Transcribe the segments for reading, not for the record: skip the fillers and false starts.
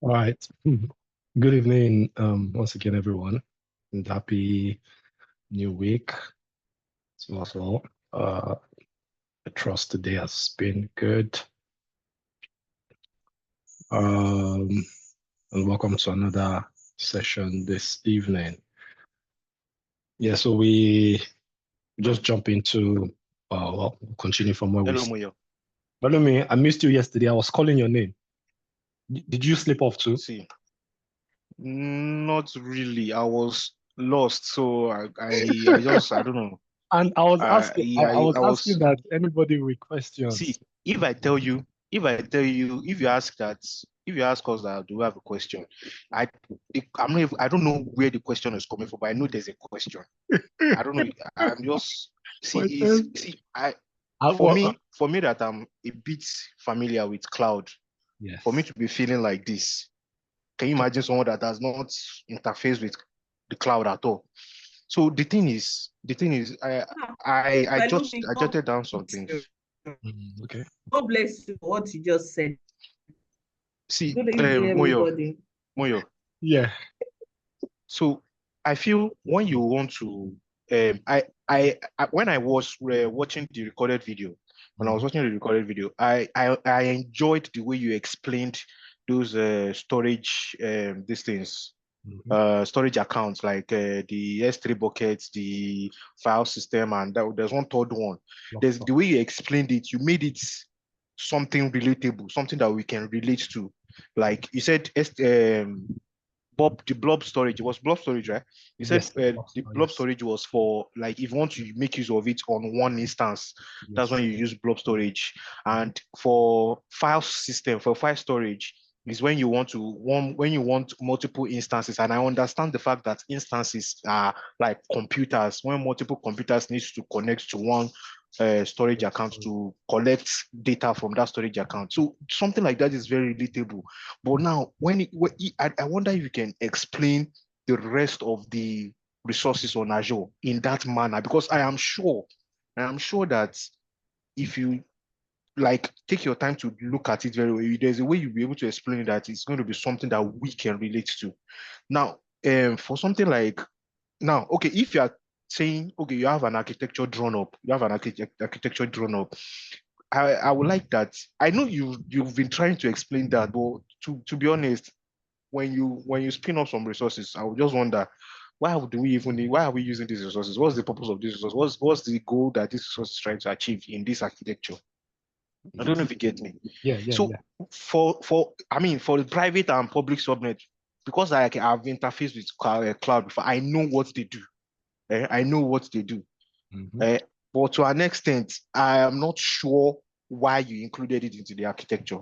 All right. Good evening, once again, everyone, and happy new week to us all. I trust today has been good. Um, and welcome to another session this evening. Yeah, so we just jump into, well, we'll continue from where we. Hello, Moyo. But let me, I missed you yesterday. I was calling your name. Did you sleep off too? See, not really. I was lost, so I don't know. And I was I asking, I I, was I asking was that anybody with see. questions. If you ask that, if you ask us that, do we have a question? I, I don't know where the question is coming from, but I know there's a question. I don't know. I'm just Question? see. Well, For me that I'm a bit familiar with cloud. For me yes. to be feeling like this. Can you imagine someone that does not interface with the cloud at all? So the thing is, I God jotted down some things. Okay. bless you for what you just said. See, Good evening, everybody. Moyo. Yeah. So I feel when you want to, when I was watching the recorded video, when I was Mhm. watching the recorded video, I enjoyed the way you explained those storage these things Mhm. storage accounts like the S3 buckets, the file system, and there's one third one. Block There's stop. the way you explained it, you made it something relatable, something that we can relate to. Like you said, the blob storage, it was blob storage, right? You said Yes. Block the stop. blob Yes. storage was for like if you want to make use of it on one instance, that's Yes. when you use blob storage. Mhm. And for file system, for file storage, is when you want when you want multiple instances. And I understand the fact that instances are like computers, when multiple computers needs to connect to one storage account to collect data from that storage account. So something like that is very relatable. But now, I wonder if you can explain the rest of the resources on Azure in that manner, because I am sure that if you like take your time to look at it very well, there's a way you'll be able to explain that it's going to be something that we can relate to. Now, for something like now, okay, if you are saying, okay, you have an architecture drawn up, you have an architecture drawn up, I would like that. I know you've been trying to explain that, but to be honest, when you spin up some resources, I would just wonder why do we even need, why are we using these resources? What's the purpose of this resource? What's the goal that this resource is trying to achieve in this architecture? I don't know if you get me. Yeah. Yeah. So Yeah. for I mean for the private and public subnet, because I've interfaced with cloud before, I know what they do. I know what they do. Mhm. Eh, but to an extent, I am not sure why you included it into the architecture.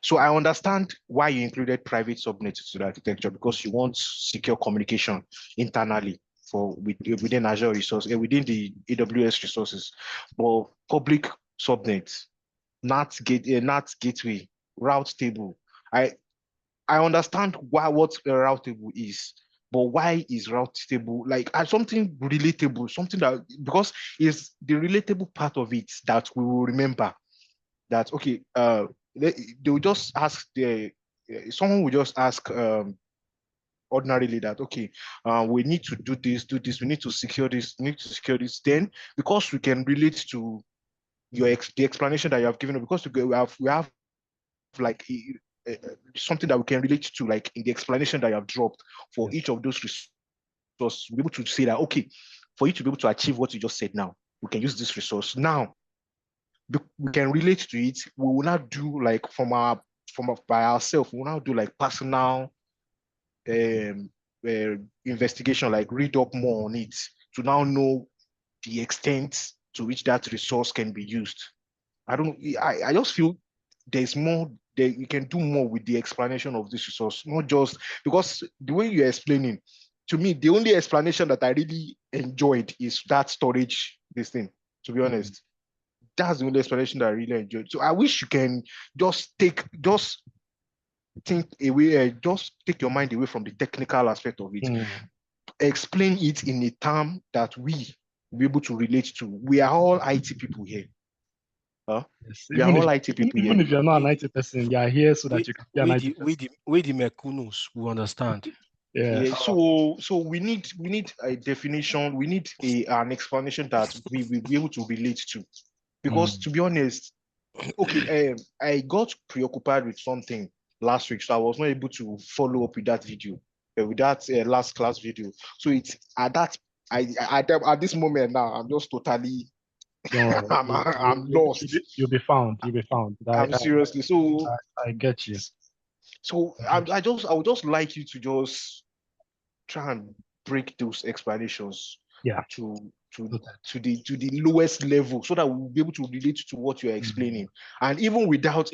So I understand why you included private subnets to the architecture, because you want secure communication internally within Azure resource, within the AWS resources. But public subnets, NAT gateway, route table. I I understand what a route table is, but why is route table like something relatable, something that because it's the relatable part of it that we will remember that okay, they will just ask someone will just ask ordinarily that okay, we need to do this, we need to secure this, we need to secure this. Then because we can relate to the explanation that you have given, because we have like something that we can relate to, like in the explanation that you have dropped for Yes. each of those resources, we'll be able to say that okay, for you to be able to achieve what you just said now, we can use this resource. Now we can relate to it. We will not do like by ourselves. We will not do like personal um, investigation, like read up more on it to now know the extent to which that resource can be used. I don't. I just feel there's more that you can do more with the explanation of this resource, not just because the way you're explaining to me, the only explanation that I really enjoyed is that storage this thing. To be Mhm. honest, that's the only explanation that I really enjoyed. So I wish you can just think away, just take your mind away from the technical aspect of it. Mm. Explain it in a term that we will be able to relate to. We are all IT people here. Yes. We are all IT people Even here. if you're not an IT person, you are here so that We you can be an IT the person. we the Mekunos who understand. Yeah. Yeah, so we need a definition, we need an explanation that we will be able to relate to. Because to be honest, okay, I got preoccupied with something last week, so I was not able to follow up with that video, with that last class video. So it's at that at this moment now, I'm just totally Don't worry. I'm lost. You'll be found. You'll be found. I'm seriously so I get you. so I would just like you to just try and break those explanations Yeah. to Okay. to the lowest level so that we'll be able to relate to what you're explaining. And even without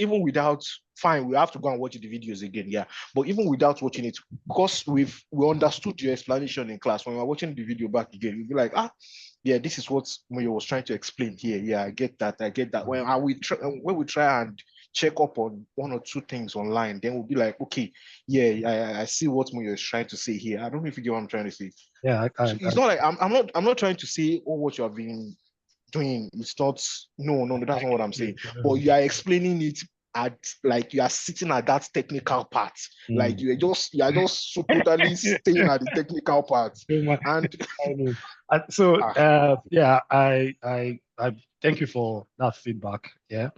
fine, we have to go and watch the videos again, yeah. But even without watching it, because we understood your explanation in class, when we're watching the video back again, we'll be like, yeah, this is what Moyo was trying to explain here. Yeah, I get that. When we try and check up on one or two things online, then we'll be like, okay, yeah, I see what Moyo is trying to say here. I don't know if you get what I'm trying to say. Yeah. So it's not like I'm not trying to say, oh, what you have been doing. It's not, no, that's not what I'm saying. But you are explaining it at, like, you are sitting at that technical part. Like you are just so totally staying at the technical part. And yeah, I thank you for that feedback. Yeah.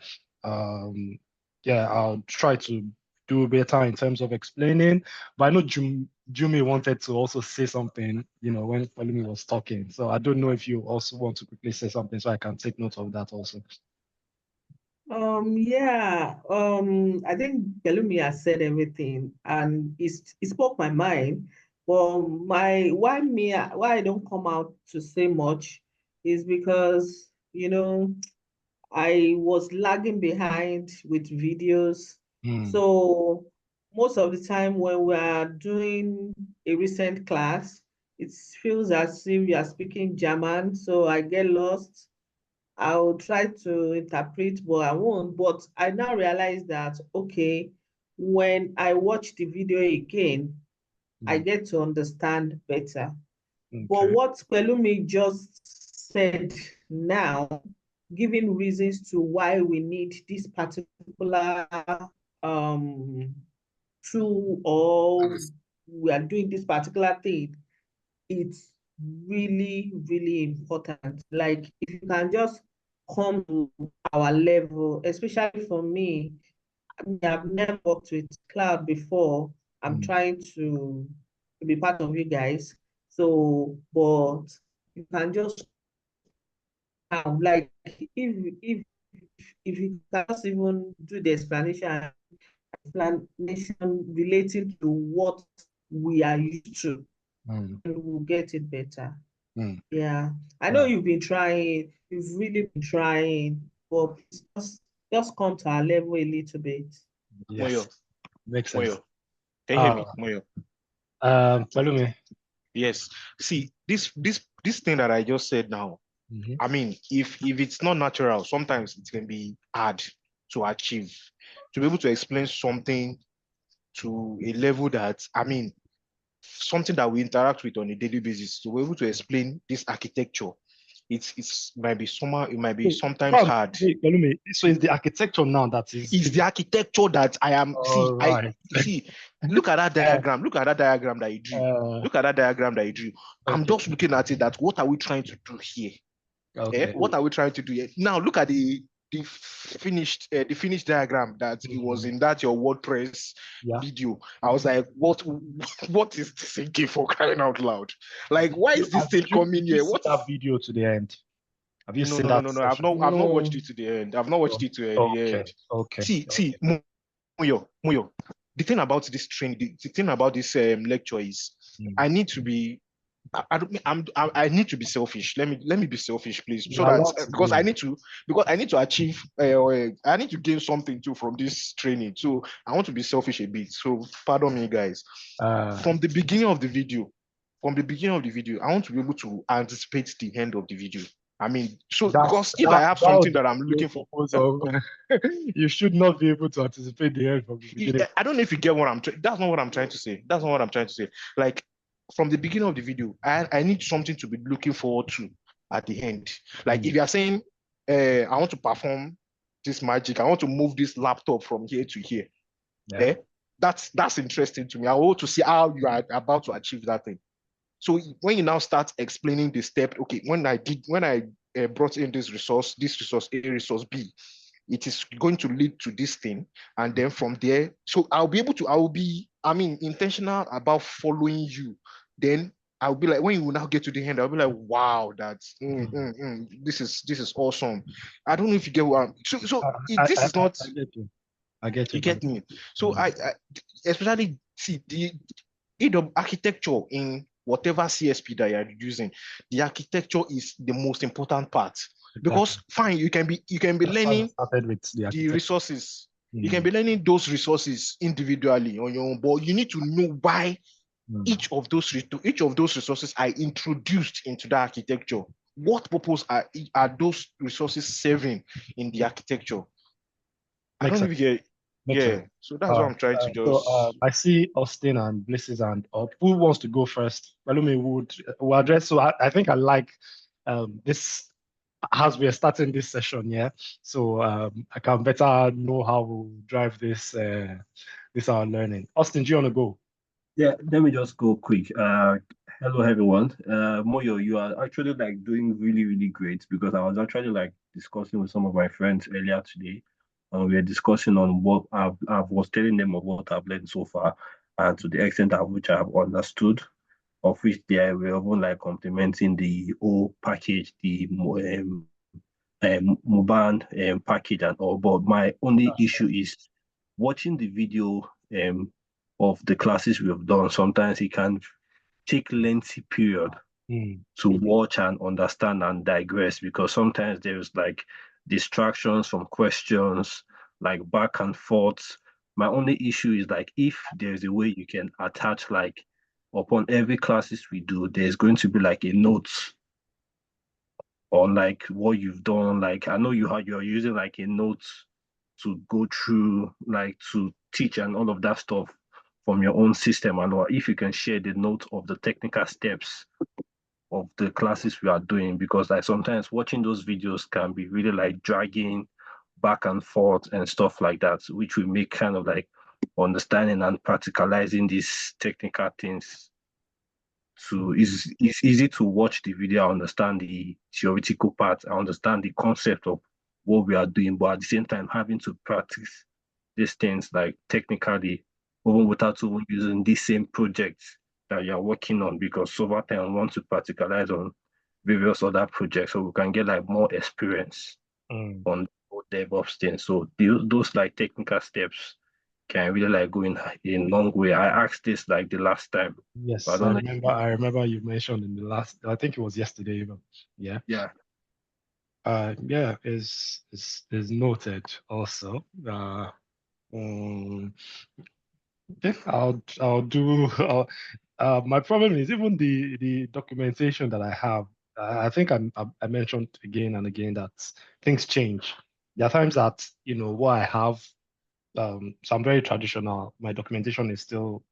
Yeah, I'll try to do better in terms of explaining. But I know Jumi wanted to also say something, when Palumi was talking. So I don't know if you also want to quickly say something so I can take note of that also. Yeah, I think Pelumi has said everything and it spoke my mind. But why I don't come out to say much is because, I was lagging behind with videos. So most of the time when we are doing a recent class, it feels as if we are speaking German, so I get lost. I'll try to interpret, but I won't. But I now realize that, okay, when I watch the video again, I get to understand better. But Okay. what Pelumi just said now, giving reasons to why we need this particular um, tool, or we are doing this particular thing, it's really, really important. Like, if you can just come to our level, especially for me, I've never worked with cloud before. I'm trying to be part of you guys. So, but you can just like, if you can just even do the explanation relating to what we are used to, and we'll get it better. Yeah, I know you've been trying. You've really been trying, but just come to our level a little bit. Yes. Moyo, Makes sense. can you hear me, Moyo? Palumi. Yes. See, this thing that I just said now, I mean, if it's not natural, sometimes it can be hard to achieve. To be able to explain something to a level that, I mean, something that we interact with on a daily basis, to be able to explain this architecture, it might be sometimes hard. Palumi, so it's the architecture now that is. It's the architecture that I am. Right. Look at that diagram. Look at that diagram that you drew. Look at that diagram that you drew. I'm just looking at it. That what are we trying to do here? Okay. What are we trying to do here? Now look at the finished diagram that it was in that your WordPress video. I was like, what is this again, for crying out loud? Like, why is this thing coming here? What that video to the end? Have you seen no, that? I've not watched it to the end. I've not watched it to the end. Okay. See, Muyo. The thing about this training, the thing about this lecture is, I need to be. I need to be selfish. Let me be selfish, please, so that because I need to achieve. I need to gain something too from this training. So I want to be selfish a bit. So pardon me, guys. From the beginning of the video, I want to be able to anticipate the end of the video. I mean, so because if I have something that I'm looking for, you should not be able to anticipate the end from the beginning. I don't know if you get what that's not what I'm trying to say. That's not what I'm trying to say. Like, from the beginning of the video, I need something to be looking forward to at the end. Like, if you are saying, I want to perform this magic. I want to move this laptop from here to here. Yeah. That's interesting to me. I want to see how you are about to achieve that thing. So when you now start explaining the step, okay, when I brought in this resource A, resource B, it is going to lead to this thing, and then from there, so I will be, I mean, intentional about following you. Then I'll be like, when you will now get to the end, I'll be like, wow, that's this is awesome. I don't know if you get what I'm, this is not, I get you. I get you you. get me. So I especially see the architecture in whatever CSP that you're using, the architecture is the most important part. Because fine, you can be That's why we learning started with the the architecture. resources. You can be learning those resources individually on your own, but you need to know why each of those resources are introduced into the architecture. What purpose are those resources serving in the architecture? I Makes don't sense. even get. Makes Yeah, sense. so that's what I'm trying to just. I see Austin and Bliss's and up. Who wants to go first? Palumi would address. So I think I like this as we are starting this session. Yeah. So I can better know how we'll drive this our learning. Austin, do you want to go? Yeah, let me just go quick. Hello everyone. Moyo, you are actually like doing really, really great because I was actually like discussing with some of my friends earlier today. We were discussing on what I was telling them of what I've learned so far and to the extent at which I have understood, of which they were even like complementing the whole package, the Muban package and all. But my only issue is watching the video of the classes we have done. Sometimes it can take lengthy period to watch and understand and digress because sometimes there's like distractions from questions, like back and forth. My only issue is like if there's a way you can attach like upon every classes we do, there's going to be like a notes on like what you've done. Like I know you're using like a note to go through, like to teach and all of that stuff from your own system, and or if you can share the note of the technical steps of the classes we are doing, because like sometimes watching those videos can be really like dragging back and forth and stuff like that, which will make kind of like understanding and practicalizing these technical things to it's easy to watch the video, understand the theoretical part, I understand the concept of what we are doing, but at the same time having to practice these things like technically, even without even using the same projects that you're working on, because over time we want to practicalize on various other projects so we can get like more experience on DevOps things. So those like technical steps can really like go in a long way. I asked this like the last time. Yes, But I don't know. I remember you mentioned in the last, I think it was yesterday even. Yeah. Yeah. Yeah, is noted also. Um, yeah, I'll do. My problem is even the documentation that I have. I think I mentioned again and again that things change. There are times that what I have. So I'm very traditional. My documentation is still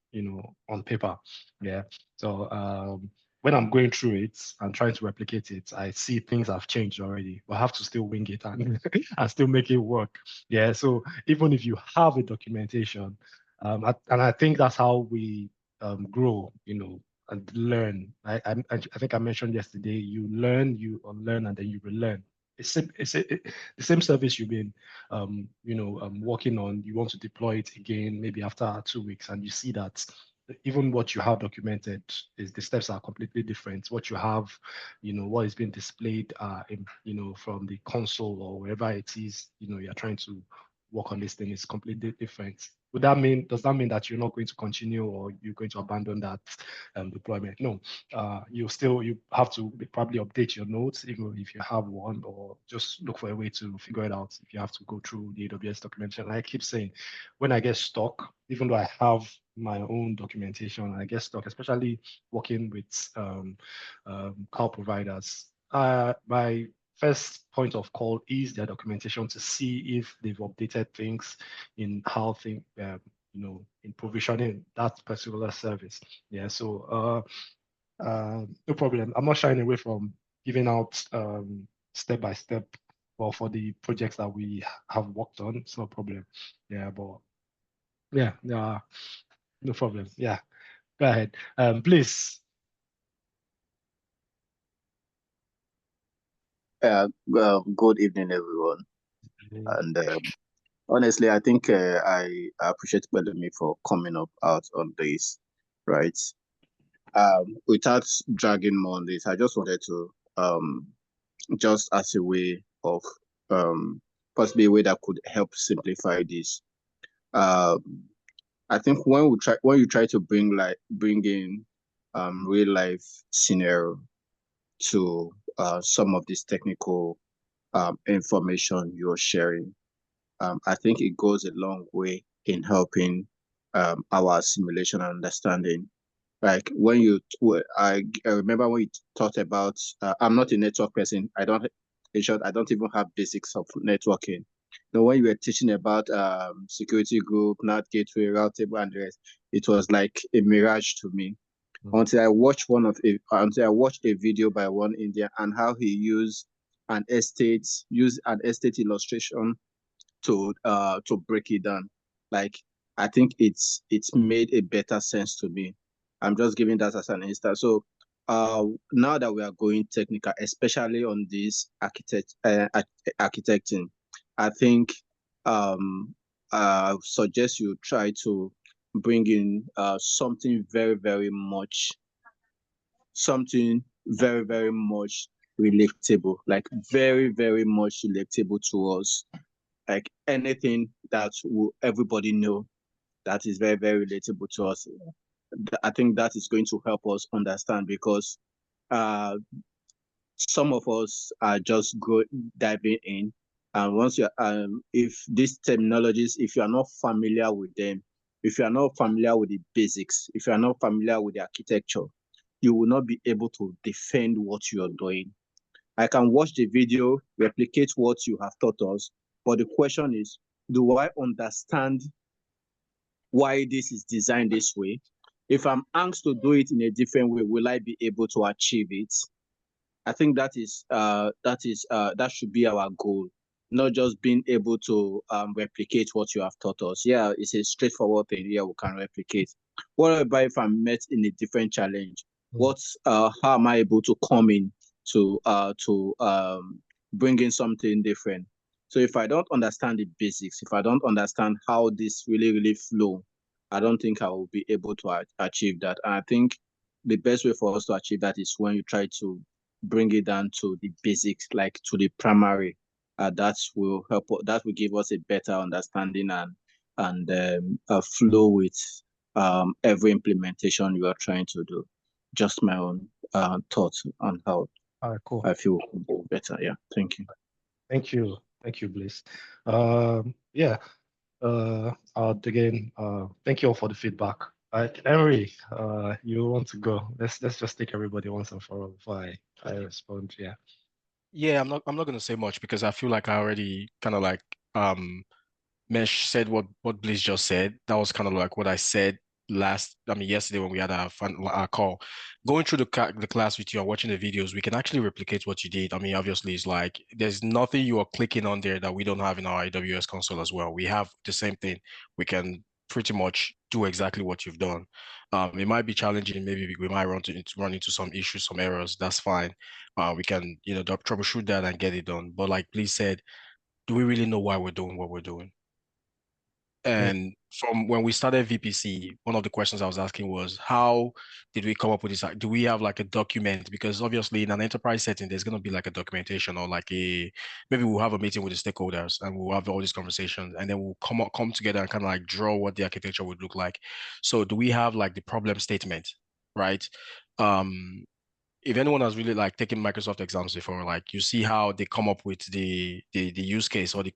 on paper. Yeah. So when I'm going through it and trying to replicate it, I see things have changed already. But I have to still wing it and and still make it work. Yeah. So even if you have a documentation, and I think that's how we grow, and learn. I think I mentioned yesterday, you learn, you unlearn, and then you relearn. The same service you've been working on, you want to deploy it again, maybe after 2 weeks, and you see that even what you have documented is the steps are completely different. What you have, what is being displayed, from the console or wherever it is, you're trying to work on this thing is completely different. Does that mean that you're not going to continue or you're going to abandon that deployment? No, you have to probably update your notes, even if you have one, or just look for a way to figure it out if you have to go through the AWS documentation. Like I keep saying, when I get stuck, even though I have my own documentation, I get stuck, especially working with cloud providers. My first point of call is their documentation to see if they've updated things in how things, in provisioning that particular service. Yeah, so no problem. I'm not shying away from giving out step-by-step well, for the projects that we have worked on, it's no problem. Yeah, but yeah, no problem. Yeah, go ahead. Please. Well, good evening, everyone. And honestly, I think I appreciate Belumi for coming up out on this, right? Without dragging more on this, I just wanted to just as a way of possibly a way that could help simplify this. I think when you try to bring in real life scenario to some of this technical information you're sharing, I think it goes a long way in helping our simulation and understanding. Like when I remember when you talked about, I'm not a network person. In short, I don't even have basics of networking. When you were teaching about security group, NAT gateway, route table, and the rest, it was like a mirage to me. Until I watched a video by one Indian and how he used an estate illustration to break it down. Like I think it's made a better sense to me. I'm just giving that as an instance. So now that we are going technical, especially on this architecting, I think I suggest you try to bring in something very, very much relatable, like very, very much relatable to us, like anything that will everybody know that is very, very relatable to us. I think that is going to help us understand, because some of us are just diving in, and once you if these terminologies, if you are not familiar with them, if you are not familiar with the basics, if you are not familiar with the architecture, you will not be able to defend what you are doing. I can watch the video, replicate what you have taught us, but the question is, do I understand why this is designed this way? If I'm asked to do it in a different way, will I be able to achieve it? I think that should be our goal, not just being able to replicate what you have taught us. Yeah, it's a straightforward thing. Yeah, we can replicate. What about if I'm met in a different challenge? How am I able to come in to bring in something different? So if I don't understand the basics, if I don't understand how this really, really flow, I don't think I will be able to achieve that. And I think the best way for us to achieve that is when you try to bring it down to the basics, like to the primary. That will help. That will give us a better understanding and a flow with every implementation you are trying to do. Just my own thoughts on how Cool. I feel better. Yeah, thank you. Thank you, Bliss. Yeah. Again, thank you all for the feedback. Henry, you want to go? Let's just take everybody once and for all before I respond. Yeah. Yeah, I'm not gonna say much because I feel like I already kind of like Mesh said what Bliss just said. That was kind of like what I said yesterday when we had our call. Going through the class with you and watching the videos, we can actually replicate what you did. I mean, obviously, it's like there's nothing you are clicking on there that we don't have in our AWS console as well. We have the same thing. We can pretty much do exactly what you've done. It might be challenging. Maybe we might run into some issues, some errors. That's fine. We can, troubleshoot that and get it done. But like Bliss said, do we really know why we're doing what we're doing? And from when we started VPC, one of the questions I was asking was, how did we come up with this? Do we have like a document? Because obviously in an enterprise setting, there's going to be like a documentation or like maybe we'll have a meeting with the stakeholders and we'll have all these conversations and then we'll come together and kind of like draw what the architecture would look like. So do we have like the problem statement, right? If anyone has really like taken Microsoft exams before, like you see how they come up with the use case or the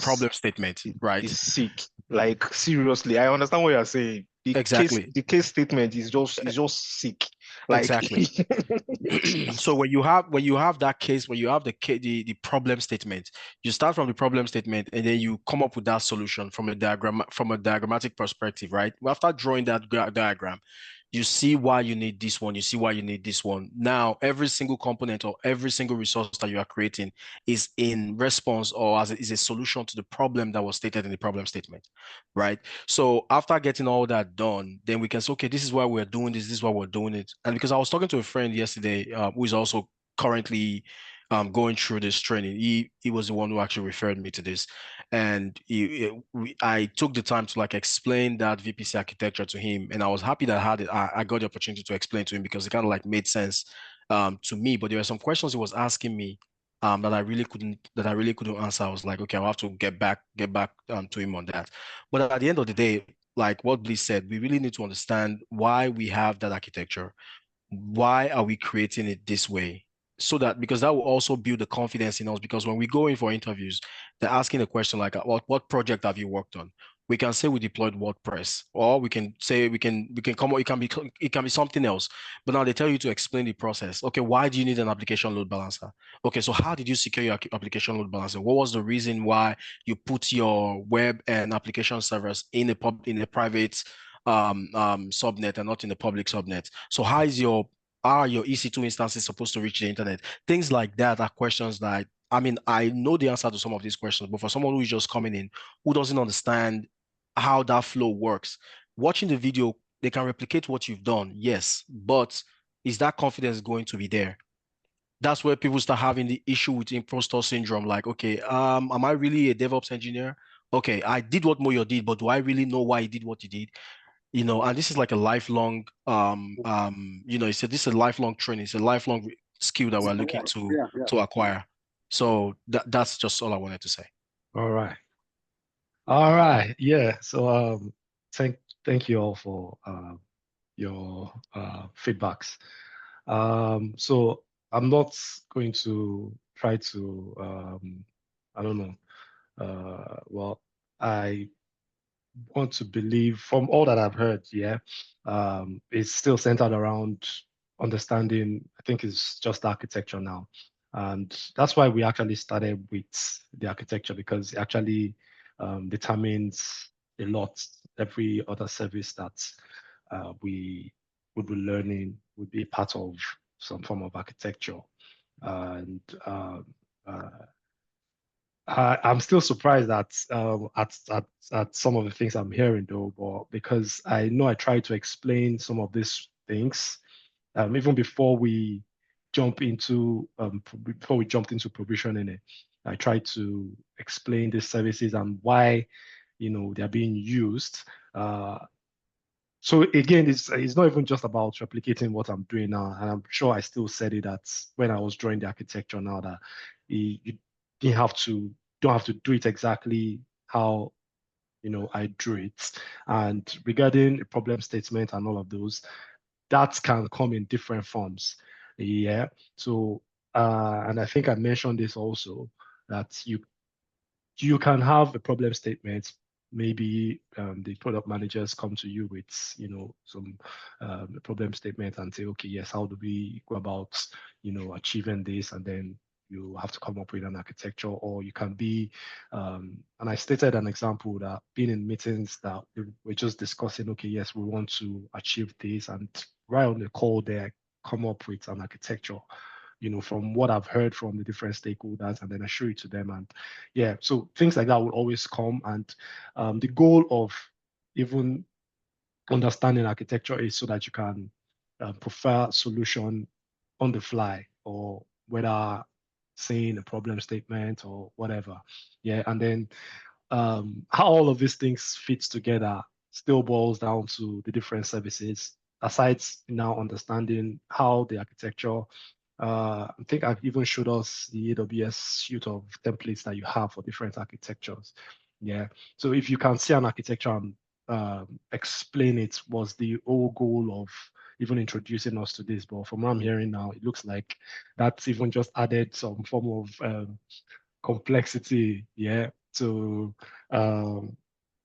problem statement, right? It's sick. Like seriously, I understand what you're saying. Exactly. The case statement is just sick. Like Exactly. So when you have that case, when you have the problem statement, you start from the problem statement and then you come up with that solution from a diagrammatic perspective, right? After drawing that diagram, You see why you need this one. You see why you need this one. Now, every single component or every single resource that you are creating is in response or is a solution to the problem that was stated in the problem statement, right? So after getting all that done, then we can say, okay, this is why we're doing this. This is why we're doing it. And because I was talking to a friend yesterday, who is also currently going through this training. He was the one who actually referred me to this, and I took the time to like explain that VPC architecture to him, and I was happy that I had it. I got the opportunity to explain to him because it kind of like made sense to me. But there were some questions he was asking me that I really couldn't answer. I was like, okay, I'll have to get back to him on that. But at the end of the day, like what Bliss said, we really need to understand why we have that architecture. Why are we creating it this way? So that because that will also build the confidence in us. Because when we go in for interviews, they're asking a question like, "What project have you worked on?" We can say we deployed WordPress, or we can say we can come. It can be something else. But now they tell you to explain the process. Okay, why do you need an application load balancer? Okay, so how did you secure your application load balancer? What was the reason why you put your web and application servers in a private subnet and not in the public subnet? So how are your EC2 instances supposed to reach the internet? Things like that are questions that I mean, I know the answer to some of these questions, but for someone who is just coming in, who doesn't understand how that flow works, watching the video, they can replicate what you've done, yes, but is that confidence going to be there? That's where people start having the issue with imposter syndrome. Like, okay, am I really a DevOps engineer? Okay, I did what Moyo did, but do I really know why he did what he did? And this is like a lifelong this is a lifelong training. It's a lifelong skill that we're looking to acquire. So that's just all I wanted to say. All right. All right. Yeah. So thank you all for your feedbacks. So I'm not going to try to I don't know. Well, I want to believe from all that I've heard, yeah, it's still centered around understanding, I think it's just architecture now. And that's why we actually started with the architecture because it actually determines a lot. Every other service that we would be learning would be part of some form of architecture. And uh, I'm still surprised at some of the things I'm hearing though, but because I know I tried to explain some of these things even before we jumped into provisioning it, I tried to explain these services and why they're being used. So again, it's not even just about replicating what I'm doing now, and I'm sure I still said it that when I was drawing the architecture now that you didn't have to don't have to do it exactly how I drew it. And regarding the problem statement and all of those, that can come in different forms. Yeah. So and I think I mentioned this also that you can have a problem statement. Maybe the product managers come to you with, some problem statement and say, okay, yes, how do we go about, achieving this? And then you have to come up with an architecture, or you can be, and I stated an example that being in meetings that we're just discussing, okay, yes, we want to achieve this, and right on the call there, come up with an architecture from what I've heard from the different stakeholders, and then I show it to them. And yeah, so things like that will always come. And the goal of even understanding architecture is so that you can prefer solution on the fly, or whether saying a problem statement or whatever. Yeah, and then how all of these things fits together still boils down to the different services. Aside now understanding how the architecture, I think I've even showed us the AWS suite of templates that you have for different architectures. Yeah. So if you can see an architecture and explain it, was the whole goal of even introducing us to this. But from what I'm hearing now, it looks like that's even just added some form of complexity, yeah, to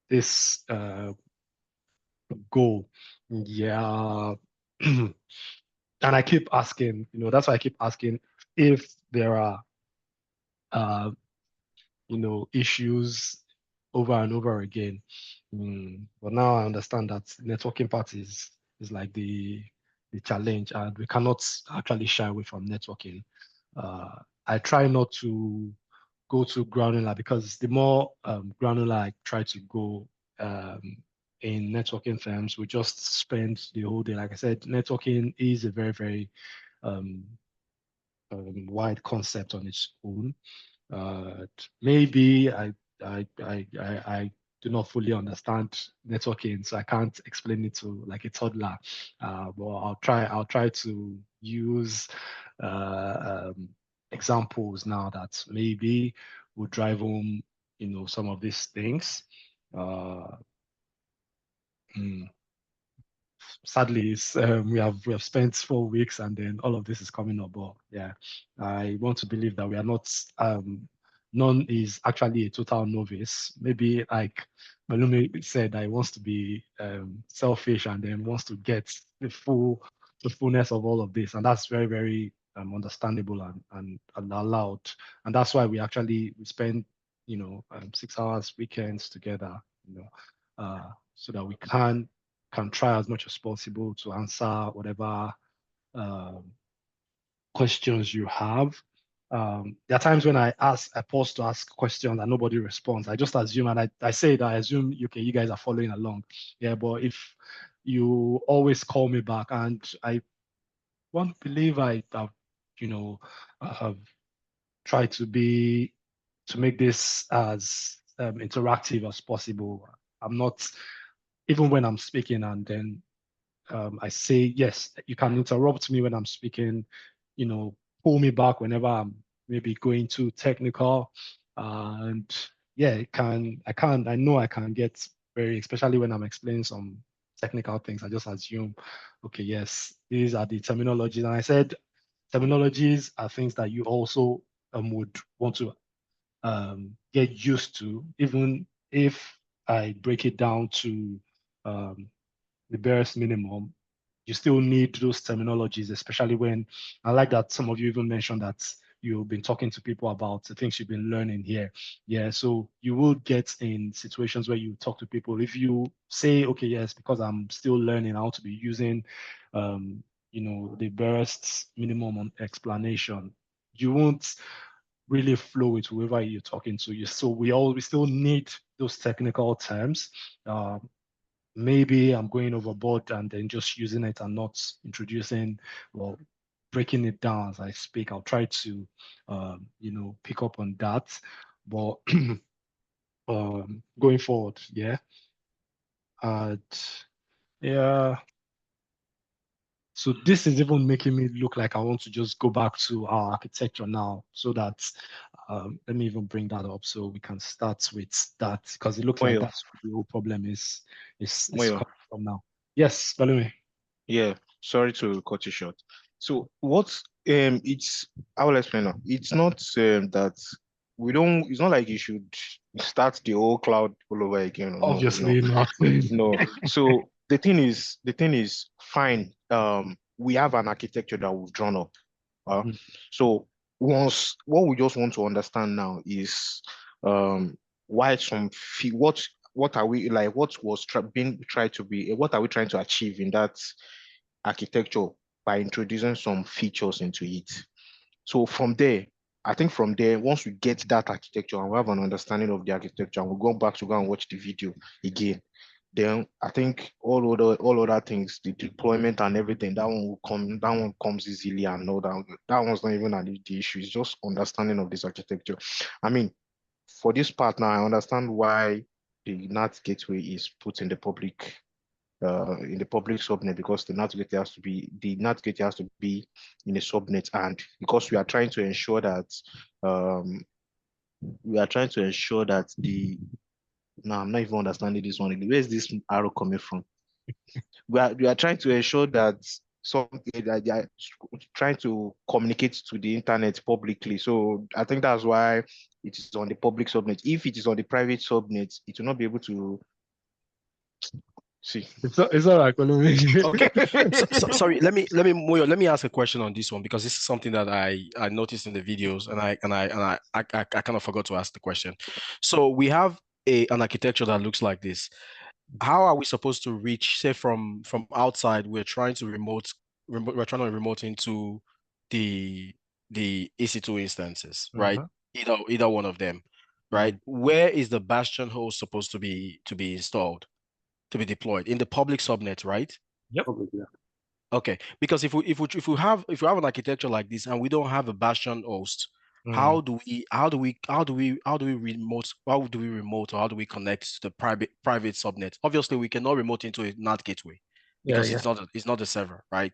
this goal. Yeah. And I keep asking, that's why I keep asking if there are issues over and over again. But now I understand that networking part is is like the challenge, and we cannot actually shy away from networking. I try not to go too granular, because the more granular I try to go in networking firms, we just spend the whole day. Like I said, networking is a very, very um, wide concept on its own. Maybe I do not fully understand networking, so I can't explain it to like a toddler. But I'll try to use examples now that maybe will drive home, some of these things. Mm, Sadly, we have spent 4 weeks, and then all of this is coming up. But yeah, I want to believe that we are not. None is actually a total novice. Maybe like Malumi said, that he wants to be selfish, and then wants to get the fullness of all of this, and that's very, very understandable and allowed. And that's why we spend 6 hours weekends together. So that we can try as much as possible to answer whatever um, questions you have. There are times when I pause to ask questions and nobody responds. I just assume, and I say that I assume, okay, you guys are following along. Yeah, but if you always call me back, and I want to believe I have, have tried to make this as interactive as possible. I'm not, even when I'm speaking, and then I say, yes, you can interrupt me when I'm speaking, pull me back whenever I'm maybe going too technical. And yeah, I know I can get especially when I'm explaining some technical things. I just assume, okay, yes, these are the terminologies. And I said, terminologies are things that you also would want to get used to, even if I break it down to um, the barest minimum. You still need those terminologies, especially when I like that some of you even mentioned that you've been talking to people about the things you've been learning here. Yeah, so you will get in situations where you talk to people. If you say, okay, yes, because I'm still learning how to be using, the barest minimum on explanation, you won't really flow with whoever you're talking to. So we still need those technical terms. Maybe I'm going overboard and then just using it and not introducing, well, breaking it down as I speak. I'll try to, pick up on that. But going forward, yeah, and yeah. So this is even making me look like I want to just go back to our architecture now, so that let me even bring that up so we can start with that, because it looks like Moyo, that's what the whole problem is Moyo, coming from now. Yes, Balumi. yeah, sorry to cut you short. So it's I will explain now. It's not that we don't. It's not like you should start the whole cloud all over again. No, Obviously not. no. So the thing is fine. We have an architecture that we've drawn up. Uh, Mm. so what we just want to understand now is why what are we like, what was being tried to be, what are we trying to achieve in that architecture by introducing some features into it. So from there, I think from there, once we get that architecture and we have an understanding of the architecture, and we go back to go and watch the video again, then I think all other things, the deployment and everything, that one comes easily, and all that one's not even the issue. It's just understanding of this architecture. I mean, for this part now, I understand why the NAT gateway is put in the public subnet, because the NAT gateway has to be in a subnet, and because we are trying to ensure that the now I'm not even understanding this one. Where's this arrow coming from? We are trying to ensure that that they are trying to communicate to the internet publicly. So I think that's why it is on the public subnet. If it is on the private subnet, it will not be able to see. It's all right, Balumi. Okay, sorry. Moyo, let me ask a question on this one, because this is something that I noticed in the videos, and I kind of forgot to ask the question. So we have an architecture that looks like this. how are we supposed to reach, say from outside, we're trying to remote into the EC2 instances, right? Either one of them, right? Where is the Bastion host supposed to be installed, to be deployed? In the public subnet, right? Yep. Okay, because if we have an architecture like this and we don't have a Bastion host, how do we remote or how do we connect to the private subnet? Obviously, we cannot remote into a NAT gateway because it's not a server, right?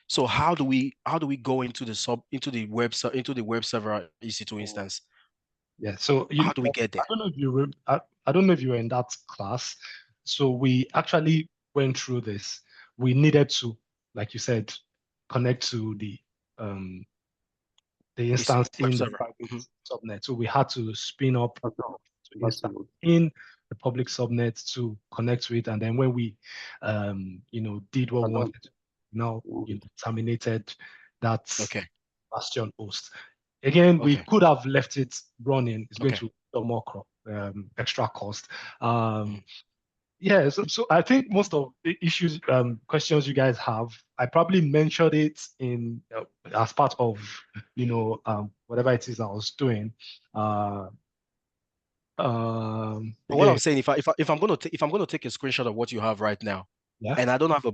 So how do we go into the web server EC2 instance? Yeah. So How do we get there? I don't know if you were, I don't know if you were in that class. So we actually went through this. We needed to, like you said, connect to the instance Web in the server. private subnet. So we had to spin up to instance in the public subnet to connect to it. And then when we, did what we wanted to, terminated that Okay. Bastion host. Again, we Okay. could have left it running. It's going Okay. to be more extra cost. Yeah, so I think most of the issues, questions you guys have, I probably mentioned it in as part of, whatever it is I was doing. But what Yeah, I'm saying, if I'm gonna take a screenshot of what you have right now, yeah. and I don't have a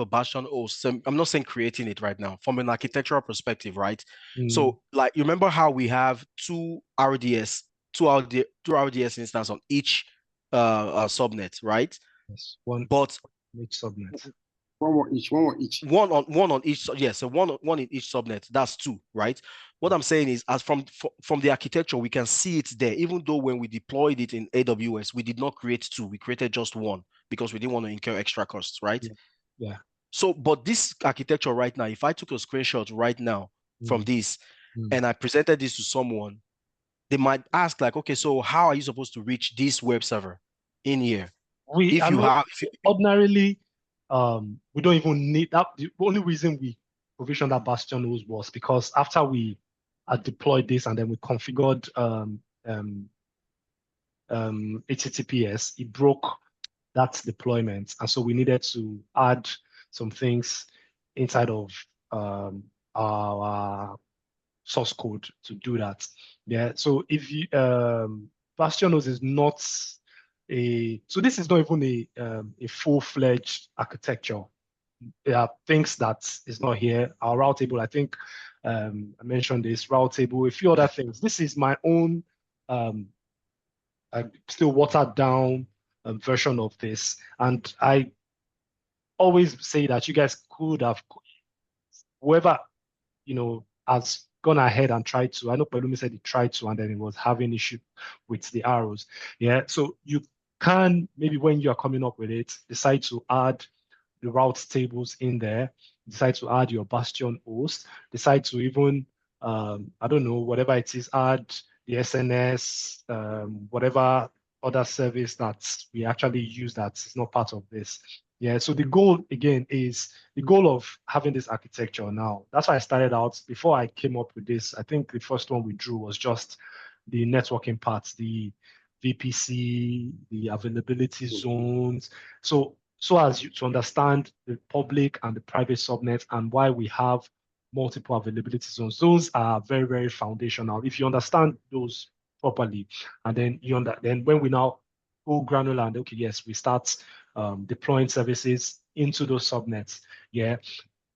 Bastion host, I'm not saying creating it right now from an architectural perspective, right? So like you remember how we have two RDS instance on each subnet, right? Yes, one But each subnet. One each. one on each, so one in each subnet, that's two, right? What I'm saying is, as from the architecture, we can see it there, even though when we deployed it in AWS, we did not create two, we created just one because we didn't want to incur extra costs, right? Yeah. So but this architecture right now, if I took a screenshot right now from this and I presented this to someone, they might ask like, okay, so how are you supposed to reach this web server in here? Ordinarily, we don't even need that. The only reason we provisioned that Bastion host was because after we had deployed this and then we configured HTTPS, it broke that deployment, and so we needed to add some things inside of our source code to do that. Yeah. So if you Bastion host is not so this is not even a full-fledged architecture. There are things that is not here. Our route table, I think I mentioned this route table, a few other things. This is my own still watered down version of this. And I always say that you guys could have, whoever, has gone ahead and tried to. I know Pelumi said he tried to, and then he was having issue with the arrows. Yeah. So you can, maybe when you are coming up with it, decide to add the route tables in there, decide to add your Bastion host, decide to even, I don't know, whatever it is, add the SNS, whatever other service that we actually use that is not part of this. Yeah, so the goal again is the goal of having this architecture now. That's why I started out before I came up with this. I think the first one we drew was just the networking parts, the VPC, the availability zones. So as you to understand the public and the private subnet and why we have multiple availability zones. Those are very, very foundational. If you understand those properly, and then then when we now go granular and okay, yes, we start deploying services into those subnets. Yeah,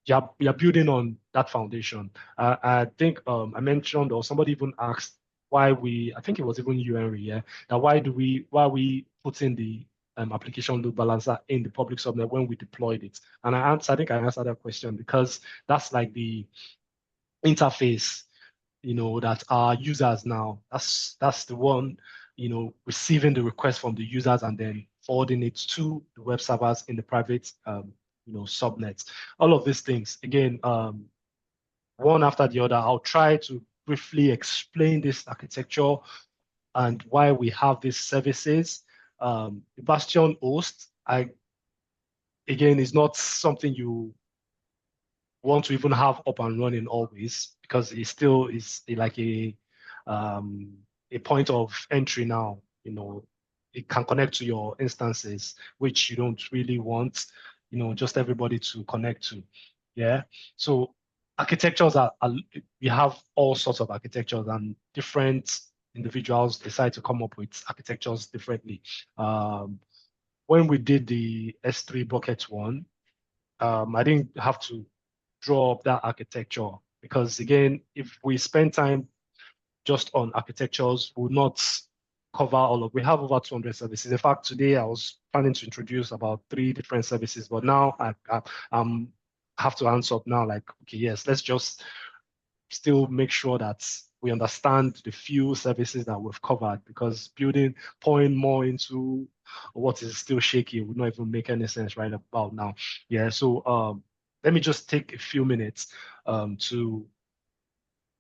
you're building on that foundation. I think I mentioned, or somebody even asked why I think it was even you, Henry, yeah, that why are we putting the application load balancer in the public subnet when we deployed it? And I think I answered that question because that's like the interface, that our users now, that's the one, receiving the request from the users and then forwarding it to the web servers in the private, subnets. All of these things, again, one after the other, I'll try to briefly explain this architecture and why we have these services. The Bastion host, again, is not something you want to even have up and running always because it still is like a point of entry now, it can connect to your instances, which you don't really want, just everybody to connect to. Yeah. So architectures we have all sorts of architectures, and different individuals decide to come up with architectures differently. When we did the S3 bucket one, I didn't have to draw up that architecture because, again, if we spend time just on architectures, will not cover all of. We have over 200 services. In fact, today I was planning to introduce about 3 different services, but now I have to answer up now. Like, okay, yes, let's just still make sure that we understand the few services that we've covered, because pouring more into what is still shaky would not even make any sense right about now. Yeah, so let me just take a few minutes to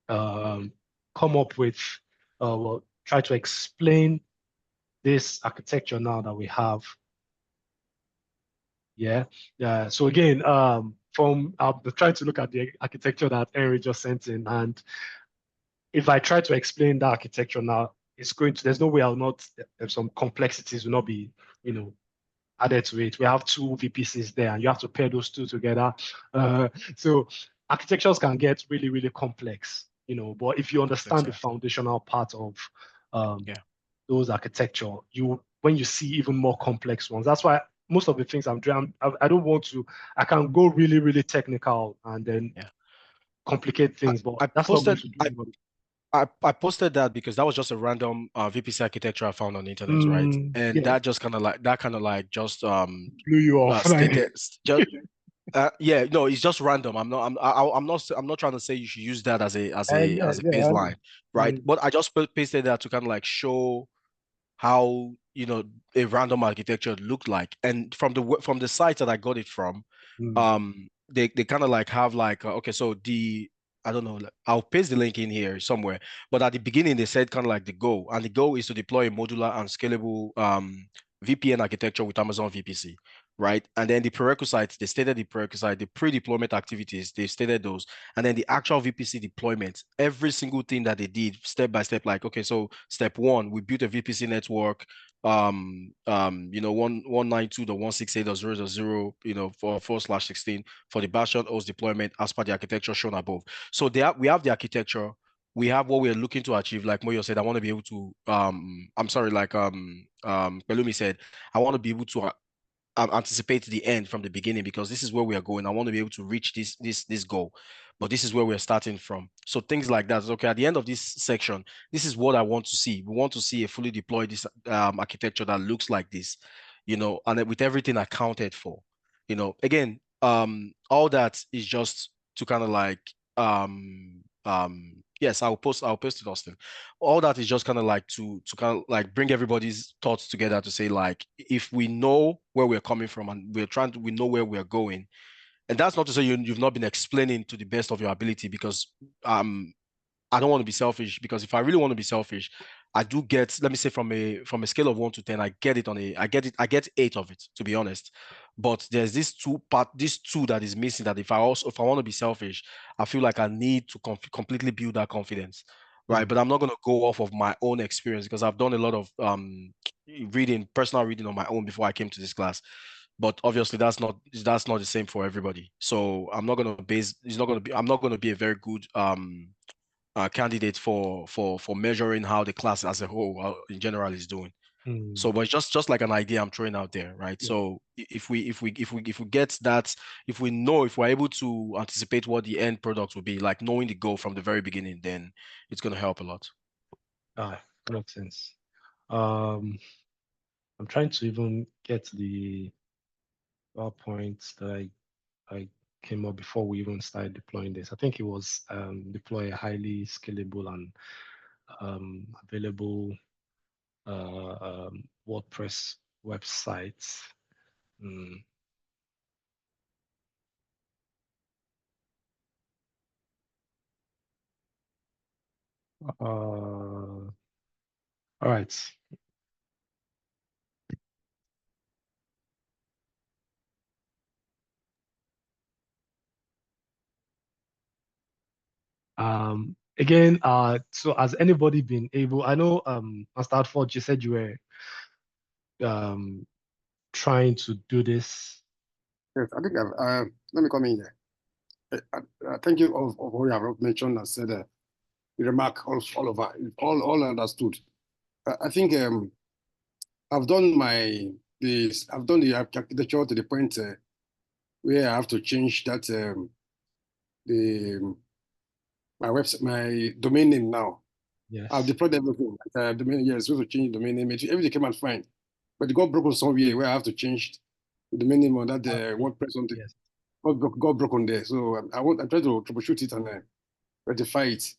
um, come up with, well, try to explain this architecture now that we have. Yeah, yeah. So again, I'll try to look at the architecture that Henry just sent in, and if I try to explain that architecture now, there's no way I'll not, some complexities will not be, added to it. We have 2 VPCs there, and you have to pair those 2 together. So architectures can get really, really complex, but if you understand the foundational part of those architecture, when you see even more complex ones, that's why most of the things I'm doing, I don't want to, I can go really, really technical and then complicate things, but that's not going to do anybody. I posted that because that was just a random VPC architecture I found on the internet, right? And Yeah. that just kind of like just blew you off. yeah, no, it's just random. I'm not trying to say you should use that as a baseline, right? But I just pasted that to kind of like show how a random architecture looked like. And from the site that I got it from, they kind of like have like okay, so I don't know, I'll paste the link in here somewhere, but at the beginning they said kind of like the goal, and the goal is to deploy a modular and scalable VPN architecture with Amazon VPC, right? And then the prerequisites, they stated the prerequisite, the pre-deployment activities, they stated those, and then the actual VPC deployment, every single thing that they did step by step, like, okay, so step 1, we built a VPC network, 192.168.0.0, for 4/16 for the bastion host deployment as per the architecture shown above. So we have the architecture, we have what we're looking to achieve. Like Moyo said, I want to be able to I'm sorry, like Pelumi said, I want to be able to anticipate the end from the beginning, because this is where we are going. I want to be able to reach this goal, but this is where we're starting from. So things like that. Okay, at the end of this section, this is what I want to see. We want to see a fully deployed architecture that looks like this, and with everything accounted for. Again, all that is just to kind of like yes, I'll post it, Austin. All that is just kind of like to kind of like bring everybody's thoughts together to say, like, if we know where we're coming from and we know where we're going. And that's not to say you've not been explaining to the best of your ability, because I don't want to be selfish, because if I really want to be selfish, I do get, let me say, from a scale of 1 to 10, I get 8 of it, to be honest. But there's this two that is missing, that if I want to be selfish, I feel like I need to completely build that confidence. Right. But I'm not going to go off of my own experience, because I've done a lot of personal reading on my own before I came to this class. But obviously that's not the same for everybody. So I'm not going to be a very good candidate for measuring how the class as a whole in general is doing. So, but it's just like an idea I'm throwing out there, right? Yeah. So if we get that, if we're able to anticipate what the end product will be, like knowing the goal from the very beginning, then it's going to help a lot. That makes sense. I'm trying to even get the points that I came up before we even started deploying this. I think it was deploy a highly scalable and available WordPress website. All right. Again, so has anybody been able, I know Master Ford, you said you were trying to do this? Yes, I think let me come in here. Thank you of what you have mentioned and said. The remark all over, all understood. I think I've done I've done the architecture to the point where I have to change that the my website, my domain name now. Yes. I've deployed everything. Domain, yes, supposed to change domain name. Everything came out fine, but it got broken somewhere where I have to change the domain name on that WordPress something. Yes. Got broken there. So I try to troubleshoot it and rectify it.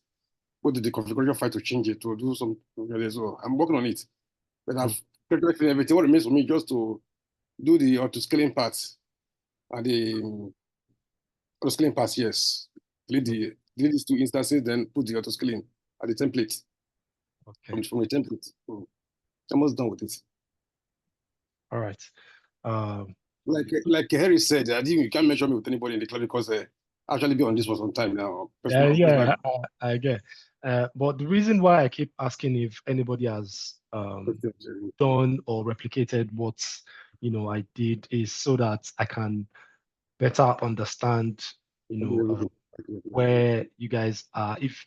Go to the configuration file to change it to do some. So I'm working on it, but I've calculated everything. What remains for me just to do the auto scaling parts and the auto scaling parts. Yes, delete these two instances, then put the auto scaling at the template. Okay. From the template. So almost done with it. All right. Like Harry said, I think you can't measure me with anybody in the club because I actually be on this for some time now. Yeah, I get. But the reason why I keep asking if anybody has done or replicated what I did is so that I can better understand where you guys are. If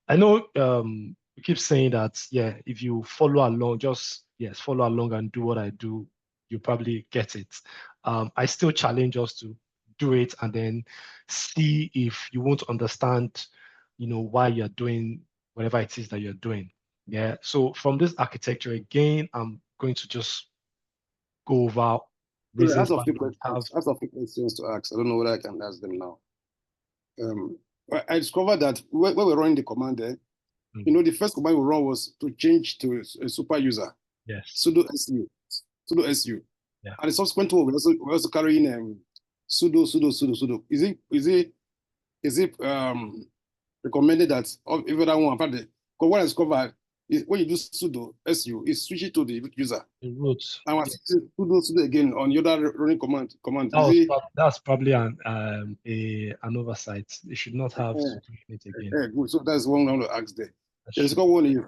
I know you keep saying that, yeah, if you follow along, just follow along and do what I do, you probably get it. I still challenge us to do it and then see if you won't understand, why you're doing whatever it is that you're doing. Yeah. So from this architecture again, I'm going to just go over reasons why we have. Ask a few questions to ask. I don't know whether I can ask them now. I discovered that when we're running the command there, the first command we run was to change to a super user. Yes. Sudo su. Yeah. And the subsequent one we're also carrying sudo. Is it recommended that if that one because what I discovered is when you do sudo su, it switches to the root user. The root. And I sudo again on the other running command. That's probably an oversight. They should not have to do it again. Good. So that's one I want to ask there. The second one is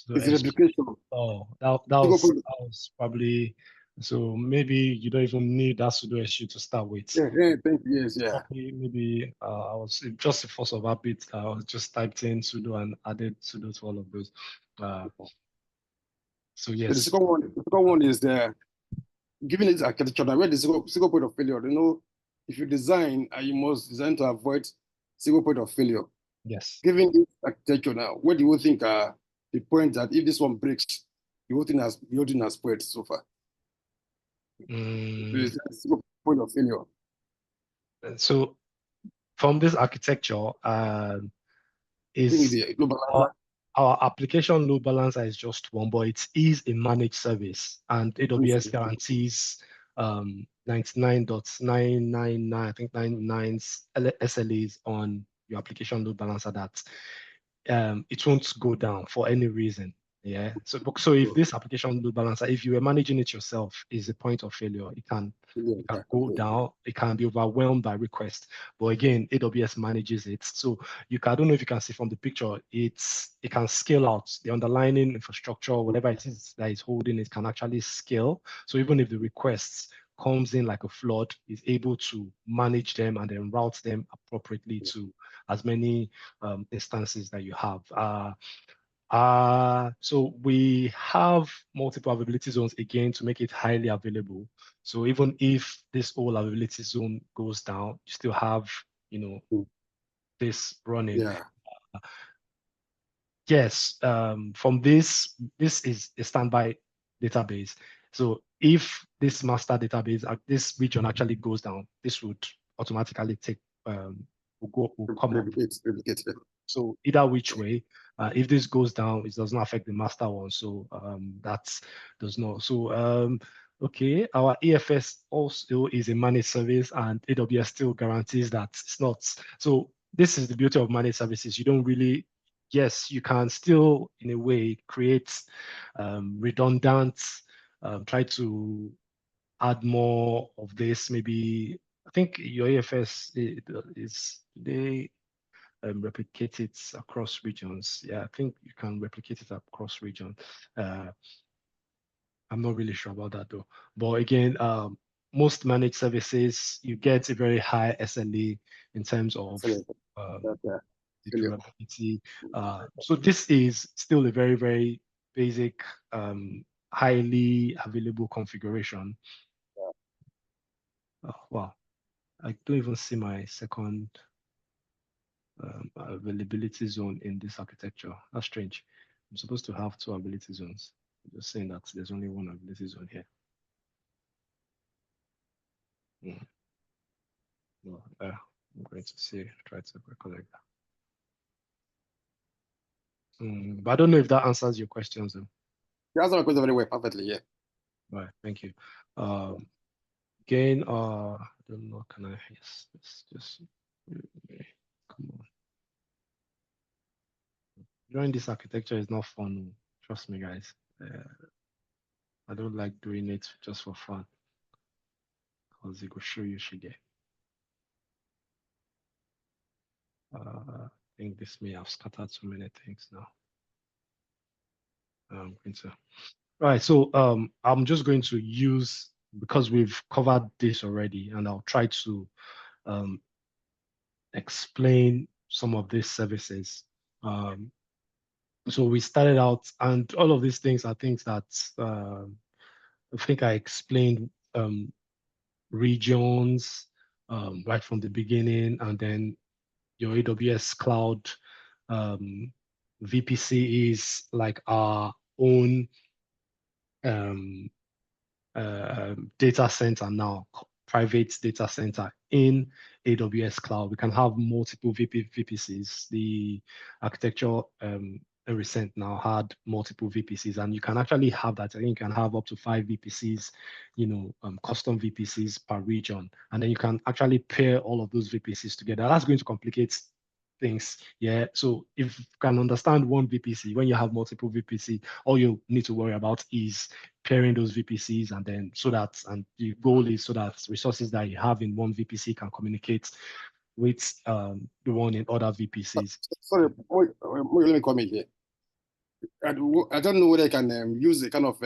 replication. Oh, that was probably, so maybe you don't even need that sudo su to start with. Yeah, thank you. Yes, yeah. Maybe I was just a force of habit. I was just typed in sudo and added sudo to all of those. So yes. The second one is given its architecture, where the single point of failure. If you design, you must design to avoid single point of failure. Yes. Given this architecture now, what do you think are the point that if this one breaks, the whole thing has spoiled so far? There's a single point of failure. So from this architecture, is our application load balancer is just one, but it is a managed service, and AWS guarantees 99.999, I think 99 SLAs on your application load balancer that it won't go down for any reason. Yeah. So if this application load balancer, if you were managing it yourself, is a point of failure, it can go down. It can be overwhelmed by requests. But again, AWS manages it. So I don't know if you can see from the picture, it can scale out. The underlying infrastructure, whatever it is that is holding it, can actually scale. So even if the requests comes in like a flood, is able to manage them and then route them appropriately to as many instances that you have. So we have multiple availability zones again to make it highly available. So even if this whole availability zone goes down, you still have, this running. Yeah. Yes, from this is a standby database. So if this master database, this region actually goes down, this would automatically will come up. So either which way, if this goes down, it does not affect the master one. So that does not. So okay, our EFS also is a managed service, and AWS still guarantees that it's not. So this is the beauty of managed services. You don't really, yes, you can still in a way create redundant, try to add more of this. Maybe I think your EFS is they replicate it across regions. Yeah, I think you can replicate it across regions. I'm not really sure about that though. But again, most managed services, you get a very high SLA in terms of Okay. the durability. So this is still a very, very basic, highly available configuration. Wow, I don't even see my second availability zone in this architecture. That's strange. I'm supposed to have two availability zones. I'm just saying that there's only one availability zone here. No, I'm going to try to recollect that. But I don't know if that answers your questions. Though. You answered my question very well, perfectly, yeah. Right, thank you. Again, I don't know, can I, yes, just, come on. Drawing this architecture is not fun, trust me, guys. I don't like doing it just for fun, because it will show you shige. I think this may have scattered so many things now. I'm going to, right, so I'm just going to use, because we've covered this already, and I'll try to explain some of these services. So we started out, and all of these things are things that I think I explained regions right from the beginning, and then your AWS cloud VPC is like our own data center now, private data center in AWS cloud. We can have multiple VPCs. The architecture recent now had multiple VPCs, and you can actually have that. I think you can have up to 5 VPCs, custom VPCs per region, and then you can actually pair all of those VPCs together. That's going to complicate things. Yeah. So if you can understand one VPC, when you have multiple VPC, all you need to worry about is pairing those VPCs, and then and the goal is so that resources that you have in one VPC can communicate with the one in other VPCs. Sorry, let me comment here. I don't know whether I can use a kind of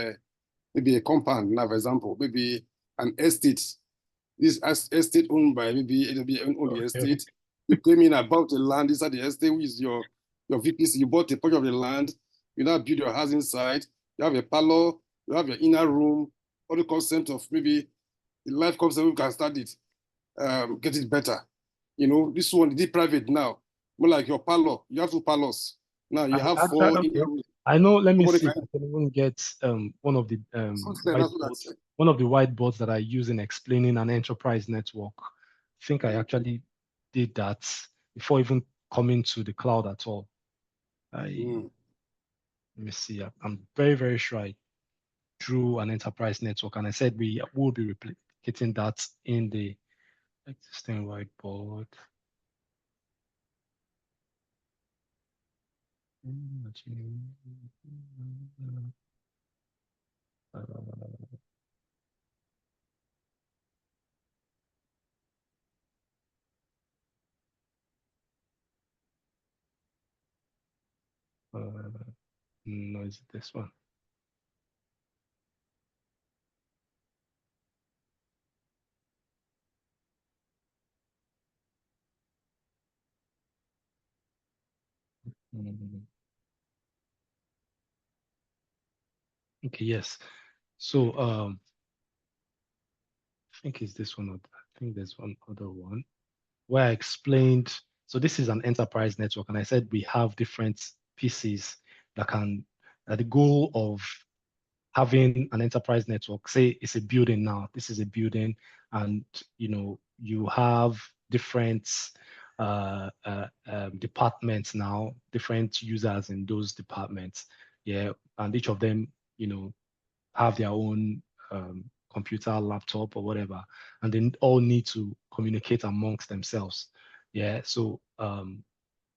maybe a compound now, for example, maybe an estate. This estate owned by maybe it'll be owned the estate. You came in about the land inside the estate, which is your VPC. You bought a part of the land. You now build your house inside. You have a parlor. You have your inner room. All the concept of maybe the life concept, we can start it, get it better. This one is private now. More like your parlor. You have 2 parlors. Now you have 4 inner rooms. I know. Let me see if I can even get one of the whiteboards that I use in explaining an enterprise network. I think I actually did that before even coming to the cloud at all. Let me see. I'm very, very sure I drew an enterprise network, and I said we will be replicating that in the existing whiteboard. No, is it this one? Okay, yes. So I think it's this one. I think there's one other one where I explained. So this is an enterprise network, and I said we have different pieces that the goal of having an enterprise network, say it's a building now, this is a building, and you have different departments now, different users in those departments. Yeah, and each of them, have their own computer, laptop, or whatever, and they all need to communicate amongst themselves. Yeah, so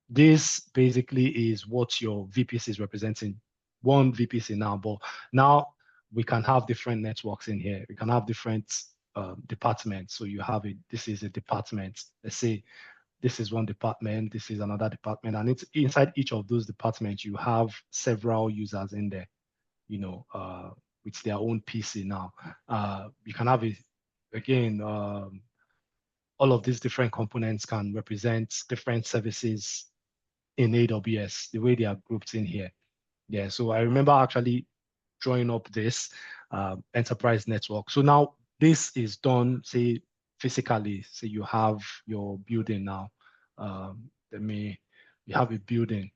this basically is what your VPC is representing. One VPC now, but now we can have different networks in here. We can have different departments. So you have this is a department. Let's say this is one department, this is another department, and it's inside each of those departments, you have several users in there. with their own PC now. You can have it again. All of these different components can represent different services in AWS, the way they are grouped in here. Yeah, so I remember actually drawing up this enterprise network. So now this is done, say, physically. So you have your building now. You have a building.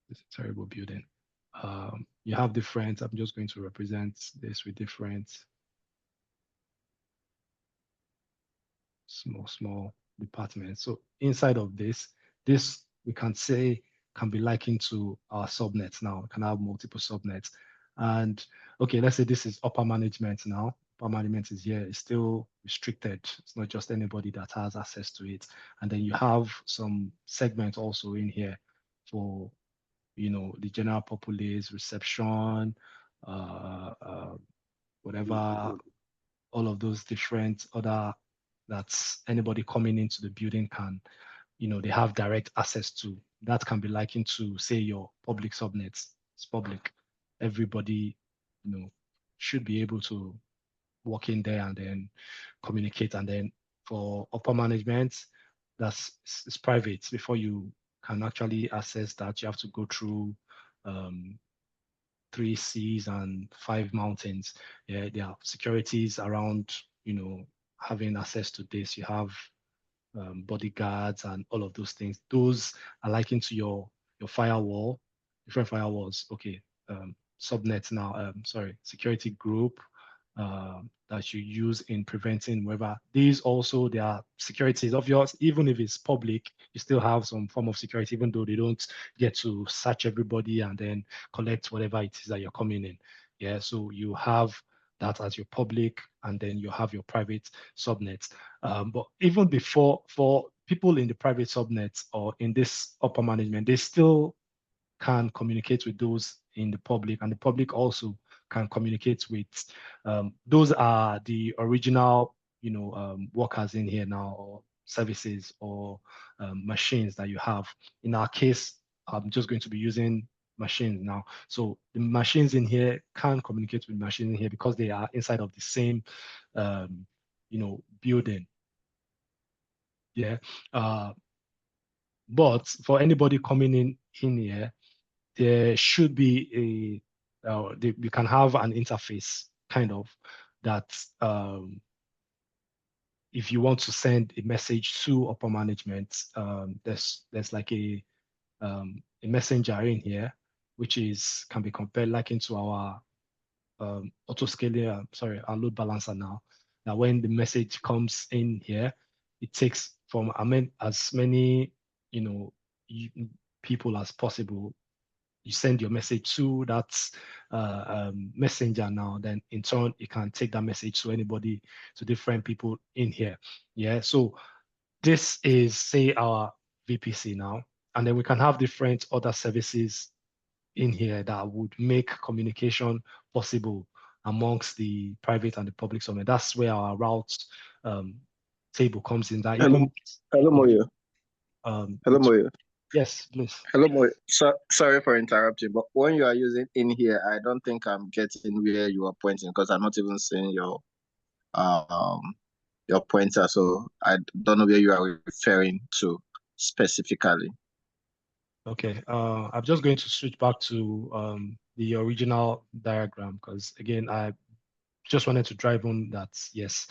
It's a terrible building. You have different, I'm just going to represent this with different small departments. So inside of this we can say can be likened to our subnets now. We can have multiple subnets. And okay, let's say this is upper management now. Upper management is here, it's still restricted. It's not just anybody that has access to it. And then you have some segments also in here for, you know, the general populace, reception, whatever, all of those different other that's anybody coming into the building can, you know, they have direct access to. That can be likened to, say, your public subnets. It's public. Everybody, you know, should be able to walk in there and then communicate. And then for upper management, it's private. Before you can actually access that, you have to go through 3 seas and 5 mountains. Yeah, there are securities around, you know, having access to this. You have bodyguards and all of those things. Those are likened to your firewall, different firewalls. Okay, subnet now. Sorry, security group that you use in preventing whatever. These also, they are securities of yours. Even if it's public, you still have some form of security, even though they don't get to search everybody and then collect whatever it is that you're coming in. Yeah, so you have that as your public, and then you have your private subnets. But even before, for people in the private subnets or in this upper management, they still can communicate with those in the public, and the public also can communicate with those are the original, you know, workers in here now, or services, or machines that you have. In our case, I'm just going to be using machines now. So the machines in here can communicate with machines in here because they are inside of the same, you know, building. Yeah. But for anybody coming in here, there should be we can have an interface kind of that if you want to send a message to upper management, there's like a messenger in here, which is can be compared like into our auto scaling, sorry, our load balancer now. Now, when the message comes in here, it takes from as many, you know, people as possible. You send your message to that messenger now, then in turn, it can take that message to anybody, to different people in here. Yeah, so this is, say, our VPC now, and then we can have different other services in here that would make communication possible amongst the private and the public subnet. That's where our route table comes in. That even hello, Moyo. Hello, Moyo. Yes, please. Hello, Moyo. Sorry for interrupting, but when you are using in here, I don't think I'm getting where you are pointing, because I'm not even seeing your pointer. So I don't know where you are referring to specifically. Okay, I'm just going to switch back to the original diagram, because again, I just wanted to drive on that, yes,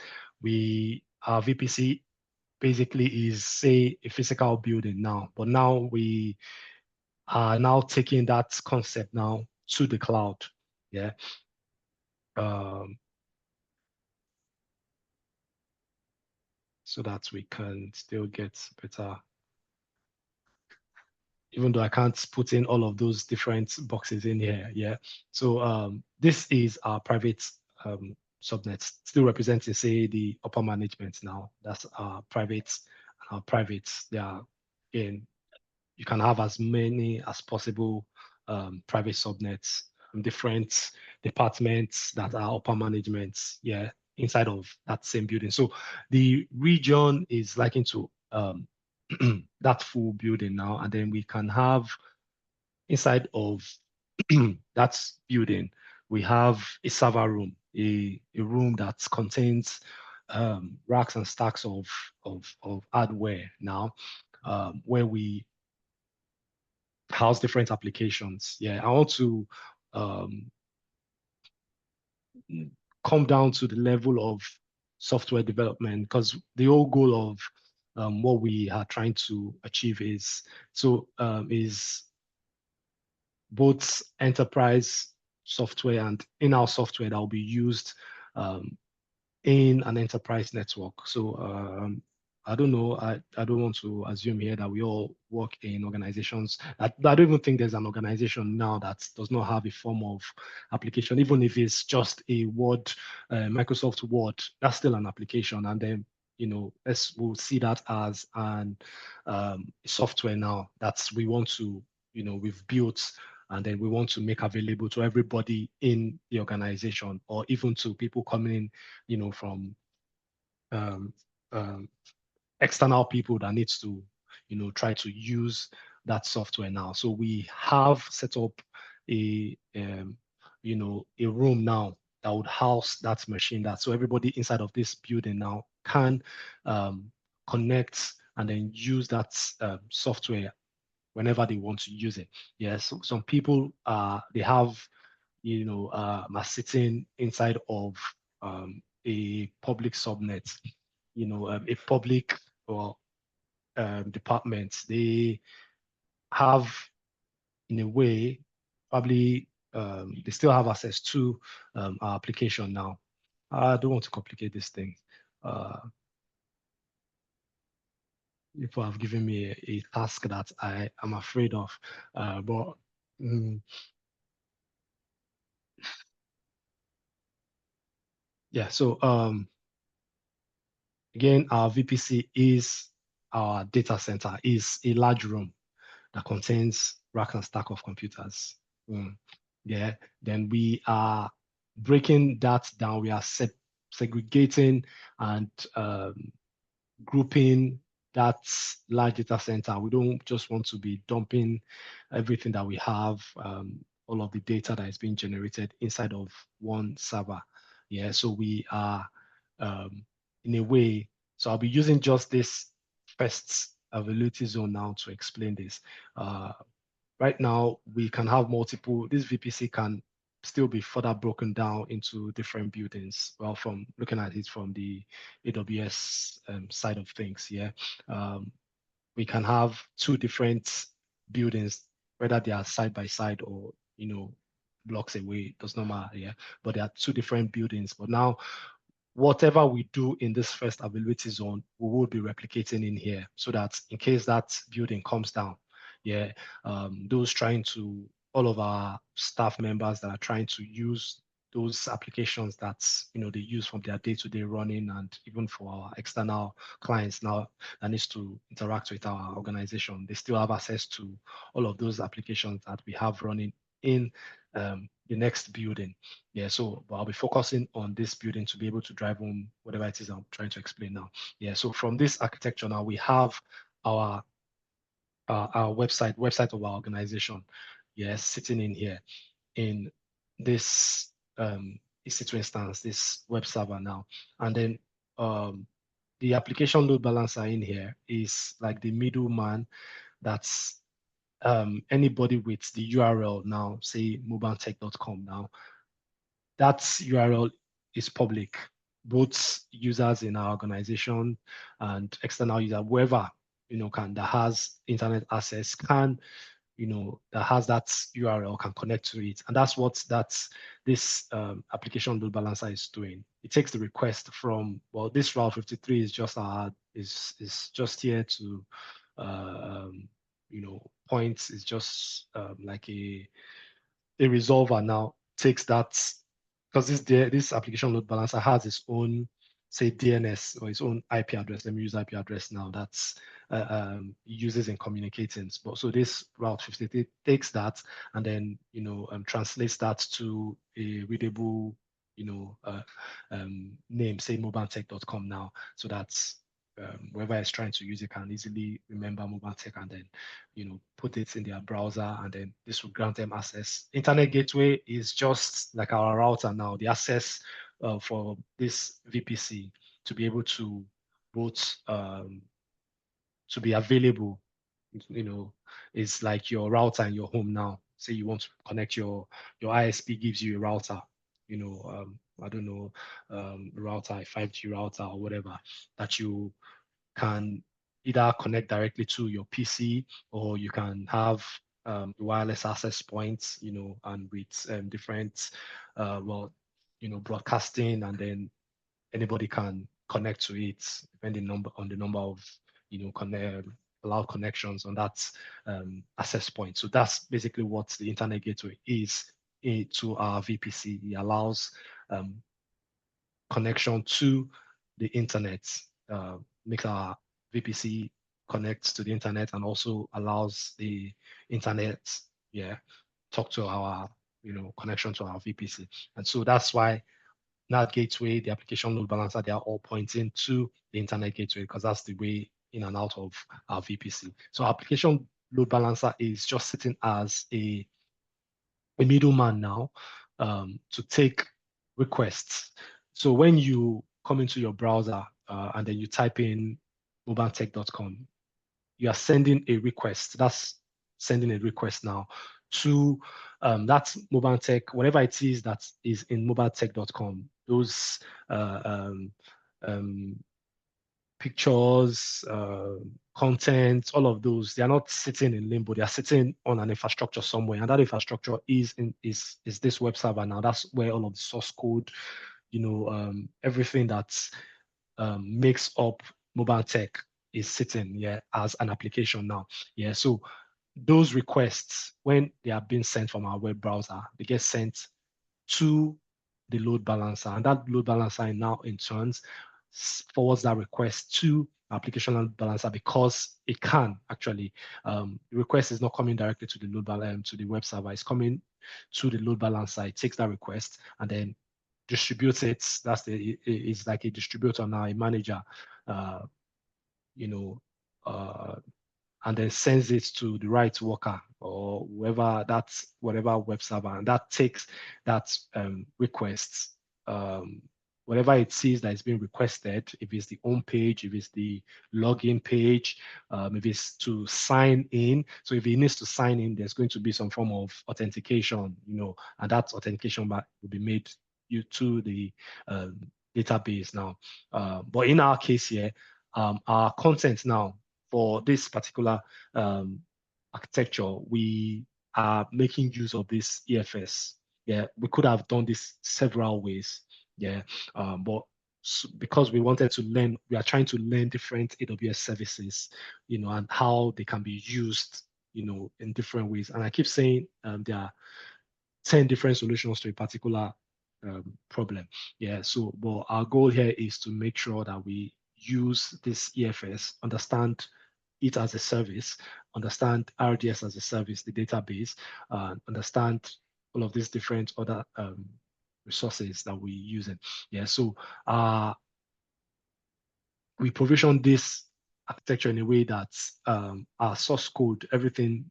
our VPC basically is, say, a physical building now, but now we are now taking that concept now to the cloud. Yeah. So that we can still get better, even though I can't put in all of those different boxes in here. Yeah. So this is our private subnet, still representing, say, the upper management now. That's our private. Our private, they are, again, you can have as many as possible private subnets from different departments that are upper management, yeah, inside of that same building. So the region is likened to that full building now, and then we can have inside of that building, we have a server room, a room that contains racks and stacks of hardware now, where we house different applications. Yeah, I want to um, come down to the level of software development, because the whole goal of what we are trying to achieve is both enterprise software and in-house software that will be used um, in an enterprise network. So I don't know. I don't want to assume here that we all work in organizations. I don't even think there's an organization now that does not have a form of application, even if it's just a Word, Microsoft Word. That's still an application, and then we'll see that as an software now that we want to we've built, and then we want to make available to everybody in the organization, or even to people coming in from um, um, external people that needs to try to use that software now. So we have set up a room now that would house that machine, that so everybody inside of this building now can connect and then use that software whenever they want to use it. Yes, so some people they have are sitting inside of a public subnet, a public or department. They have, in a way, probably they still have access to our application now. I don't want to complicate this thing. People have given me a task that I am afraid of, but yeah. So again, our VPC is our data center, is a large room that contains rack and stack of computers. Yeah, then we are breaking that down. We are segregating and grouping that large data center. We don't just want to be dumping everything that we have, all of the data that is being generated inside of one server. Yeah, so we are in a way, so I'll be using just this first availability zone now to explain this. Right now, we can have multiple, this VPC can still be further broken down into different buildings. Well, from looking at it from the AWS side of things, yeah. We can have two different buildings, whether they are side by side or, blocks away, does not matter, yeah. But there are two different buildings. But now, whatever we do in this first availability zone, we will be replicating in here, so that in case that building comes down, yeah, those trying to, all of our staff members that are trying to use those applications that they use from their day-to-day running, and even for our external clients now that needs to interact with our organization, they still have access to all of those applications that we have running in the next building. Yeah, so but I'll be focusing on this building to be able to drive home whatever it is I'm trying to explain now. Yeah, so from this architecture now, we have our website of our organization, yes, sitting in here in this EC2 instance, this web server now. And then the application load balancer in here is like the middleman. That's anybody with the URL now, say mobiletech.com now. That URL is public. Both users in our organization and external user, whoever that has internet access can, that has that URL can connect to it, and that's what this application load balancer is doing. It takes the request from, well, this route 53 is just just here to points, is just like a resolver now takes that, because this application load balancer has its own, say, DNS or its own IP address. Let me use IP address now. That's uses in communicating. But so this route 53 takes that and then translates that to a readable name, say mobiletech.com now. So that's whoever is trying to use it can easily remember mobile tech and then, put it in their browser, and then this will grant them access. Internet gateway is just like our router now, the access for this VPC to be able to both to be available, is like your router in your home now. Say you want to connect your ISP gives you a router, I don't know, router, a 5G router or whatever, that you can either connect directly to your PC, or you can have wireless access points, and with different, broadcasting, and then anybody can connect to it depending on the number of, allowed connections on that access point. So that's basically what the internet gateway is to our VPC. It allows connection to the internet, makes our VPC connect to the internet, and also allows the internet, talk to our, connection to our VPC. And so that's why NAT gateway, the application load balancer, they are all pointing to the internet gateway, because that's the way in and out of our VPC. So application load balancer is just sitting as a middleman now, to take requests. So when you come into your browser and then you type in mobiletech.com, you are sending a request. That's sending a request now to that mobile tech, whatever it is that is in mobiletech.com. Those pictures, content, all of those, they are not sitting in limbo. They are sitting on an infrastructure somewhere, and that infrastructure is this web server now. That's where all of the source code, everything that makes up mobile tech is sitting, as an application now. So those requests, when they are being sent from our web browser, they get sent to the load balancer, and that load balancer now in turn forwards that request to application load balancer, because it can actually, the request is not coming directly to the load balancer, to the web server. It's coming to the load balancer. It takes that request and then distributes it. It's like a distributor now, a manager, and then sends it to the right worker or whoever, that's whatever web server, and that takes that request, whatever it sees that is being requested, if it's the home page, if it's the login page, if it's to sign in. So if it needs to sign in, there's going to be some form of authentication, and that authentication will be made to the database now. But in our case here, our content now for this particular architecture, we are making use of this EFS. We could have done this several ways. But because we wanted to learn, we are trying to learn different AWS services, and how they can be used, in different ways. And I keep saying there are 10 different solutions to a particular problem. So, but our goal here is to make sure that we use this EFS, understand it as a service, understand RDS as a service, the database, understand all of these different other resources that we use. So we provision this architecture in a way that our source code, everything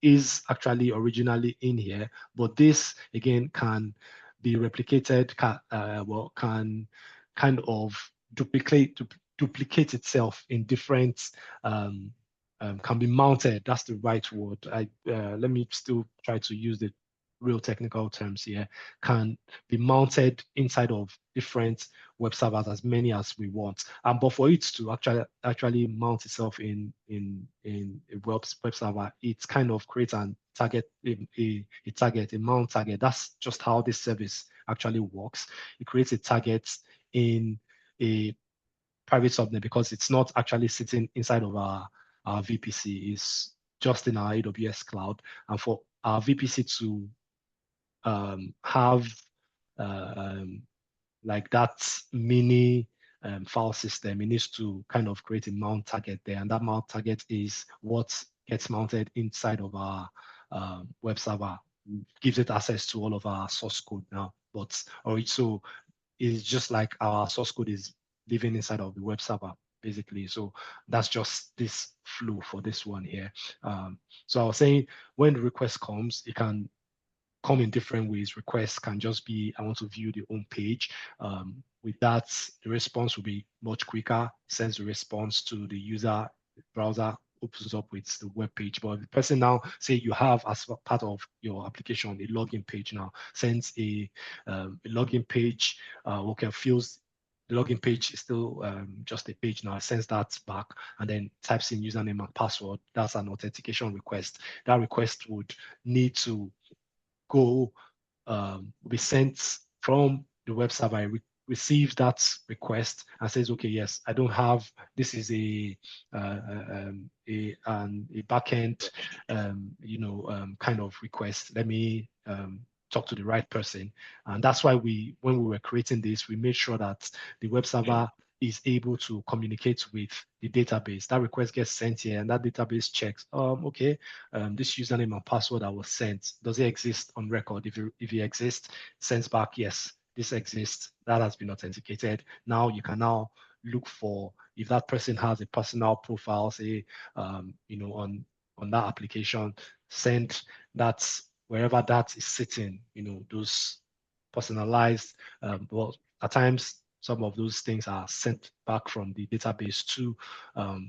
is actually originally in here, but this again can be replicated, can kind of duplicate itself in different, can be mounted. That's the right word. Let me still try to use the real technical terms here. Can be mounted inside of different web servers, as many as we want. But for it to actually mount itself in a web server, it kind of creates a target, a mount target. That's just how this service actually works. It creates a target in a private subnet, because it's not actually sitting inside of our VPC. It's just in our AWS cloud. And for our VPC to have like that mini file system, it needs to kind of create a mount target there, and that mount target is what gets mounted inside of our web server, gives it access to all of our source code now. But also, it's just like our source code is living inside of the web server. basically. So that's just this flow for this one here. So I was saying when the request comes, it can come in different ways. Requests can just be, I want to view the home page. With that, the response will be much quicker, sends the response to the user, the browser opens up with the web page. But the person now, say you have as part of your application, a login page now, sends a login page, okay, fills the login page is still just a page now, sends that back and then types in username and password. That's an authentication request. That request would need to go be sent from the web server. Receives that request and says, okay, yes, I don't have, this is a backend, kind of request. Let me talk to the right person. And that's why when we were creating this, we made sure that the web server is able to communicate with the database. That request gets sent here and that database checks, okay, this username and password that was sent, does it exist on record? If it exists, sends back, yes, this exists, that has been authenticated. Now you can now look for if that person has a personal profile, say, on that application, send that wherever that is sitting, those personalized, well, at times some of those things are sent back from the database to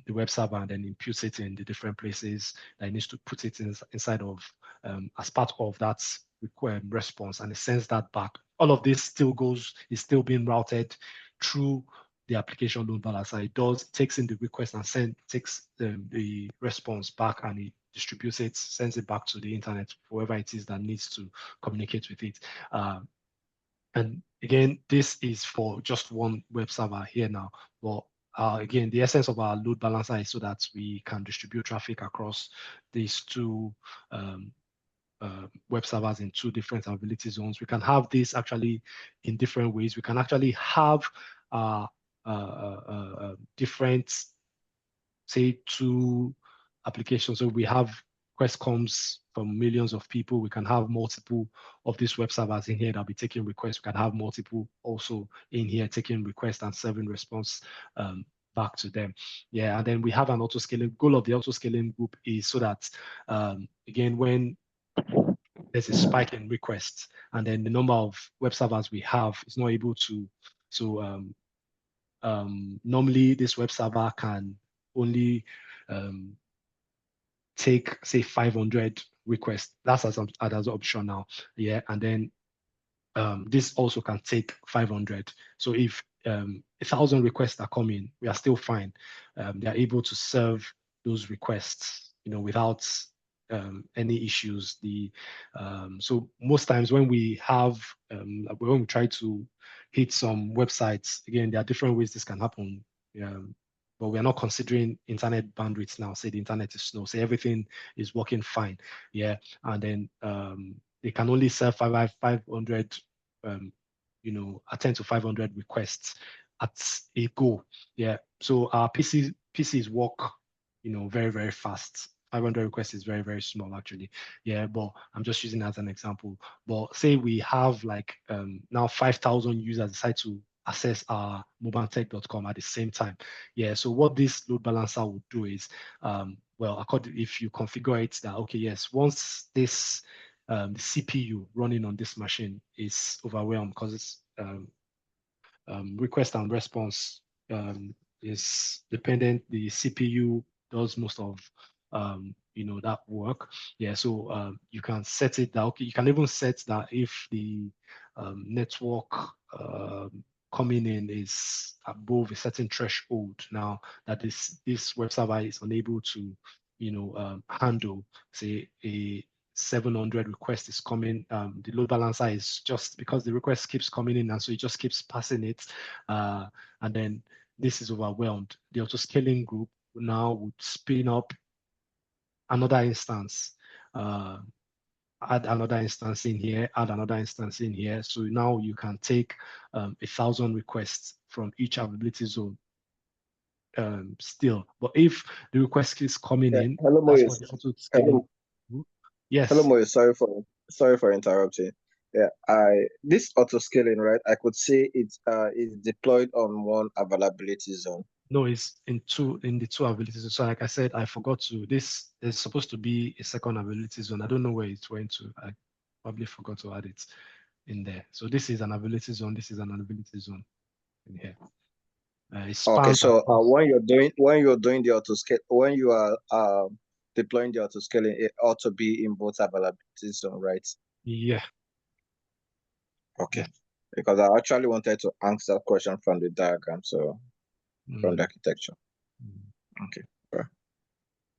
the web server and then imputes it in the different places that it needs to put it inside of as part of that response, and it sends that back. All of this is still being routed through the application load balancer. It takes in the request and takes the response back and it distributes it, sends it back to the internet, whoever it is that needs to communicate with it. And again, this is for just one web server here now. But again, the essence of our load balancer is so that we can distribute traffic across these two web servers in two different availability zones. We can have this actually in different ways. We can actually have different, say, two applications. So we have request comes from millions of people. We can have multiple of these web servers in here that'll be taking requests. We can have multiple also in here taking requests and serving response back to them. Yeah, and then we have an auto-scaling. Goal of the auto-scaling group is so that, again, when there's a spike in requests and then the number of web servers we have is not able to, so normally this web server can only take, say, 500 requests. That's as option now. Yeah, and then this also can take 500. So if 1,000 requests are coming, we are still fine. They are able to serve those requests, without any issues. So most times when we try to hit some websites, again, there are different ways this can happen. But we're not considering internet bandwidth now. Say the internet is slow, say everything is working fine. Yeah, and then they can only serve 500, attend to 500 requests at a go. Yeah, so our PCs work, very, very fast. 500 requests is very, very small actually. Yeah, but I'm just using as an example. But say we have like now 5,000 users decide to access our mobiletech.com at the same time. Yeah, so what this load balancer would do is, if you configure it that, okay, yes, once this the CPU running on this machine is overwhelmed because it's request and response is dependent. The CPU does most of that work. Yeah, so you can set it that, okay, you can even set that if the network coming in is above a certain threshold now that this web server is unable to handle, say, a 700 request is coming. The load balancer is just because the request keeps coming in, and so it just keeps passing it, and then this is overwhelmed. The auto scaling group now would spin up another instance, add another instance in here, add another instance in here. So now you can take 1,000 requests from each availability zone still. But if the request keeps coming in, hello, that's Moise. what the auto scaling. Yes. Hello, Moise. Sorry for interrupting. Yeah, this auto scaling, right? I could say it is deployed on one availability zone. No, it's in the two abilities. So like I said, I forgot to, this is supposed to be a second ability zone. I don't know where it went to. I probably forgot to add it in there. So this is an ability zone. This is an ability zone in here. It Okay, spans so across. when you're doing the auto scale, when you are deploying the auto scaling, it ought to be in both availability zone, right? Yeah. Okay. Yeah. Because I actually wanted to answer that question from the diagram, so from the architecture. Okay. Right.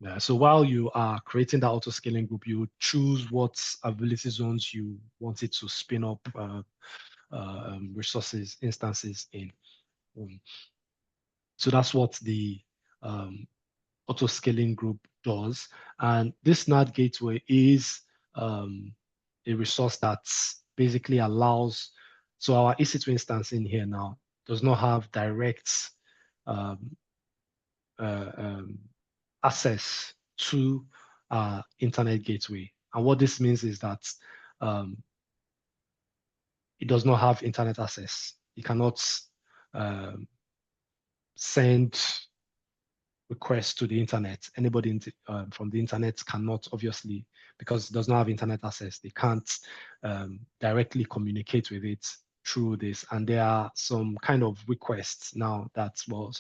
Yeah. So while you are creating that auto scaling group, you choose what ability zones you want it to spin up resources, instances in. So that's what the auto scaling group does. And this NAT gateway is a resource that basically allows, so our EC2 instance in here now does not have direct um, access to internet gateway. And what this means is that it does not have internet access. It cannot send requests to the internet. Anybody from the internet cannot, obviously, because it does not have internet access, they can't directly communicate with it through this. And there are some kind of requests now that, well,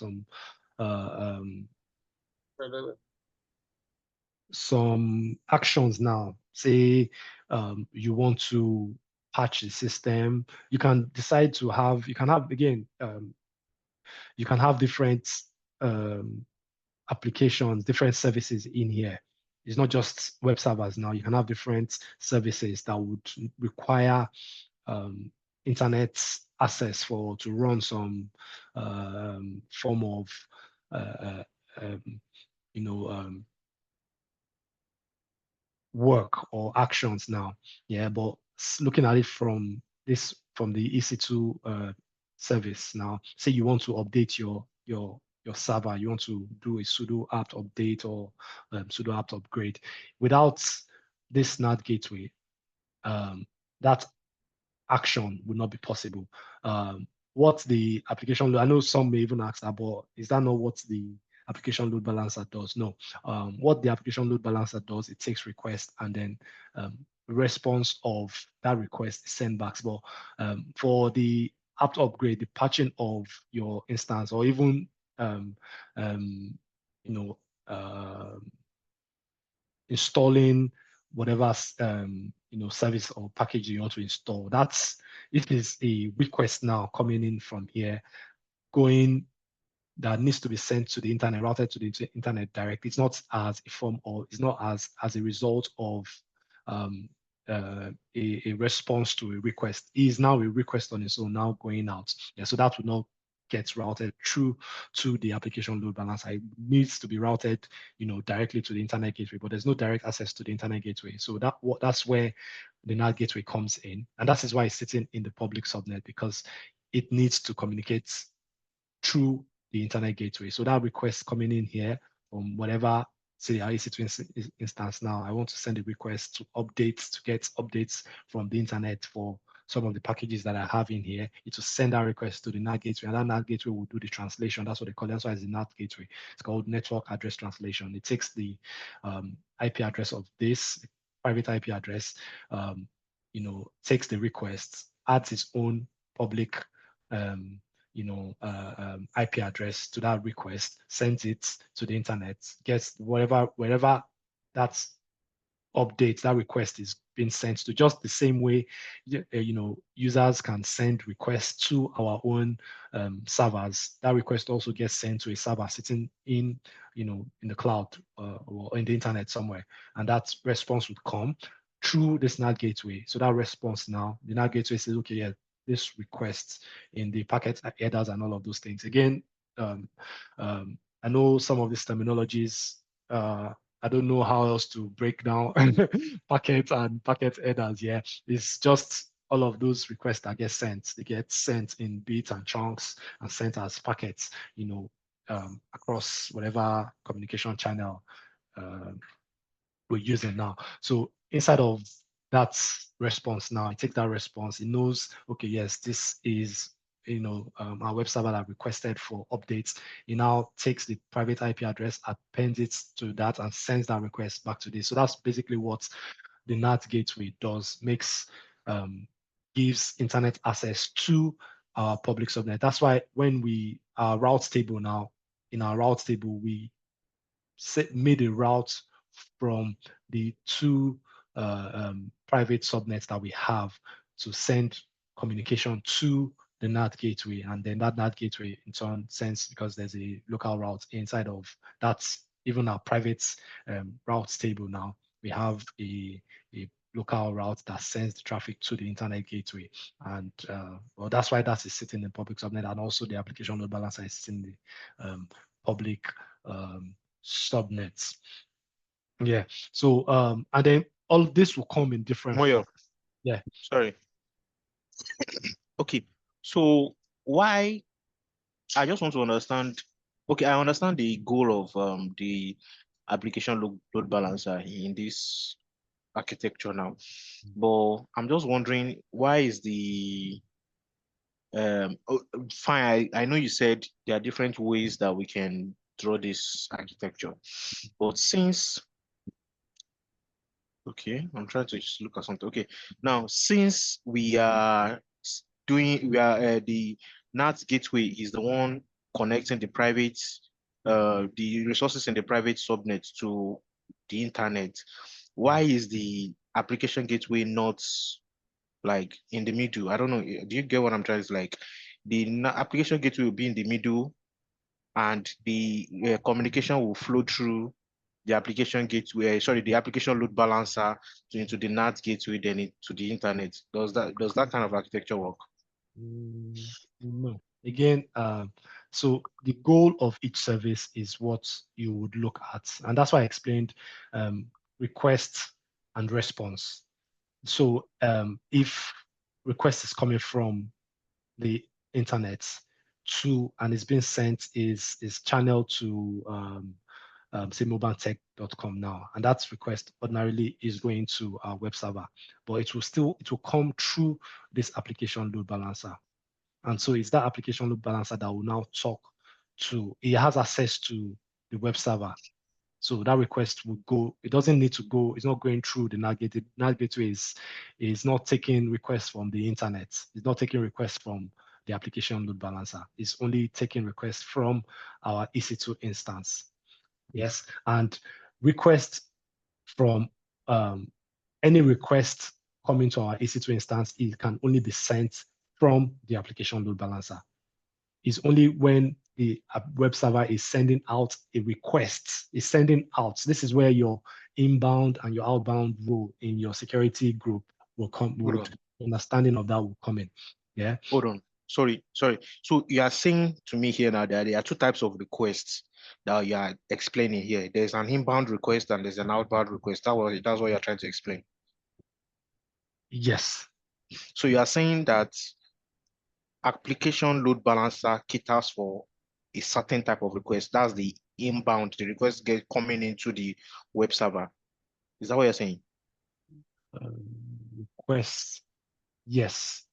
some actions now. Say you want to patch the system, you can decide to have, you can have, again, you can have different applications, different services in here. It's not just web servers now. You can have different services that would require internet access to run some form of you know work or actions now. Yeah, but looking at it from the EC2 service now, say you want to update your server, you want to do a sudo apt update or sudo apt upgrade. Without this NAT gateway, that action would not be possible. What the application, I know some may even ask that, but is that not what the application load balancer does? No. What the application load balancer does, it takes requests and then response of that request is sent back. But for the apt upgrade, the patching of your instance, or even you know installing whatever service or package you want to install. It is a request now coming in from here, going that needs to be sent to the internet, routed to the internet directly. It's not as a form, or it's not as a result of a response to a request. It is now a request on its own, now going out. Yeah, so that will not get routed through to the application load balancer. It needs to be routed, directly to the internet gateway, but there's no direct access to the internet gateway. So that's where the NAT gateway comes in, and that is why it's sitting in the public subnet, because it needs to communicate through the internet gateway. So that request coming in here from whatever, say, our EC2 instance now, I want to send a request to get updates from the internet for some of the packages that I have in here. It will send that request to the NAT gateway, and that NAT gateway will do the translation. That's what they call it. That's why it's the NAT gateway. It's called network address translation. It takes the IP address of this private IP address, takes the request, adds its own public IP address to that request, sends it to the internet, gets wherever that update, that request is being sent to, just the same way users can send requests to our own servers. That request also gets sent to a server sitting in the cloud or in the internet somewhere, and that response would come through this NAT gateway. So that response now, the NAT gateway says, okay, yeah, this request in the packet headers and all of those things. Again, I know some of these terminologies, I don't know how else to break down packets and packet headers. Yeah, it's just all of those requests that get sent. They get sent in bits and chunks and sent as packets, across whatever communication channel we're using now. So inside of that response now, I take that response, it knows, okay, yes, this is our web server that requested for updates, it now takes the private IP address, appends it to that, and sends that request back to this. So that's basically what the NAT gateway does, gives internet access to our public subnet. That's why when our route table now, in our route table, we made a route from the two private subnets that we have to send communication to the NAT gateway, and then that NAT gateway in turn sends, because there's a local route inside of that's even our private routes table now. We have a local route that sends the traffic to the internet gateway, and well, that's why that is sitting in the public subnet, and also the application load balancer is sitting in the public subnets. Yeah. So and then all this will come in different Moyo, yeah. sorry. Okay. So why I just want to understand. Okay, I understand the goal of the application load balancer in this architecture now, but I'm just wondering, why is the fine, I know you said there are different ways that we can draw this architecture, but since okay, I'm trying to just look at something. Okay, now since we are the NAT gateway is the one connecting the resources in the private subnet to the internet, why is the application gateway not like in the middle? I don't know. Do you get what I'm trying to like? The application gateway will be in the middle, and the communication will flow through the application gateway, the application load balancer into the NAT gateway, then to the internet. Does that kind of architecture work? No. Again, so the goal of each service is what you would look at, and that's why I explained request and response. So if request is coming from the internet and it's being sent is channeled to say mobiletech.com now, and that request ordinarily is going to our web server, but it will come through this application load balancer. And so it's that application load balancer that will now talk to, it has access to the web server. So that request will go, it doesn't need to go, it's not going through the NAT gateway. NAT gateway is not taking requests from the internet. It's not taking requests from the application load balancer. It's only taking requests from our EC2 instance. Yes, and request from any request coming to our EC2 instance, it can only be sent from the application load balancer. It's only when the web server is sending out a request, is sending out. This is where your inbound and your outbound role in your security group will come. Understanding of that will come in. Yeah. Hold on. Sorry. So you are saying to me here now that there are two types of requests that you are explaining here. There's an inbound request and there's an outbound request. That's what you're trying to explain. Yes. So you are saying that application load balancer caters for a certain type of request. That's the inbound, the request coming into the web server. Is that what you're saying? Requests. Yes.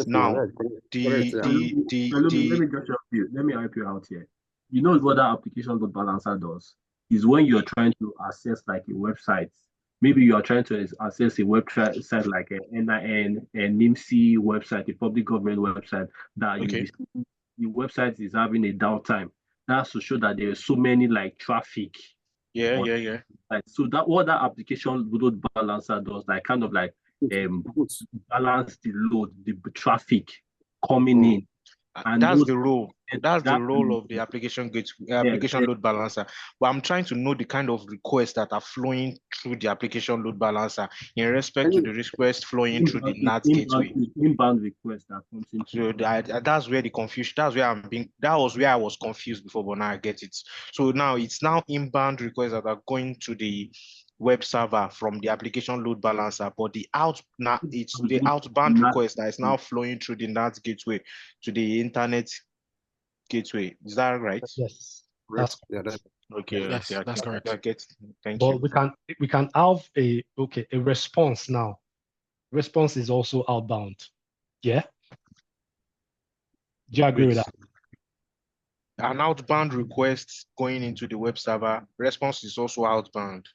Now, let me just help you. Let me help you out here. You know what that application load balancer does is when you're trying to access like a website. Maybe you are trying to access a website like a NIN, a NIMC website, a public government website that the website is having a downtime. That's to show that there is so many like traffic. Yeah. Like, so that what that application load balancer does, like kind of like balance the load, the traffic coming in. And that's the role. That's the role of the application load balancer. But I'm trying to know the kind of requests that are flowing through the application load balancer in respect to the request flowing through the NAT gateway. Inbound request that comes into. So that's where the confusion. That was where I was confused before, but now I get it. So now it's now inbound requests that are going to the web server from the application load balancer, but it's the outbound request that is now flowing through the NAT gateway to the internet gateway. Is that right? Yes. That's okay. Yes, Okay, that's correct. I get it. Thank but you. we can have a response now. Response is also outbound. Yeah. Do you agree with that? An outbound request going into the web server, response is also outbound.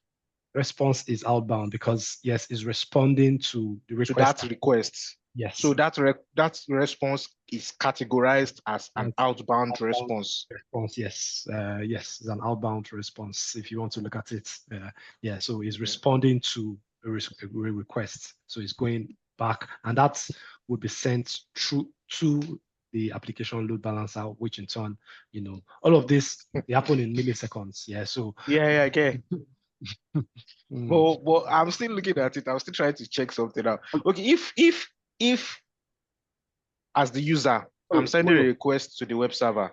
Response is outbound because yes, it's responding to the request. To that request. Yes. So that response is categorized as an outbound response. Yes. Yes, it's an outbound response if you want to look at it. Yeah, so it's responding to a request. So it's going back, and that would be sent through to the application load balancer, which in turn, all of this, they happen in milliseconds. Yeah, so okay. But I'm still looking at it. I'm still trying to check something out. Okay, if as the user, I'm sending a request to the web server.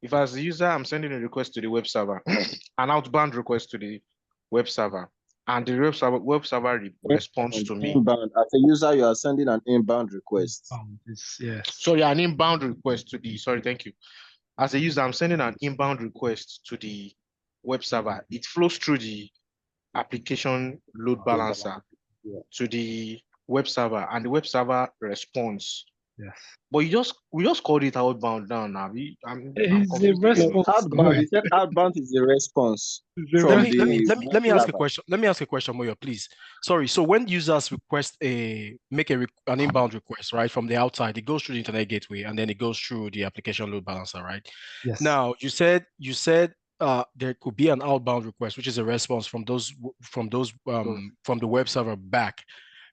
If as the user, I'm sending a request to the web server, an outbound request to the web server, and the web server responds to me. Inbound. As a user, you are sending an inbound request. Yes. Sorry, an inbound request to the, sorry, thank you. As a user, I'm sending an inbound request to the web server. It flows through the application load balancer to the web server, and the web server responds. Yes. But we just called it outbound now. It's a response. Outbound. You said outbound is a response. Let me ask a question. Let me ask a question, Moyo, please. Sorry. So when users make an inbound request, right, from the outside, it goes through the internet gateway and then it goes through the application load balancer, right? Yes. Now you said there could be an outbound request, which is a response from the web server back,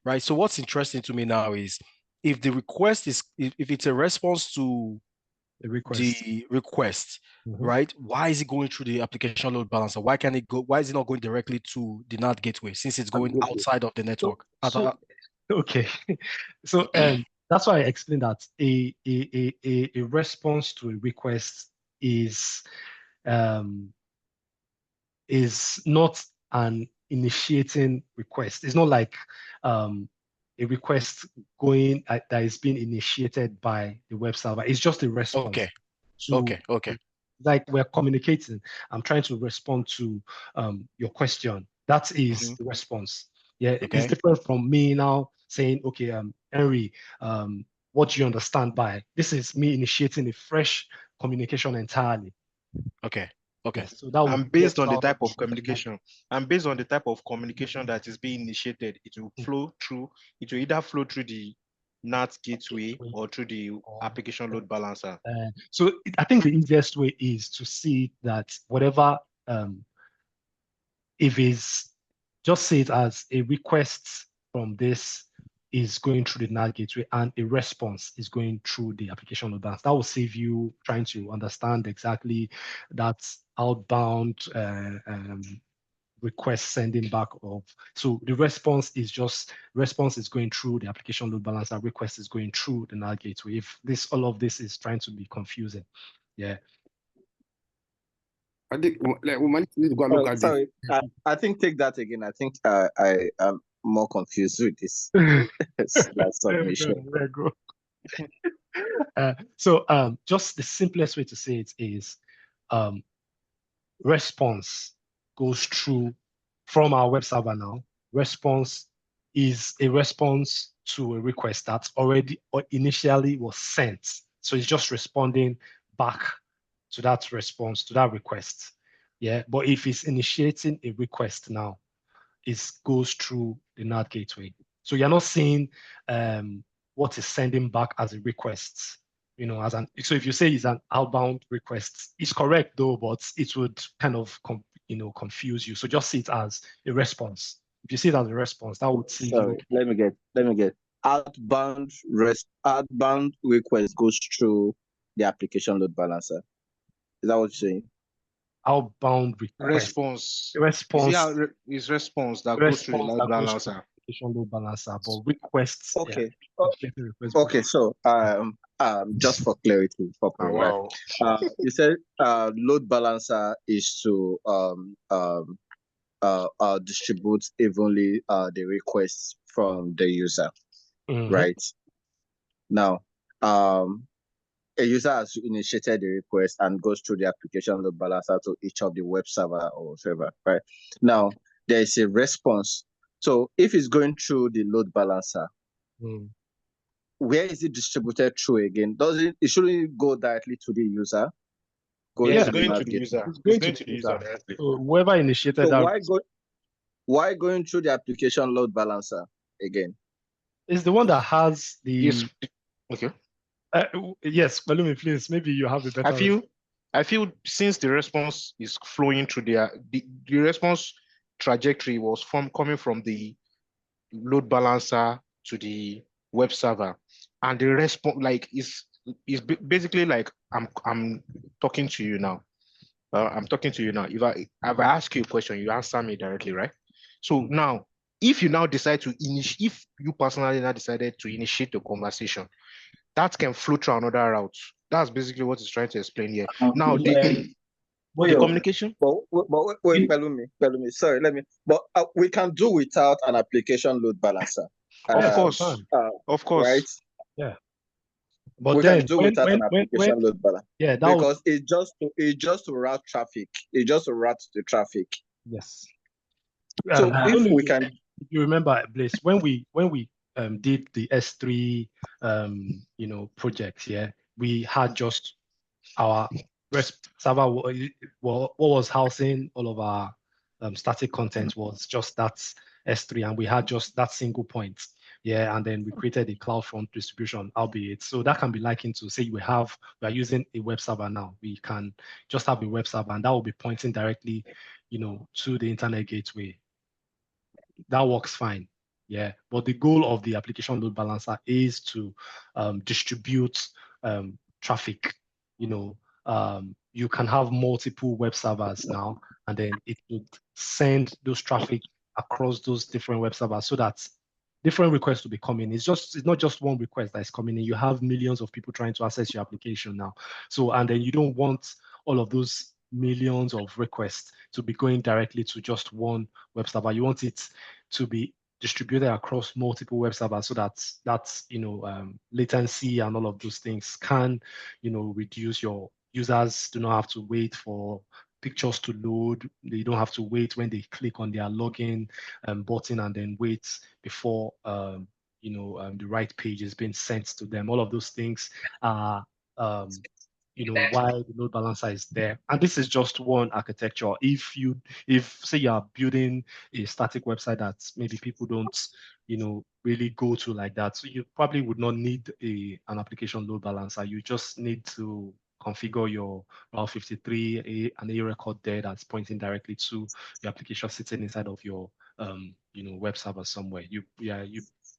right? So what's interesting to me now is if the request is if it's a response to the request, right? Why is it going through the application load balancer? Why is it not going directly to the NAT gateway since it's going outside of the network? Okay. So that's why I explained that a response to a request is not an initiating request. It's not like a request that is being initiated by the web server. It's just a response. Okay. Like we're communicating. I'm trying to respond to your question. That is the response. Yeah, it's different from me now saying, okay, Henry, what do you understand by? This is me initiating a fresh communication entirely. Okay. Yes, so that and based on the type of communication, that is being initiated, it will flow through. It will either flow through the NAT gateway or through the application load balancer. So I think the easiest way is to see that whatever, if it's just say it as a request from this is going through the NAT gateway and a response is going through the application load balancer. That will save you trying to understand exactly that outbound request sending back of. So the response is going through the application load balancer, request is going through the NAT gateway. If all of this is trying to be confusing. Yeah. I think like we might need to go and look at sorry, I think take that again. I think I am more confused with this last submission. So just the simplest way to say it is response goes through from our web server now. Response is a response to a request that already or initially was sent. So it's just responding back to that response, to that request. Yeah, but if it's initiating a request now, it goes through the NAT gateway. So you're not seeing what is sending back as a request. So if you say it's an outbound request, it's correct though, but it would kind of confuse you. So just see it as a response. If you see it as a response, that would see. Sorry, let me get. Outbound request goes through the application load balancer. Is that what you're saying? Outbound response. Is response that goes through the load balancer. Load balancer, but requests. Okay. Okay. So just for clarity, you said load balancer is to distribute evenly the requests from the user, right? Now, a user has initiated the request and goes through the application load balancer to each of the web server or server, right? Now, there is a response. So if it's going through the load balancer, where is it distributed through again? It shouldn't go directly to the user? It's To going the to the NAT user. It's It's going to the user directly. So whoever initiated So that why going through the application load balancer again? is the one that has the Yes. Okay. yes, Balumi, please. Maybe you have a better. I feel since the response is flowing through the response trajectory was coming from the load balancer to the web server, and the response like is basically like I'm talking to you now. I'm talking to you now. If I ask you a question, you answer me directly, right? So now, if you now decide to initiate, if you personally now decided to initiate the conversation, that can flow through another route. That's basically what it's trying to explain here. Now, the communication. But wait, Pelumi, sorry, but we can do without an application load balancer. Of course, of course. Right? Yeah. But we then can do without an application load balancer. Yeah, because it's just to route traffic. It just to route the traffic. Yes. So if we can, if you remember, Blaze, when we did the S3 project, yeah, we had just our REST server. What was housing all of our static content was just that S3, and we had just that single point. Yeah, and then we created a CloudFront distribution, albeit. So that can be likened to, say we are using a web server now. We can just have a web server, and that will be pointing directly, to the internet gateway. That works fine. Yeah, but the goal of the application load balancer is to distribute traffic. You can have multiple web servers now, and then it would send those traffic across those different web servers so that different requests will be coming. It's not just one request that is coming in. You have millions of people trying to access your application now. So, and then you don't want all of those millions of requests to be going directly to just one web server. You want it to be distributed across multiple web servers so that latency and all of those things can reduce. Your users do not have to wait for pictures to load. They don't have to wait when they click on their login button and then wait before the right page is being sent to them. All of those things are why the load balancer is there. And this is just one architecture. If say you are building a static website that maybe people don't really go to like that, so you probably would not need an application load balancer. You just need to configure your Route 53 an A record there that's pointing directly to your application sitting inside of your web server somewhere. You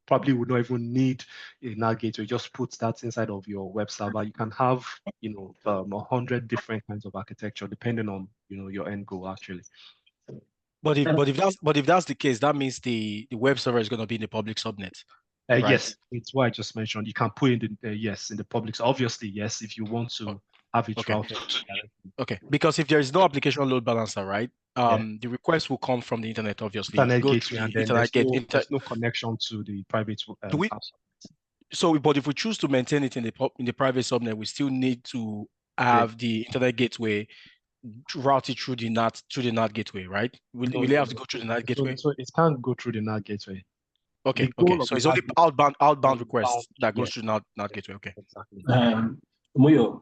probably would not even need a NAT gateway. Just put that inside of your web server. You can have 100 different kinds of architecture depending on your end goal actually. But if that's the case, that means the web server is going to be in the public subnet. Right? Yes, it's what I just mentioned. You can put in the public. So obviously, yes, if you want to have it routed. Okay, because if there is no application load balancer, right? The request will come from the internet, obviously. Internet gateway, and then there's no connection to the private. But if we choose to maintain it in the private subnet, we still need to have the internet gateway routed through the NAT gateway, right? Will it have to go through the NAT gateway? So it can't go through the NAT gateway. Okay. So it's only outbound requests that goes through NAT gateway. Okay. Exactly. Muyo,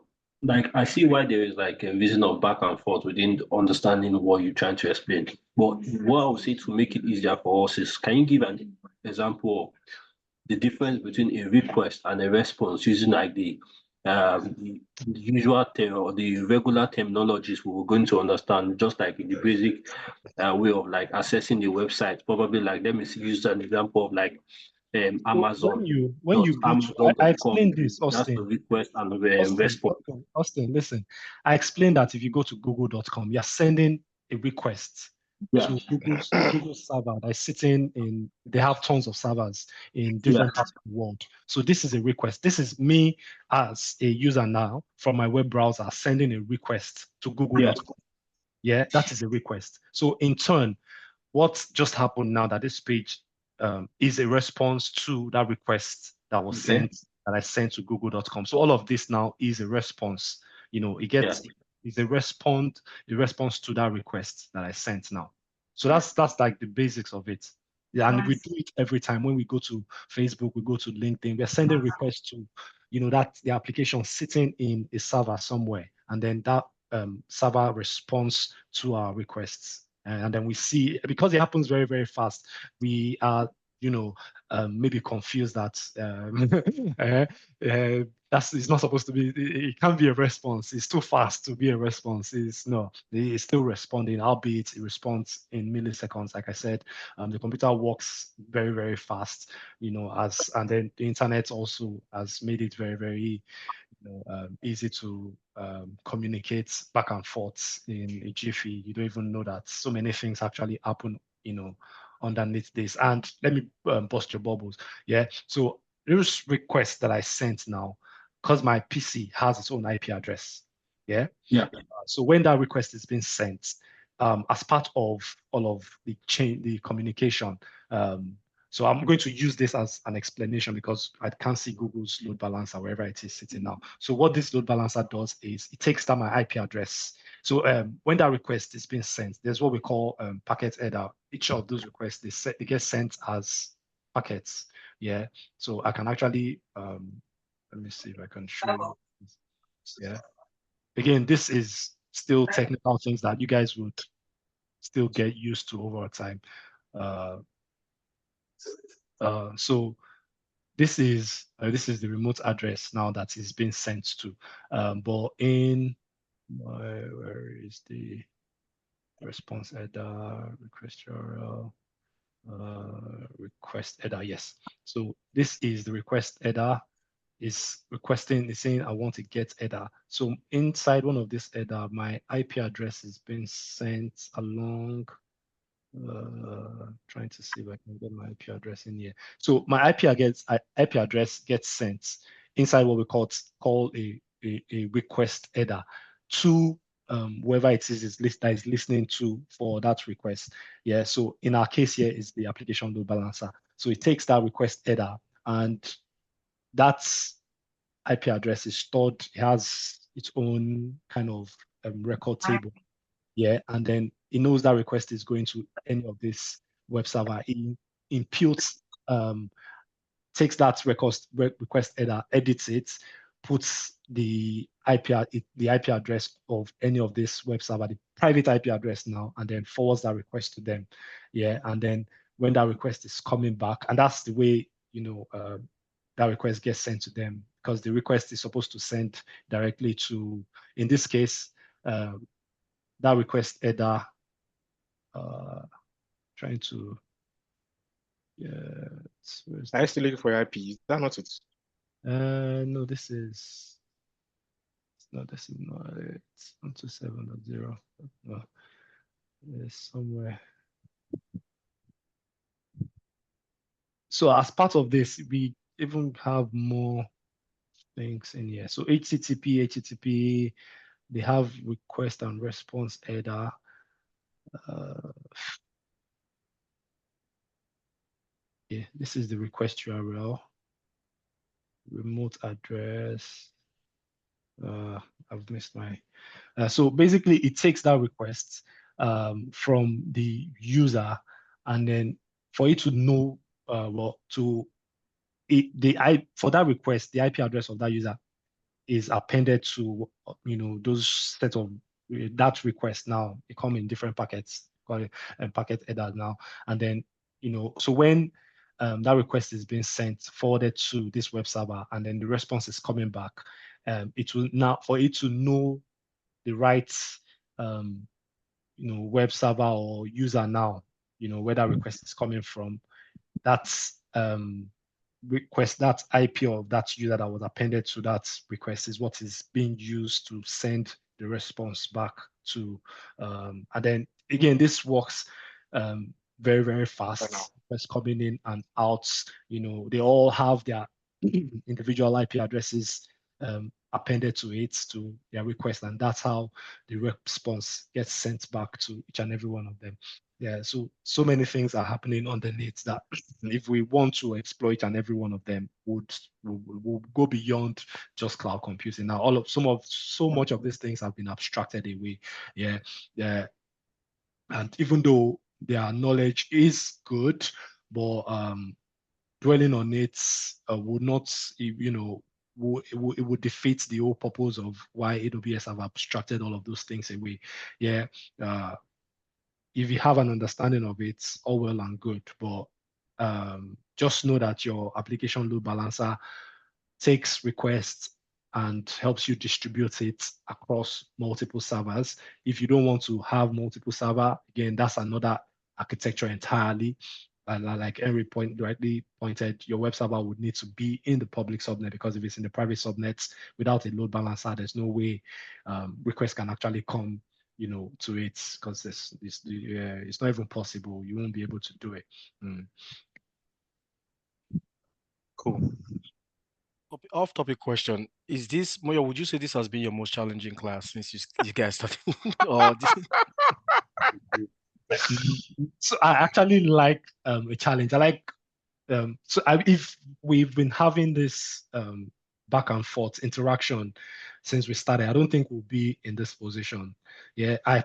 I see why there is a vision of back and forth within understanding what you're trying to explain. But what I would say to make it easier for us is, can you give an example of the difference between a request and a response using the usual term or the regular terminologies we were going to understand, just like in the basic way of accessing the website? Probably let me use an example of Amazon. I explained this, Austin. That's the request and response. Austin, listen. I explained that if you go to google.com, you're sending a request to Google's server that's sitting in. They have tons of servers in different parts of the world. So this is a request. This is me as a user now from my web browser sending a request to google.com. Yeah, that is a request. So in turn, what just happened now that this page is a response to that request that was sent, that I sent to google.com. So all of this now is a response. Is a response to that request that I sent now. So that's the basics of it. Yeah, and we do it every time when we go to Facebook, we go to LinkedIn, we're sending requests to, that the application sitting in a server somewhere, and then that server responds to our requests. And then we see, because it happens very, very fast, we are, maybe confused that that's it's not supposed to be. It can't be a response. It's too fast to be a response. It's still responding, albeit it responds in milliseconds. Like I said, the computer works very, very fast. And then the internet also has made it very, very easy to communicate back and forth in a jiffy. You don't even know that so many things actually happen, underneath this. And let me bust your bubbles. Yeah. So those requests that I sent now, because my PC has its own IP address. Yeah. Yeah. So when that request is being sent, as part of all of the communication, so I'm going to use this as an explanation because I can't see Google's load balancer wherever it is sitting now. So what this load balancer does is it takes down my IP address. So when that request is being sent, there's what we call packet header. Each of those requests, they get sent as packets. Yeah. So I can actually, let me see if I can show you. Yeah. Again, this is still technical things that you guys would still get used to over time. So this is the remote address now that is being sent to. But in where is the response header, request URL, request header? Yes. So this is the request header. Is saying I want to get header. So inside one of this header, my IP address is being sent along. Trying to see if I can get my IP address in here. So my IP address gets sent inside what we call a request header to whoever it is that is listening to for that request. Yeah. So in our case here is the application load balancer. So it takes that request header, and that's IP address is stored. It has its own kind of record table. Yeah, and then it knows that request is going to any of this web server. It imputes, takes that request header, edits it, puts the IP address of any of this web server, the private IP address now, and then forwards that request to them. Yeah, and then when that request is coming back, and that's the way that request gets sent to them, because the request is supposed to send directly to, in this case, that request header, trying to, yeah. I still looking for your IP. Is that not it? No, this is not. It's 127.0. No, it's somewhere. So as part of this, we even have more things in here. So HTTP, they have request and response header. Yeah, this is the request URL, remote address. I've missed my. So basically, it takes that request from the user, and then for it to know, for that request, the IP address of that user is appended to those set of that request. Now they come in different packets, call it packet header now, and then so when that request is being sent, forwarded to this web server, and then the response is coming back, it will now, for it to know the right web server or user now, where that request is coming from, that's request, that IP of that user that was appended to that request is what is being used to send the response back to, and then again, this works very, very fast. Requests coming in and out, they all have their individual IP addresses appended to it, to their request, and that's how the response gets sent back to each and every one of them. Yeah, so many things are happening underneath that if we want to exploit each and every one of them, would go beyond just cloud computing. Now, so much of these things have been abstracted away. Yeah. And even though their knowledge is good, but dwelling on it would not, it would defeat the whole purpose of why AWS have abstracted all of those things away. Yeah. If you have an understanding of it, all well and good, but just know that your application load balancer takes requests and helps you distribute it across multiple servers. If you don't want to have multiple server, again, that's another architecture entirely. Like Henry rightly pointed, your web server would need to be in the public subnet, because if it's in the private subnets without a load balancer, there's no way requests can actually come, to it, because it's not even possible. You won't be able to do it. Cool. Off-topic question: Is this, Moyo? Would you say this has been your most challenging class since you guys started? Or So I actually like a challenge. I like if we've been having this back and forth interaction since we started, I don't think we'll be in this position. Yeah, I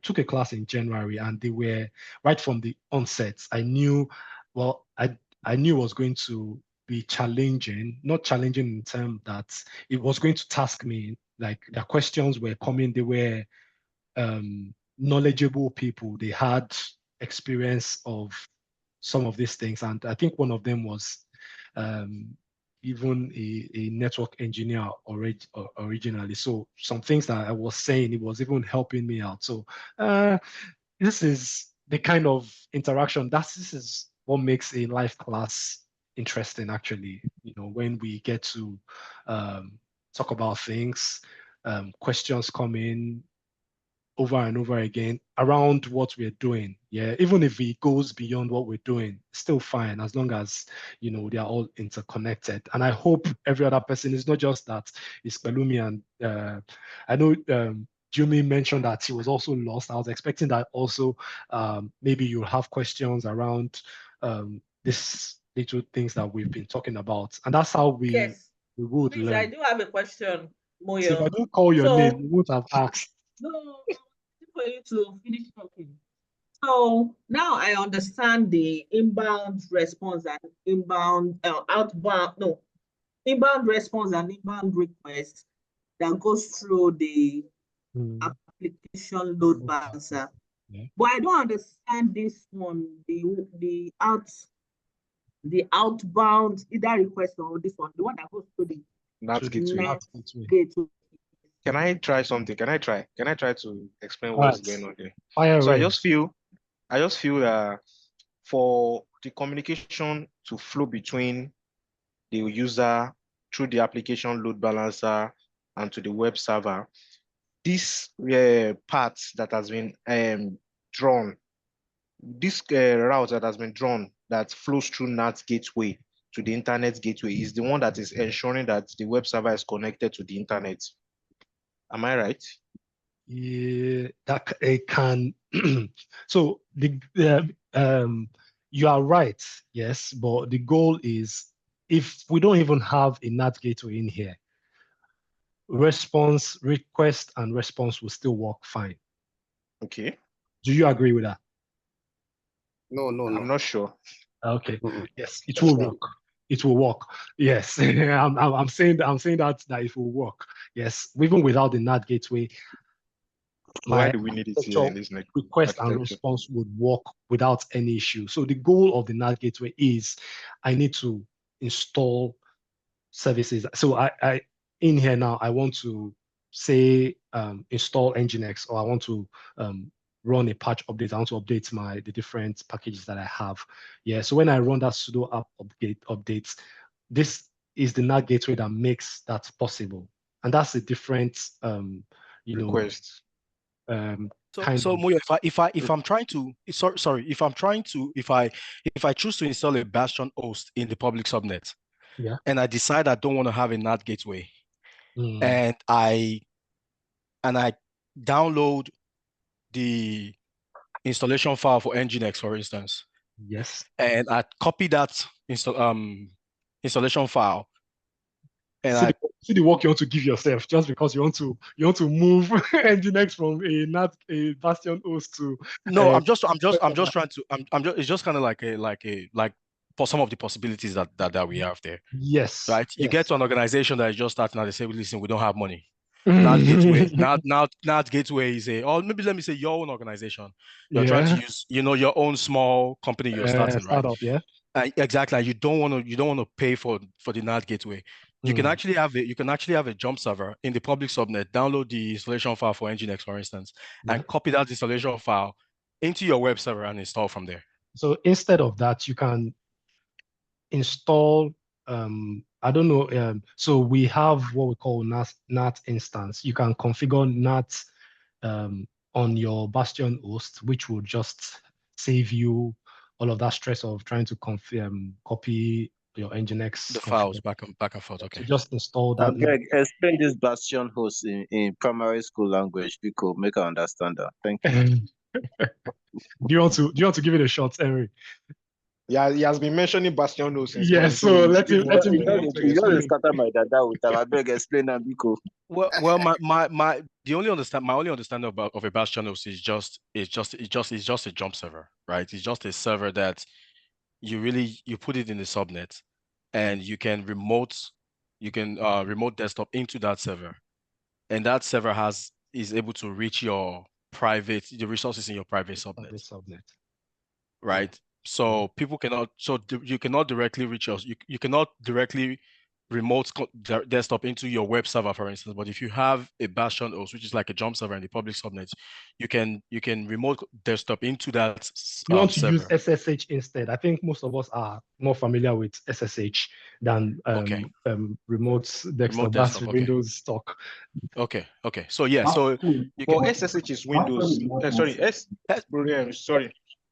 took a class in January, and they were right from the onset. I knew it was going to be challenging, not challenging in terms that it was going to task me. Like, the questions were coming, they were knowledgeable people. They had experience of some of these things. And I think one of them was even a network engineer originally. So some things that I was saying, it was even helping me out. So this is the kind of interaction this is what makes a live class interesting, actually. When we get to talk about things, questions come in over and over again around what we're doing. Yeah, even if it goes beyond what we're doing, still fine, as long as they are all interconnected. And I hope every other person is not just that it's Pelumi. And I know Jumi mentioned that he was also lost. I was expecting that also maybe you'll have questions around this little things that we've been talking about. And that's how we would Please, learn. I do have a question, Moyo. So if I don't call your name, you would have asked. No, for you to finish talking. So now I understand the inbound response and inbound response and inbound request that goes through the application load balancer. Yeah. But I don't understand this one, the outbound either request or this one, the one that goes through the NAT gateway. gateway. Can I try something? Can I try to explain All what's right. going on here? Fire So away. I just feel that for the communication to flow between the user through the application load balancer and to the web server, this part that has been drawn, this route that has been drawn that flows through NAT gateway to the internet gateway is the one that is ensuring that the web server is connected to the internet. Am I right? Yeah, that it can. So you are right, yes, but the goal is, if we don't even have a NAT gateway in here, request and response will still work fine. Okay. Do you agree with that? No. I'm not sure. Okay. Yes, it will work. It will work. Yes, I'm saying that it will work. Yes, even without the NAT gateway, Why do we need it here in this request and response would work without any issue. So the goal of the NAT gateway is, I need to install services. So I in here now, I want to say install Nginx, or I want to run a patch update. I want to update the different packages that I have. Yeah. So when I run that sudo app updates, this is the NAT gateway that makes that possible. And that's a different request. So Moyo, if I'm trying to if I choose to install a Bastion host in the public subnet, yeah, and I decide I don't want to have a NAT gateway, and I download the installation file for Nginx, for instance, yes, and I copy that installation file, and so see the work you want to give yourself just because you want to move Nginx from a Bastion host to No, I'm just trying to it's just kind of like for some of the possibilities that we have there, yes, right? You yes. get to an organization that is just starting and they say, listen, we don't have money. NAT Gateway, NAT Gateway is or maybe let me say your own organization. You're trying to use, your own small company you're starting, right? Startup, yeah. Exactly. You don't want to pay for the NAT Gateway. You can actually have a jump server in the public subnet, download the installation file for Nginx, for instance, and copy that installation file into your web server and install from there. So instead of that, you can install I don't know, so we have what we call NAT instance. You can configure NAT on your Bastion host, which will just save you all of that stress of trying to copy your Nginx the files back and forth. Okay. So just install that. Greg, explain this Bastion host in primary school language because make I understand that. Thank you. Do you want to give it a shot, Henry? Yeah, he has been mentioning Bastion host since yes, so let him You gotta scatter my dada with I beg explain that because well my only understanding of a Bastion host is just a jump server, right? It's just a server that you put it in the subnet and you can remote desktop into that server, and that server is able to reach the resources in your private subnet. Right. Yeah. So people cannot, you cannot directly reach us. You cannot directly remote desktop into your web server, for instance. But if you have a Bastion host, which is like a jump server in the public subnet, you can remote desktop into that you want to server. use SSH instead. I think most of us are more familiar with SSH than remote desktop. That's okay. Windows stock. Okay. So yeah, so SSH is Windows. Sorry.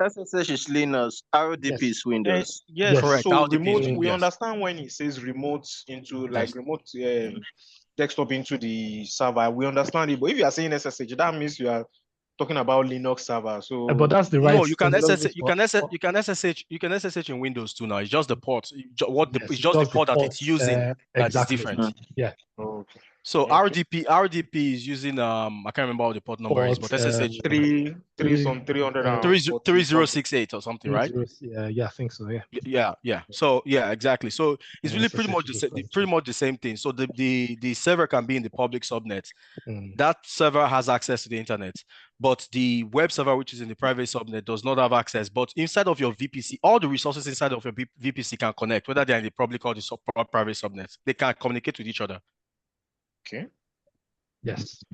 SSH is Linux, RDP is Windows. Yes, correct. So remote, we understand when it says remote into remote desktop into the server. We understand it, but if you are saying SSH, that means you are talking about Linux server. So, but that's the right. No, you can SSH in Windows too now. It's just the port. It's just the port that it's using that is different. Yeah. Okay. So RDP is using I can't remember what the port number is, but SSH 3068 or something, right? Yeah, I think so. Yeah. Yeah. So yeah, exactly. So it's really pretty much the same thing. So the server can be in the public subnet. That server has access to the internet, but the web server, which is in the private subnet, does not have access. But inside of your VPC, all the resources inside of your VPC can connect, whether they're in the public or the private subnet. They can communicate with each other. Okay. Yes.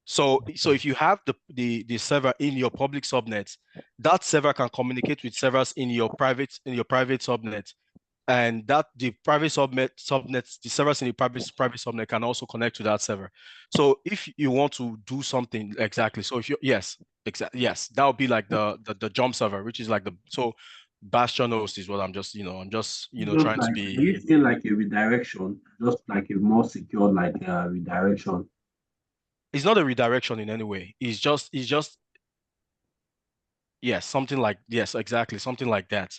So if you have the server in your public subnet, that server can communicate with servers in your private subnet, and that the private subnet, the servers in the private subnet can also connect to that server. So if you want to do something exactly, so if you yes, that would be like the jump server, which is like Bastion host is what I'm just trying to be. Do you feel like a redirection, just like a more secure redirection? It's not a redirection in any way. It's just yes, something like exactly something like that.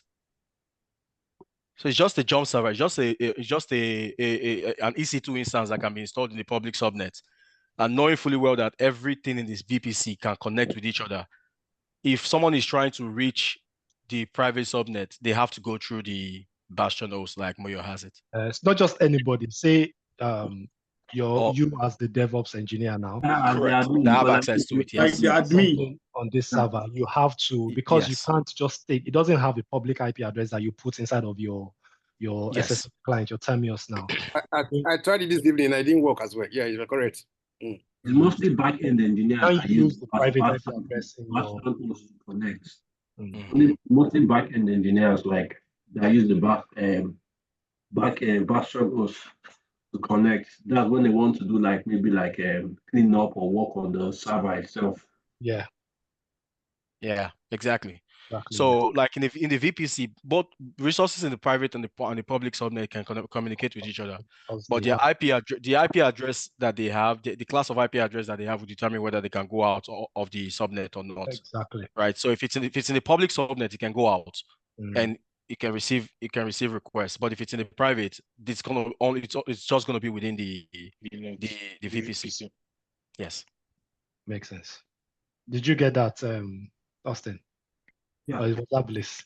So it's just a jump server. It's just an EC2 instance that can be installed in the public subnet, and knowing fully well that everything in this VPC can connect with each other. If someone is trying to reach the private subnet, they have to go through the Bastion host like Moyo has it. It's not just anybody. Say you as the DevOps engineer now. Correct. They have access to it. Yes. On this server, you have to, because you can't just take. It doesn't have a public IP address that you put inside of your SSH client, your terminus now. I tried it this evening. I didn't work as well. Yeah, you're correct. It's mostly back-end engineers that use the private IP address in your connect. Mostly back-end engineers that use the Bastion host to connect. That's when they want to do maybe clean up or work on the server itself. Yeah, exactly. So like in the VPC, both resources in the private and the public subnet can communicate with each other. But the IP address that they have, the class of IP address that they have will determine whether they can go out of the subnet or not. Exactly. Right. So if it's in the public subnet, it can go out. And it can receive requests. But if it's in the private, it's just gonna be within the VPC. Yes. Makes sense. Did you get that, Austin? Yeah. Or was that Bliss?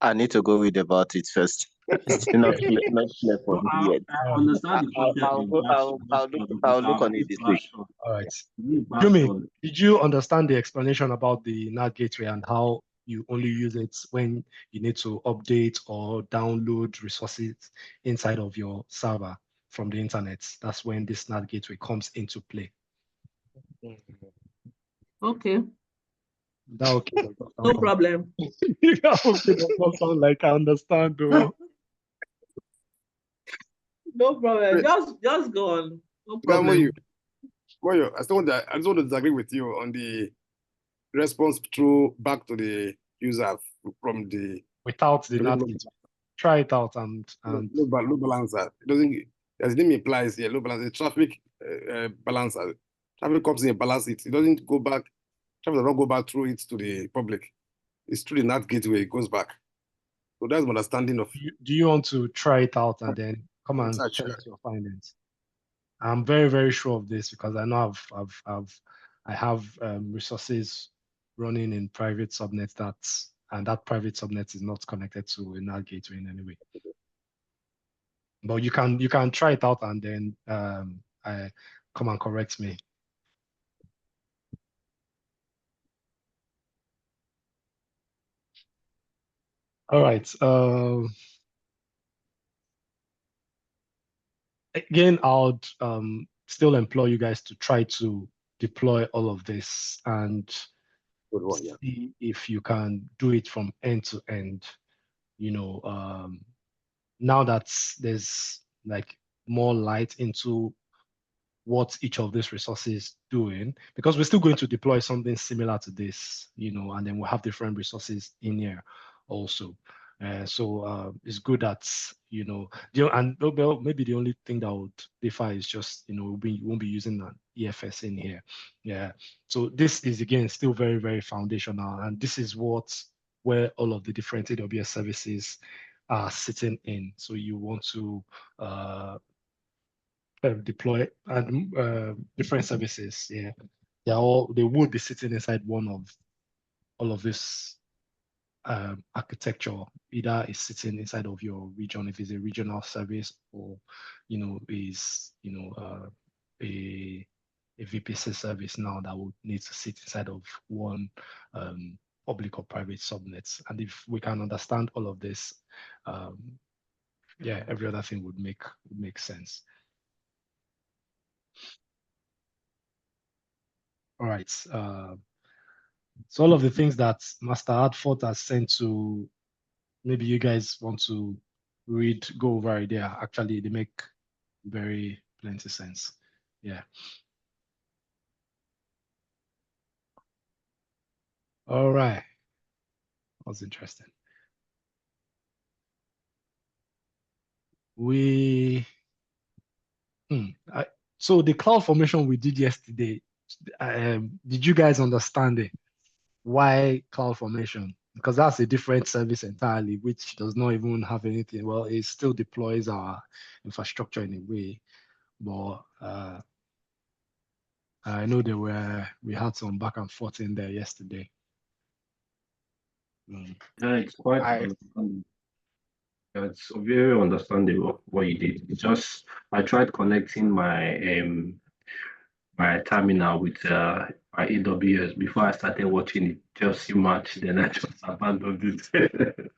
I need to go read about it first. It's not clear for me yet. I understand the concept I'll look on it this week. All right. Jimmy, did you understand the explanation about the NAT gateway and how you only use it when you need to update or download resources inside of your server from the internet? That's when this NAT gateway comes into play. Okay. That okay? No problem. Okay, does not sound like I understand though. No problem. Wait. Just go on. No Moyo, problem. Moyo, I just want to disagree with you on the response through back to the user from the Without the NAT gateway. Try it out and load balancer. It doesn't, as the name implies here, load balancer, traffic balancer. Traffic comes in and balance it. It doesn't go back, traffic does not go back through it to the public. It's through the NAT gateway, it goes back. So that's my understanding of. do you want to try it out and then come and tell us your findings? I'm very, very sure of this because I know I have resources running in private subnets and that private subnet is not connected to a NAT gateway in any way. But you can try it out and then come and correct me. All right. Again, I would still implore you guys to try to deploy all of this and see if you can do it from end to end. You know, now that there's like more light into what each of these resources doing, because we're still going to deploy something similar to this, you know, and then we'll have different resources in here also. So it's good that, you know, maybe the only thing that would differ is just, you know, we won't be using an EFS in here. Yeah. So this is again still very, very foundational, and this is where all of the different AWS services are sitting in. So you want to deploy and different services. Yeah, they would be sitting inside one of all of this architecture. Either is sitting inside of your region if it's a regional service, or you know is a VPC service now that would need to sit inside of one public or private subnets. And if we can understand all of this, yeah, every other thing would make sense. All right. So all of the things that Master Hartford has sent to, maybe you guys want to go over it there. Actually, they make very plenty sense. Yeah. All right. That was interesting. So the cloud formation we did yesterday, did you guys understand it? Why cloud formation? Because that's a different service entirely, which does not even have anything. Well, it still deploys our infrastructure in a way, but I know we had some back and forth in there yesterday. Yeah, it's quite understandable. It's very understandable what you did. It's just I tried connecting my terminal with my AWS before I started watching it. Just you match, then I just abandoned it.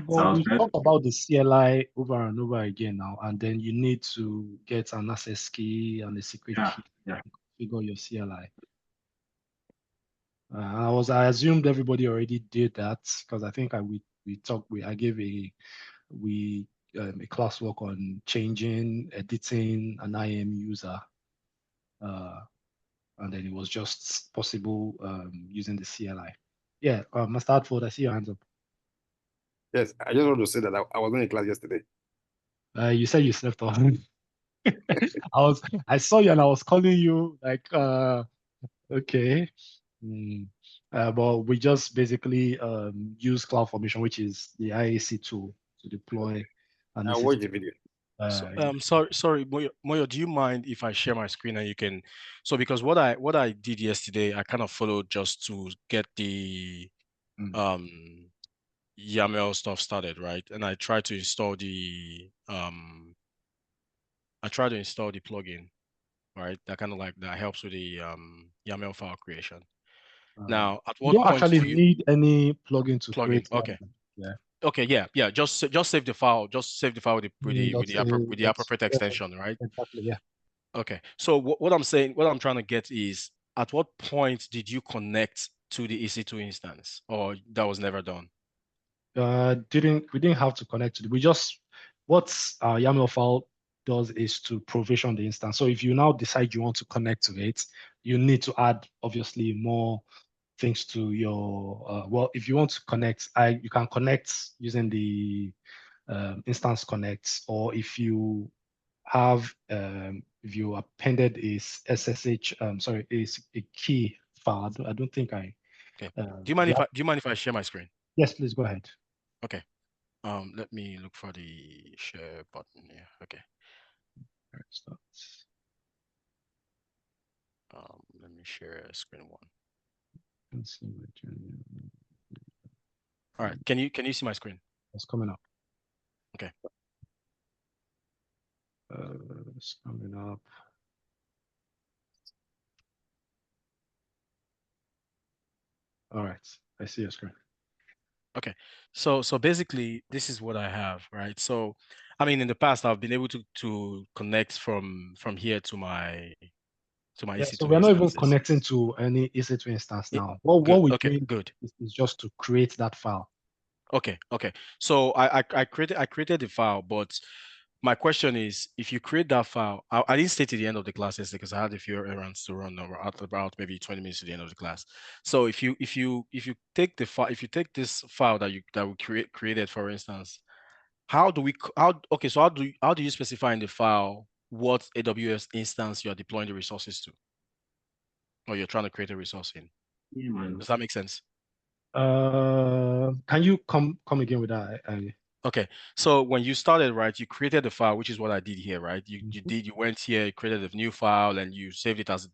Well, we talked about the CLI over and over again now, and then you need to get an access key and a secret key to configure your CLI. I assumed everybody already did that because I think I gave a classwork on changing, editing an IAM user. And then it was just possible using the CLI. Yeah, Master Hartford, I see your hands up. Yes, I just want to say that I was not in class yesterday. You said you slept off. I saw you and I was calling you like, okay. But we just basically use CloudFormation, which is the IAC tool to deploy. And I this watch is the video. Sorry, Moyo, do you mind if I share my screen and you can? So because what I did yesterday, I kind of followed just to get the YAML stuff started, right? And I tried to install the plugin, right? That kind of like that helps with the YAML file creation. Now, at you what don't point actually do you need any plugin to plugin? create Okay. Yeah. Okay, yeah. Just save the file. Just save the file with the appropriate extension, right? Exactly, yeah. Okay. So what I'm saying, what I'm trying to get is, at what point did you connect to the EC2 instance, or that was never done? We didn't have to connect to it. We just what YAML file does is to provision the instance. So if you now decide you want to connect to it, you need to add obviously more things to your well, if you want to connect, you can connect using the instance connects, or if you have if you appended is SSH sorry, is a key file. I don't think I Okay. Do you mind yeah. do you mind if I share my screen? Yes, please go ahead. Okay. Let me look for the share button here. Okay. Let me share screen one. All right. Can you see my screen? It's coming up. Okay. It's coming up. All right. I see your screen. Okay. So basically this is what I have, right? So I mean, in the past I've been able to connect from here to my Yeah, EC2 so we're not even instances. connecting to any EC2 instance now. What we're doing is just to create that file. Okay. So I created the file, but my question is, if you create that file, I didn't stay to the end of the class yesterday because I had a few errands to run at about maybe 20 minutes to the end of the class. So if you take the file, if you take this file that we created, for instance, so how do you specify in the file what AWS instance you're deploying the resources to, or you're trying to create a resource in? Does that make sense? Can you come again with that? Okay, so when you started, right, you created the file, which is what I did here, right? You went here, you created a new file, and you saved it as a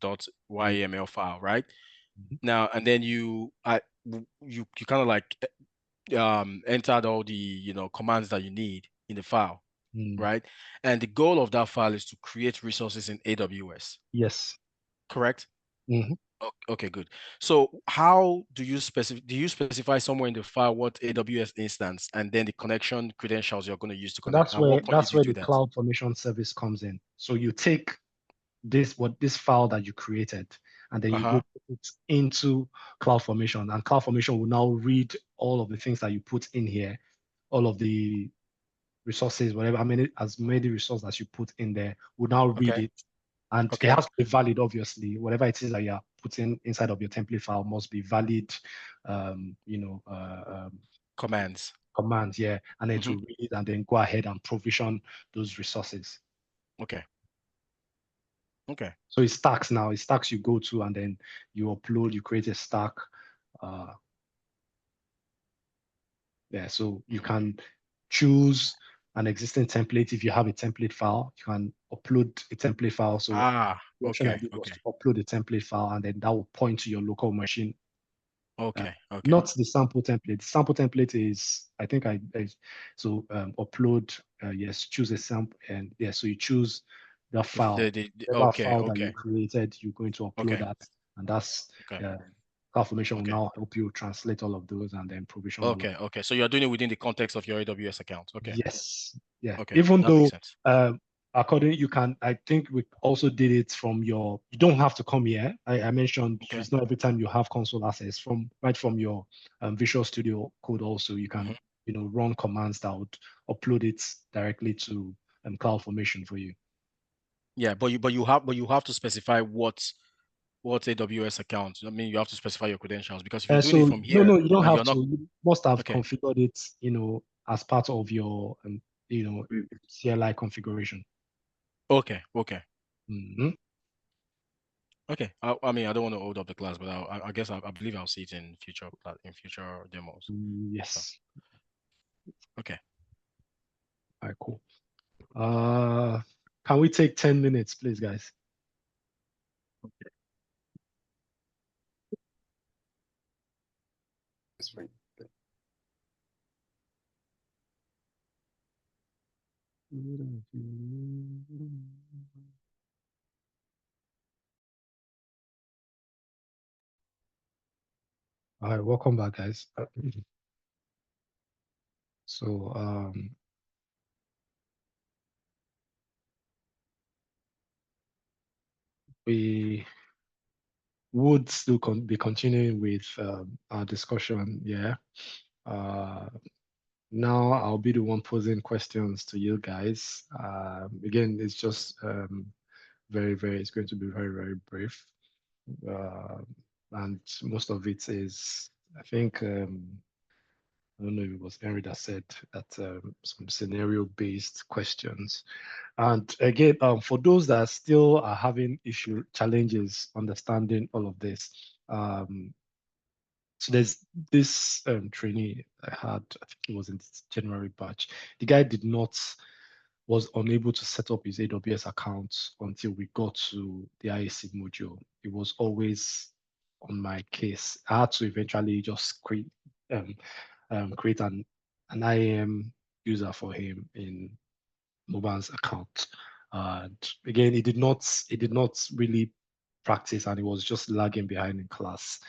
.yml file, right? Now, and then you kind of like entered all the commands that you need in the file, right? And the goal of that file is to create resources in AWS. Yes. Correct? Okay, good. So how do you specify somewhere in the file what AWS instance and then the connection credentials you're going to use to connect? That's where the CloudFormation service comes in. So you take this file that you created, and then you go put it into CloudFormation, and CloudFormation will now read all of the things that you put in here, all of the resources, whatever, as many resources as you put in there, will now read it. And it has to be valid, obviously. Whatever it is that you are putting inside of your template file must be valid, commands, yeah. And then to read it and then go ahead and provision those resources. Okay. So it stacks now. It stacks you go to, and then you upload, you create a stack. Yeah, so you can choose an existing template. If you have a template file, you can upload a template file. So the option I did was to upload a template file, and then that will point to your local machine. Not the sample template. The sample template is, I think upload, yes, choose a sample, and yeah, so you choose the file. Whatever file that you created, you're going to upload that, and that's CloudFormation will now help you translate all of those and then provision all of them. Okay. So you're doing it within the context of your AWS account. Okay. Yes. Yeah. Even though I think we also did it from you don't have to come here. I mentioned it's not every time you have console access right from your Visual Studio Code. Also, you can run commands that would upload it directly to CloudFormation for you. Yeah, but you have to specify what AWS account. I mean, you have to specify your credentials, because if you're doing it from here, no, you don't have to. You must have configured it, as part of your CLI configuration. Okay. Okay. I mean, I don't want to hold up the class, but I guess I believe I'll see it in future demos. Yes. Okay. All right, cool. Can we take 10 minutes, please, guys? That's fine. All right, welcome back, guys. So, we would still be continuing with our discussion. Yeah. Now I'll be the one posing questions to you guys. Again, it's just it's going to be very, very brief. And most of it is, I think, I don't know if it was Henry that said that some scenario-based questions. And again, for those that still are having challenges understanding all of this, so there's this trainee I had, I think it was in January batch. The guy was unable to set up his AWS account until we got to the IAC module. It was always on my case. I had to eventually just create an IAM user for him in Moban's account. And again, he did not really practice, and he was just lagging behind in class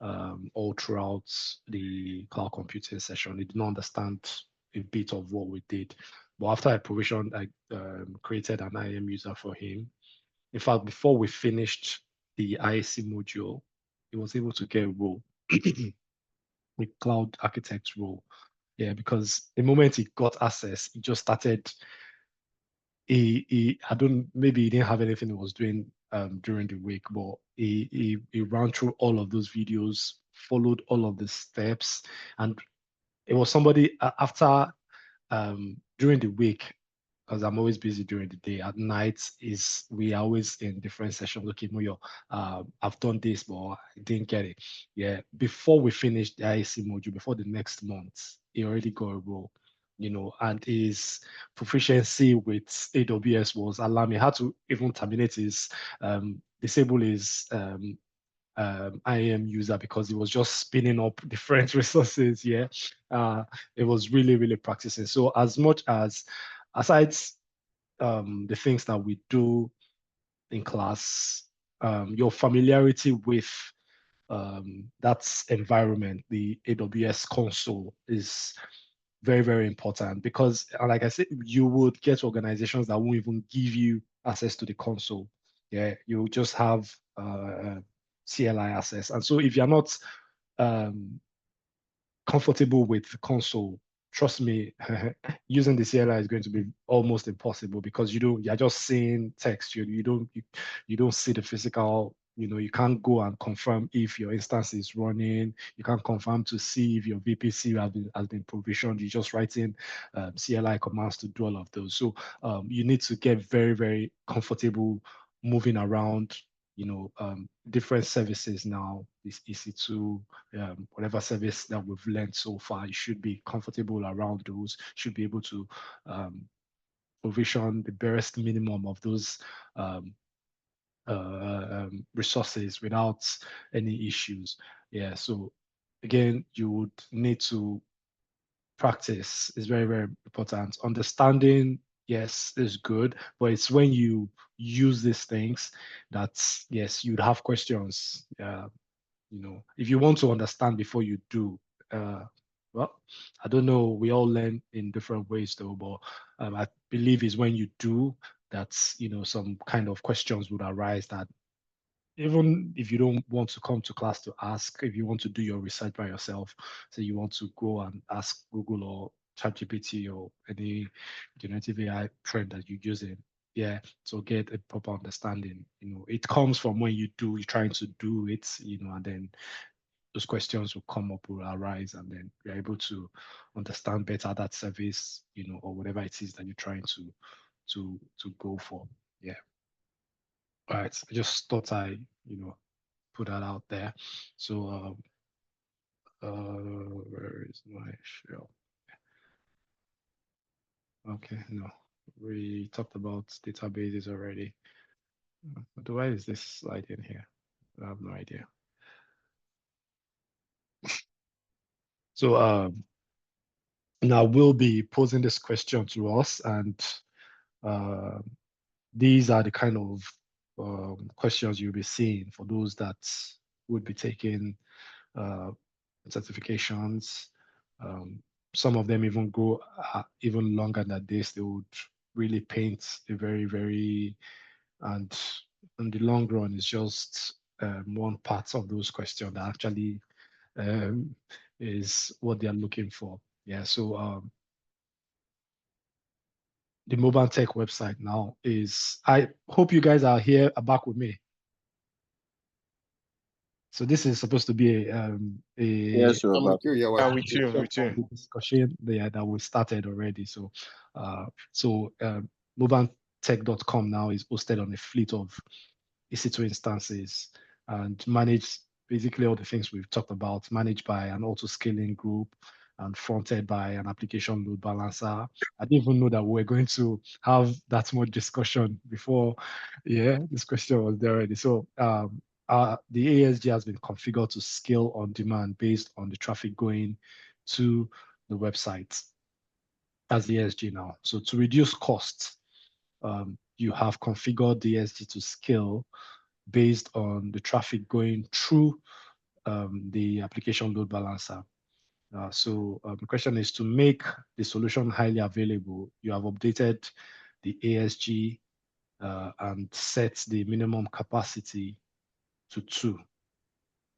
all throughout the cloud computing session. He did not understand a bit of what we did. But after I provisioned, I created an IAM user for him. In fact, before we finished the IAC module, he was able to get a role, a cloud architect role. Yeah, because the moment he got access, he just started. I don't, maybe he didn't have anything he was doing during the week, but he ran through all of those videos, followed all of the steps, and it was somebody after during the week, because I'm always busy during the day. At night is we are always in different sessions. Okay, Moyo, I've done this, but I didn't get it. Yeah, before we finished the IAC module, before the next month, he already got a role, and his proficiency with AWS was alarming. He had to even terminate disable his IAM user because he was just spinning up different resources. Yeah, it was really, really practicing. So as much as aside the things that we do in class, your familiarity with that environment, the AWS console, is very, very important because, like I said, you would get organizations that won't even give you access to the console. Yeah, you just have CLI access. And so if you're not um, comfortable with the console, trust me, using the CLI is going to be almost impossible because you're just seeing text. You don't see the physical. You can't go and confirm if your instance is running. You can't confirm to see if your VPC has been provisioned. You're just writing CLI commands to do all of those. So you need to get very, very comfortable moving around different services now, this EC2, whatever service that we've learned so far, you should be comfortable around those, should be able to provision the barest minimum of those resources without any issues. Yeah, so again, you would need to practice is very, very important. Understanding, yes, is good, but it's when you use these things that, yes, you'd have questions. If you want to understand before you do, well, I don't know. We all learn in different ways, though, but I believe is when you do that, some kind of questions would arise that even if you don't want to come to class to ask, if you want to do your research by yourself, so you want to go and ask Google or ChatGPT or any generative AI trend that you're using, yeah, to get a proper understanding. It comes from when you're trying to do it, and then those questions will come up, will arise, and then you're able to understand better that service, or whatever it is that you're trying to go for. Yeah. All right, I just thought I, put that out there. So, where is my shell? Okay, no, we talked about databases already. Why is this slide in here? I have no idea. So, now we'll be posing this question to us, and these are the kind of questions you'll be seeing for those that would be taking certifications. Some of them even go even longer than this. They would really paint a very, very, and in the long run, it's just one part of those questions that actually is what they are looking for. Yeah, so the mobile tech website now is, I hope you guys are here back with me. So this is supposed to be Yes, I'm with you. Yeah, with you. discussion there that we started already. So, mobiletech.com now is hosted on a fleet of EC2 instances and managed basically all the things we've talked about, managed by an auto scaling group and fronted by an application load balancer. I didn't even know that we were going to have that much discussion before. Yeah, this question was there already. So the ASG has been configured to scale on demand based on the traffic going to the website as the ASG now. So to reduce costs, you have configured the ASG to scale based on the traffic going through the application load balancer. The question is, to make the solution highly available, you have updated the ASG and set the minimum capacity to 2.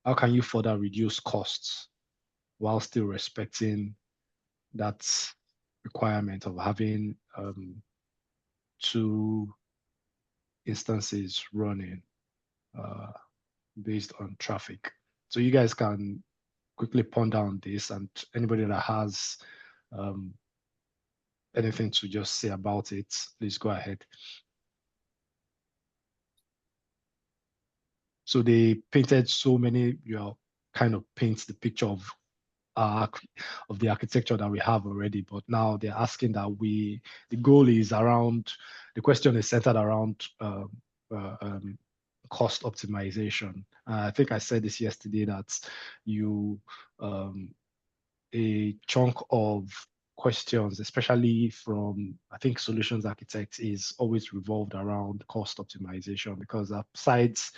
How can you further reduce costs while still respecting that requirement of having 2 instances running based on traffic? So you guys can quickly ponder on this, and anybody that has anything to just say about it, please go ahead. So they painted so many, kind of paints the picture of the architecture that we have already, but now they're asking that the goal is around, the question is centered around cost optimization. I think I said this yesterday that a chunk of questions, especially from, I think, solutions architects, is always revolved around cost optimization, because besides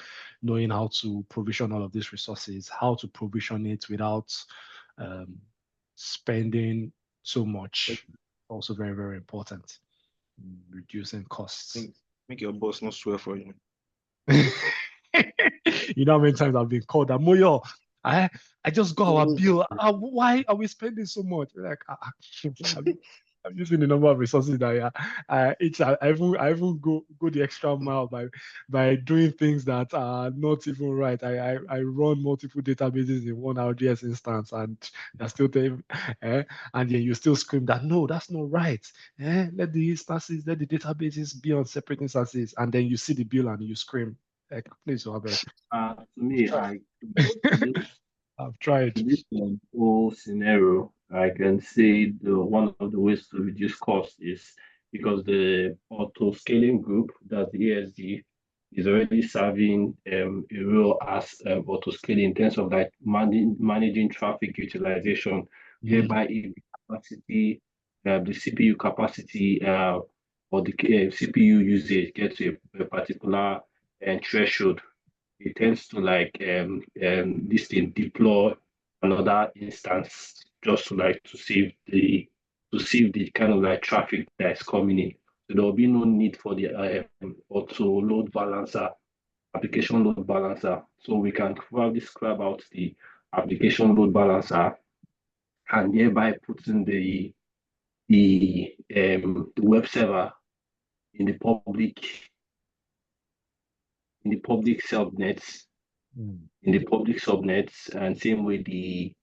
knowing how to provision all of these resources, how to provision it without spending so much, also very, very important. Reducing costs. Make your boss not swear for you. You know how many times I've been called that, Moyo, I just got our bill. Why are we spending so much? Like, I'm using the number of resources that I even go the extra mile by doing things that are not even right. I run multiple databases in one RDS instance, and they're still telling, and then you still scream that, no, that's not right. Let the databases be on separate instances, and then you see the bill and you scream. Like, please, Robert. To me, I've tried. In this whole scenario, I can say one of the ways to reduce cost is because the auto scaling group, that's the ASG, is already serving a role as auto scaling in terms of like managing traffic utilization, whereby if the capacity, the CPU capacity or the CPU usage gets to a particular threshold, it tends to like this thing deploy another instance just to save the kind of like traffic that's coming in. So there will be no need for the auto load balancer, application load balancer. So we can probably scrub out the application load balancer and thereby putting the web server in the public subnets, and same way the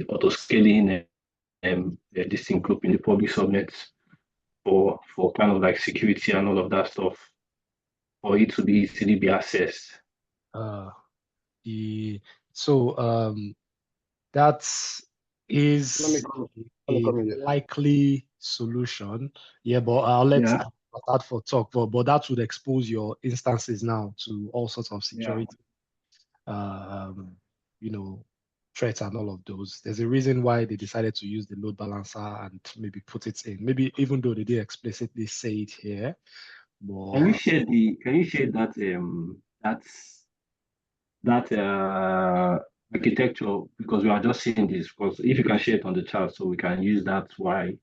auto scaling this thing group in the public subnets for kind of like security and all of that stuff, for it to be easily be accessed? That is Let me a come in here. likely solution. Yeah, but I'll let Yeah. that for talk. But that would expose your instances now to all sorts of Yeah. security, you know, threats and all of those. There's a reason why they decided to use the load balancer and maybe put it in. Maybe even though they didn't explicitly say it here, Can you but share that that architecture, because we are just seeing this, because if you can share it on the chart so we can use that why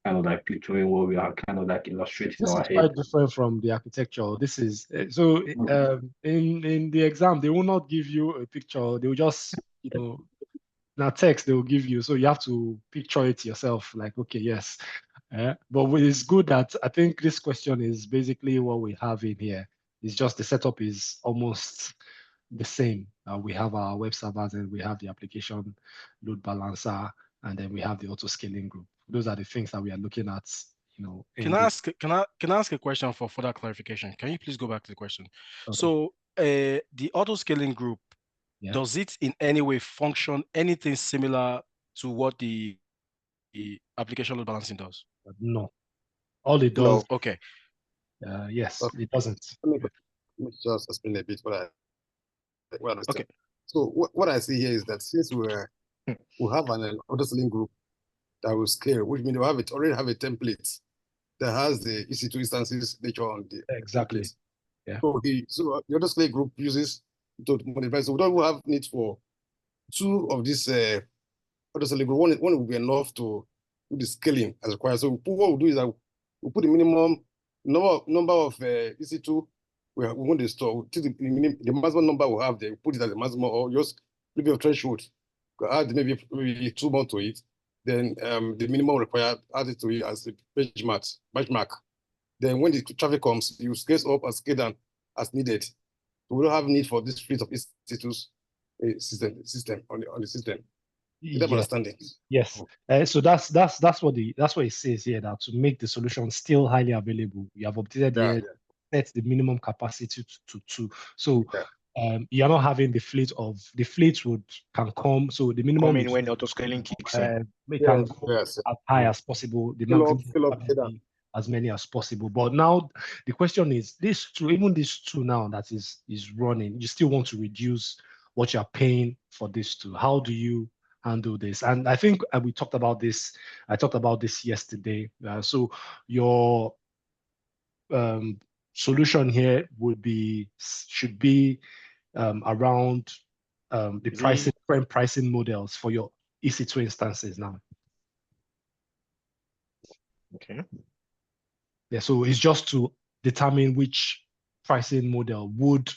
kind of like picturing what we are kind of like illustrating this our is head. quite different from the architecture. This is so in the exam they will not give you a picture. They will just now text they will give you. So you have to picture it yourself. Like okay, yes. But it's good that I think this question is basically what we have in here. It's just the setup is almost the same. We have our web servers and we have the application load balancer, and then we have the auto scaling group. Those are the things that we are looking at. Can I ask a question for further clarification? Can you please go back to the question? Okay. So the auto scaling group, does it in any way function anything similar to what the application load balancing does? No. All it does. No. Okay. Yes, it doesn't. Let me just explain a bit what I understand. Okay. So what I see here is that since we have an auto scaling group that will scale, which means they already have a template that has the EC2 instances nature on the exactly. template. Yeah. So the auto scaling group uses to modify. So we don't have need for two of these auto scaling group. One will be enough to do the scaling as required. So what we'll do is that we'll put the minimum number of EC2 we want to store. The maximum number we have there, put it as a maximum, or just maybe a threshold. Add maybe 2 more to it. Then the minimum required, add it to it as a benchmark. Then when the traffic comes, you scale up and scale down as needed. So we don't have need for this fleet of institutes system on the system. Is that understanding? Yes. So that's what it says here, that to make the solution still highly available, you have updated here, set the minimum capacity to 2. So you're not having the fleet can come. So the minimum come in when auto scaling kicks in. we can go as high as possible. The maximum as many as possible. But now the question is, even this two now that is running, you still want to reduce what you're paying for this two. How do you handle this? And I think we talked about this. I talked about this yesterday. So your solution here should be around the current pricing models for your EC2 instances now. Okay. Yeah, so it's just to determine which pricing model would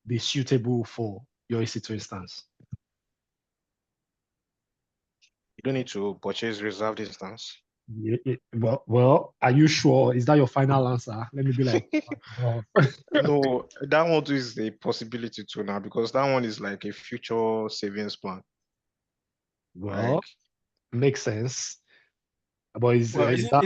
be suitable for your EC2 instance. You don't need to purchase reserved instance. Well, are you sure? Is that your final answer? Let me be like, no, that one too is a possibility too now, because that one is like a future savings plan. Well, makes sense. But is reserved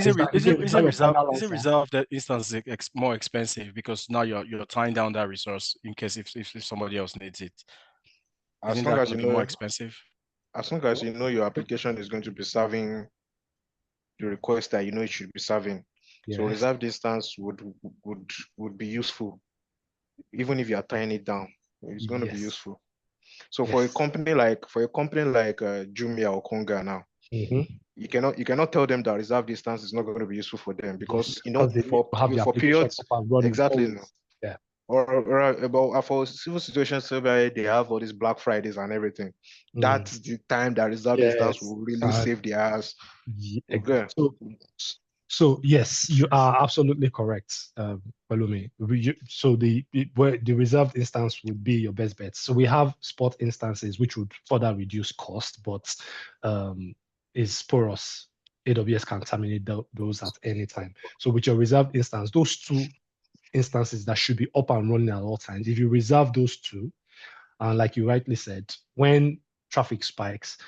that instance more expensive because now you're tying down that resource in case if somebody else needs it? Isn't that going to be more expensive? As long as you know your application is going to be serving the request that you know it should be serving. Yes. So reserved instance would be useful, even if you are tying it down. It's going to be useful. So for a company like Jumia or Konga now, you cannot tell them that reserved instance is not going to be useful for them, because for periods exactly. Yeah. Or for civil situations where they have all these Black Fridays and everything, that's the time that reserved instance will really save their ass. Okay. So yes, you are absolutely correct, Palumi. So the reserved instance would be your best bet. So we have spot instances which would further reduce cost, but is porous. AWS can terminate those at any time. So with your reserved instance, those two instances that should be up and running at all times, if you reserve those two, and like you rightly said, when traffic spikes,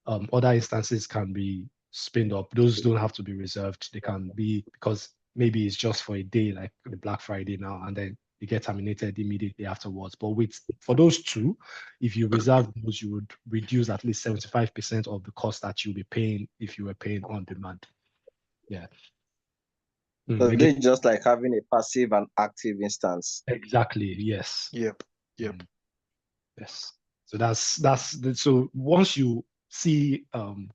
other instances can be spinned up. Those don't have to be reserved. They can be, because maybe it's just for a day, like the Black Friday now, and then they get terminated immediately afterwards. But for those two, if you reserve those, you would reduce at least 75% of the cost that you'll be paying if you were paying on demand. Yeah. So they just like having a passive and active instance. Exactly. Yes. Yep. Yes. So so once you see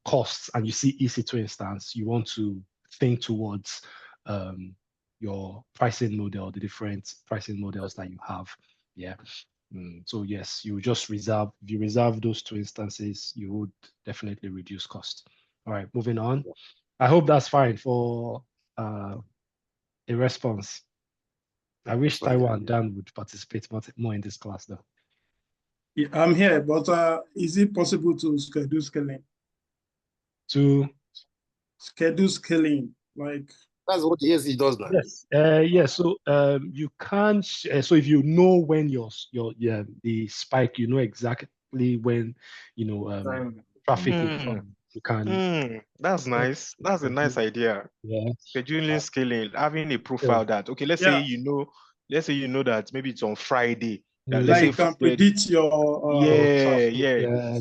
costs and you see EC2 instance, you want to think towards your pricing model, the different pricing models that you have. Yeah. So yes, you just reserve. If you reserve those two instances, you would definitely reduce cost. All right, moving on. I hope that's fine for a response. I wish Taiwan and Dan would participate more in this class though. Yeah, I'm here, but is it possible to schedule scaling? To schedule scaling, like that's what the ESG does now. Yes, yes. So you can't. So if you know when the spike, you know exactly when traffic will come. You can. That's nice. That's a nice idea. Yeah. Scheduling, scaling, having a profile that let's say you know that maybe it's on Friday. Let's like say you can predict your yes.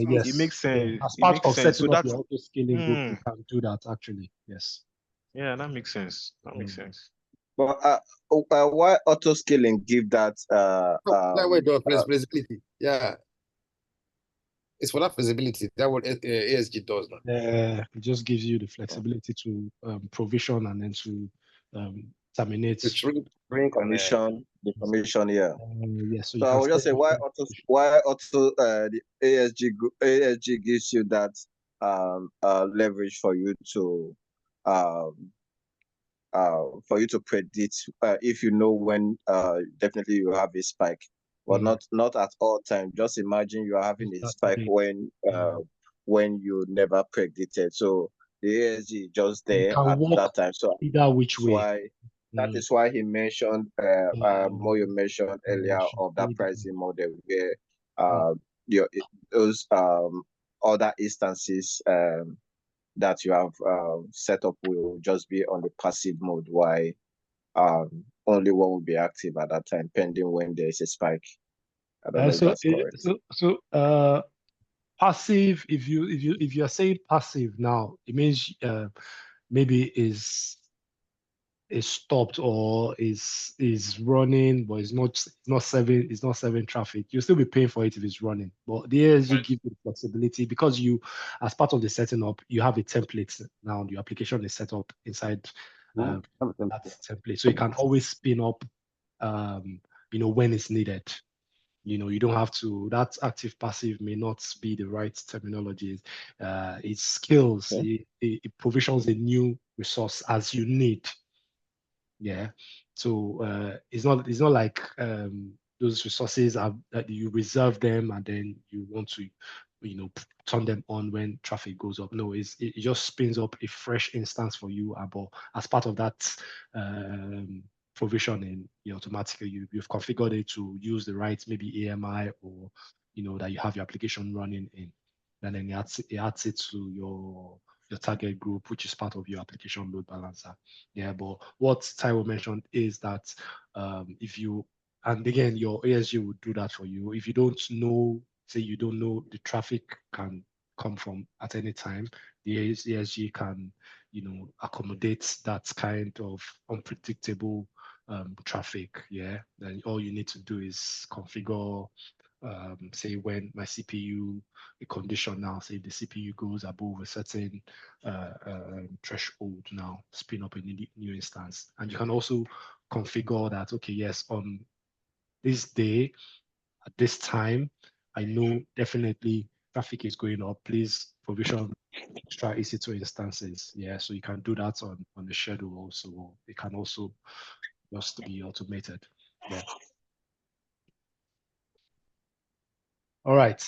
It makes sense. Yeah. As It part makes of sense. setting So up that's your auto scaling group, you can do that actually. Yes. Yeah, that makes sense. That makes sense. But why auto scaling give that that way the flexibility? Yeah. It's for that flexibility. That what ASG does now. It just gives you the flexibility to provision and then to terminate. Bring commission, the commission, yeah. Yes. So I would just say why auto the ASG gives you that leverage for you to predict if you know when definitely you have a spike, but not at all time. Just imagine you are having a spike when you never predicted. So the ASG just there at that time. So either which way. That is why he mentioned Moyo mentioned earlier of that pricing model where those other instances that you have set up will just be on the passive mode, while only one will be active at that time, pending when there is a spike. I don't know if that's correct. Passive. If you are saying passive now, it means maybe is stopped or is running, but it's not serving traffic. You'll still be paying for it if it's running. But the ASG gives you the flexibility because you, as part of the setting up, you have a template now. Your application is set up inside that template, so you can always spin up, when it's needed. You don't have to. That active passive may not be the right terminology. It scales. It provisions a new resource as you need. Yeah. So it's not like those resources that you reserve them and then you want to turn them on when traffic goes up. No, it just spins up a fresh instance for you, but as part of that provisioning, automatically you've configured it to use the right maybe AMI or that you have your application running in, and then it adds it to your target group, which is part of your application load balancer. Yeah, but what Taiwo mentioned is that and again, your ASG will do that for you. If you don't know, say you don't know the traffic can come from at any time, the ASG can, accommodate that kind of unpredictable traffic. Yeah, then all you need to do is configure say when my CPU, a condition now, say the CPU goes above a certain threshold, now spin up a new instance. And you can also configure that, okay, yes, on this day, at this time, I know definitely traffic is going up. Please provision extra EC2 instances. Yeah, so you can do that on the schedule also. It can also just be automated. Yeah. All right.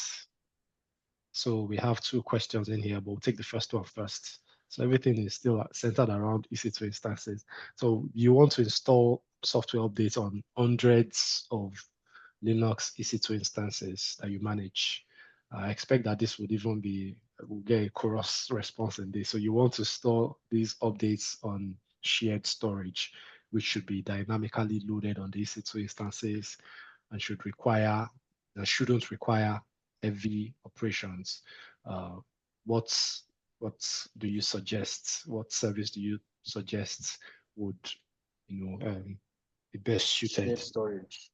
So we have two questions in here, but we'll take the first one first. So everything is still centered around EC2 instances. So you want to install software updates on hundreds of Linux EC2 instances that you manage. I expect that this would even be we'll get a chorus response in this. So you want to store these updates on shared storage, which should be dynamically loaded on the EC2 instances and shouldn't require heavy operations. What do you suggest? What service do you suggest would be best suited? Shared storage.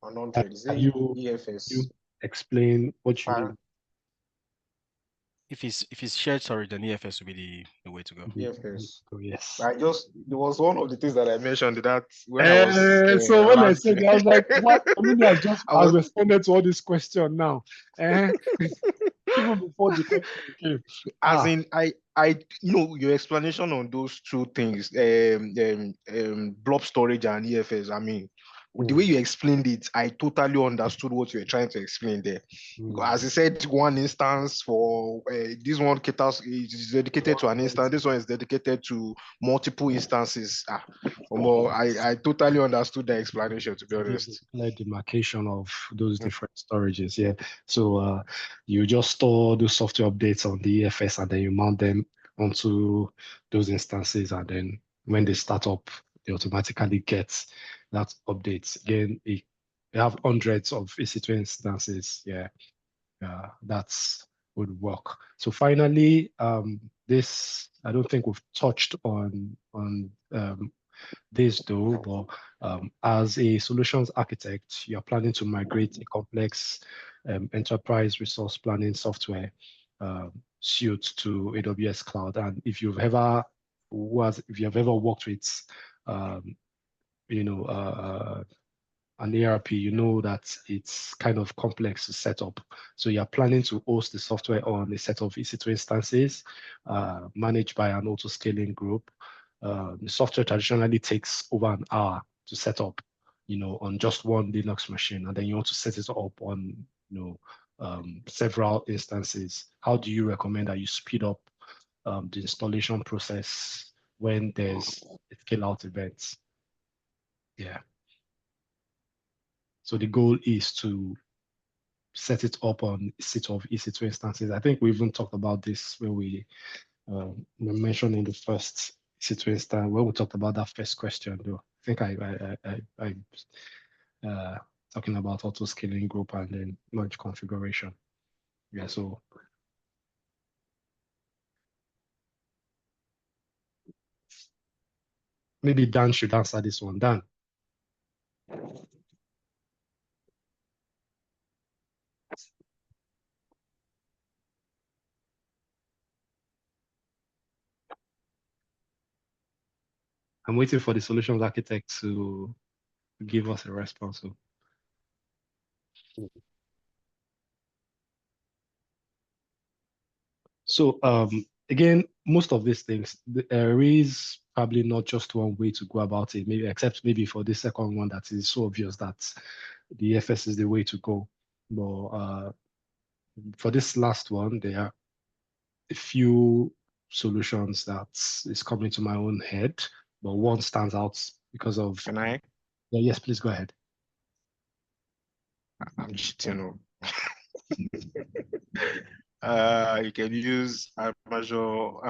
Can you explain what you mean? If it's shared storage, then EFS will be the way to go. EFS. Oh, yes. There was one of the things that I mentioned that when I was so when I said it, I was like, what? I mean, I responded to all this question now. Even before the question came. As in, your explanation on those two things, blob storage and EFS, I mean, the way you explained it, I totally understood what you were trying to explain there. As I said, one instance for this one is dedicated to an instance, this one is dedicated to multiple instances. I totally understood the explanation, to be honest. Clear demarcation of those different storages, yeah. So you just store those software updates on the EFS and then you mount them onto those instances, and then when they start up, they automatically get that update. Again, you have hundreds of EC2 instances, yeah. That's would work. So finally, this I don't think we've touched on this though, but as a solutions architect, you're planning to migrate a complex enterprise resource planning software suite to AWS cloud. And if you've ever worked with an ERP, you know that it's kind of complex to set up. So you're planning to host the software on a set of EC2 instances managed by an auto-scaling group. The software traditionally takes over an hour to set up, on just one Linux machine, and then you want to set it up on, several instances. How do you recommend that you speed up the installation process when there's a scale-out event? Yeah. So the goal is to set it up on a set of EC2 instances. I think we even talked about this when we mentioned in the first EC2 instance, when we talked about that first question, though. I think I talking about auto scaling group and then launch configuration. Yeah, so maybe Dan should answer this one. Dan. I'm waiting for the solutions architect to give us a response. So again, most of these things, there is probably not just one way to go about it, maybe except maybe for the second one that is so obvious that the FS is the way to go. But for this last one, there are a few solutions that is coming to my own head, but one stands out because of. Can I? Yeah, yes, please go ahead. I'm cheating. You can use Amazon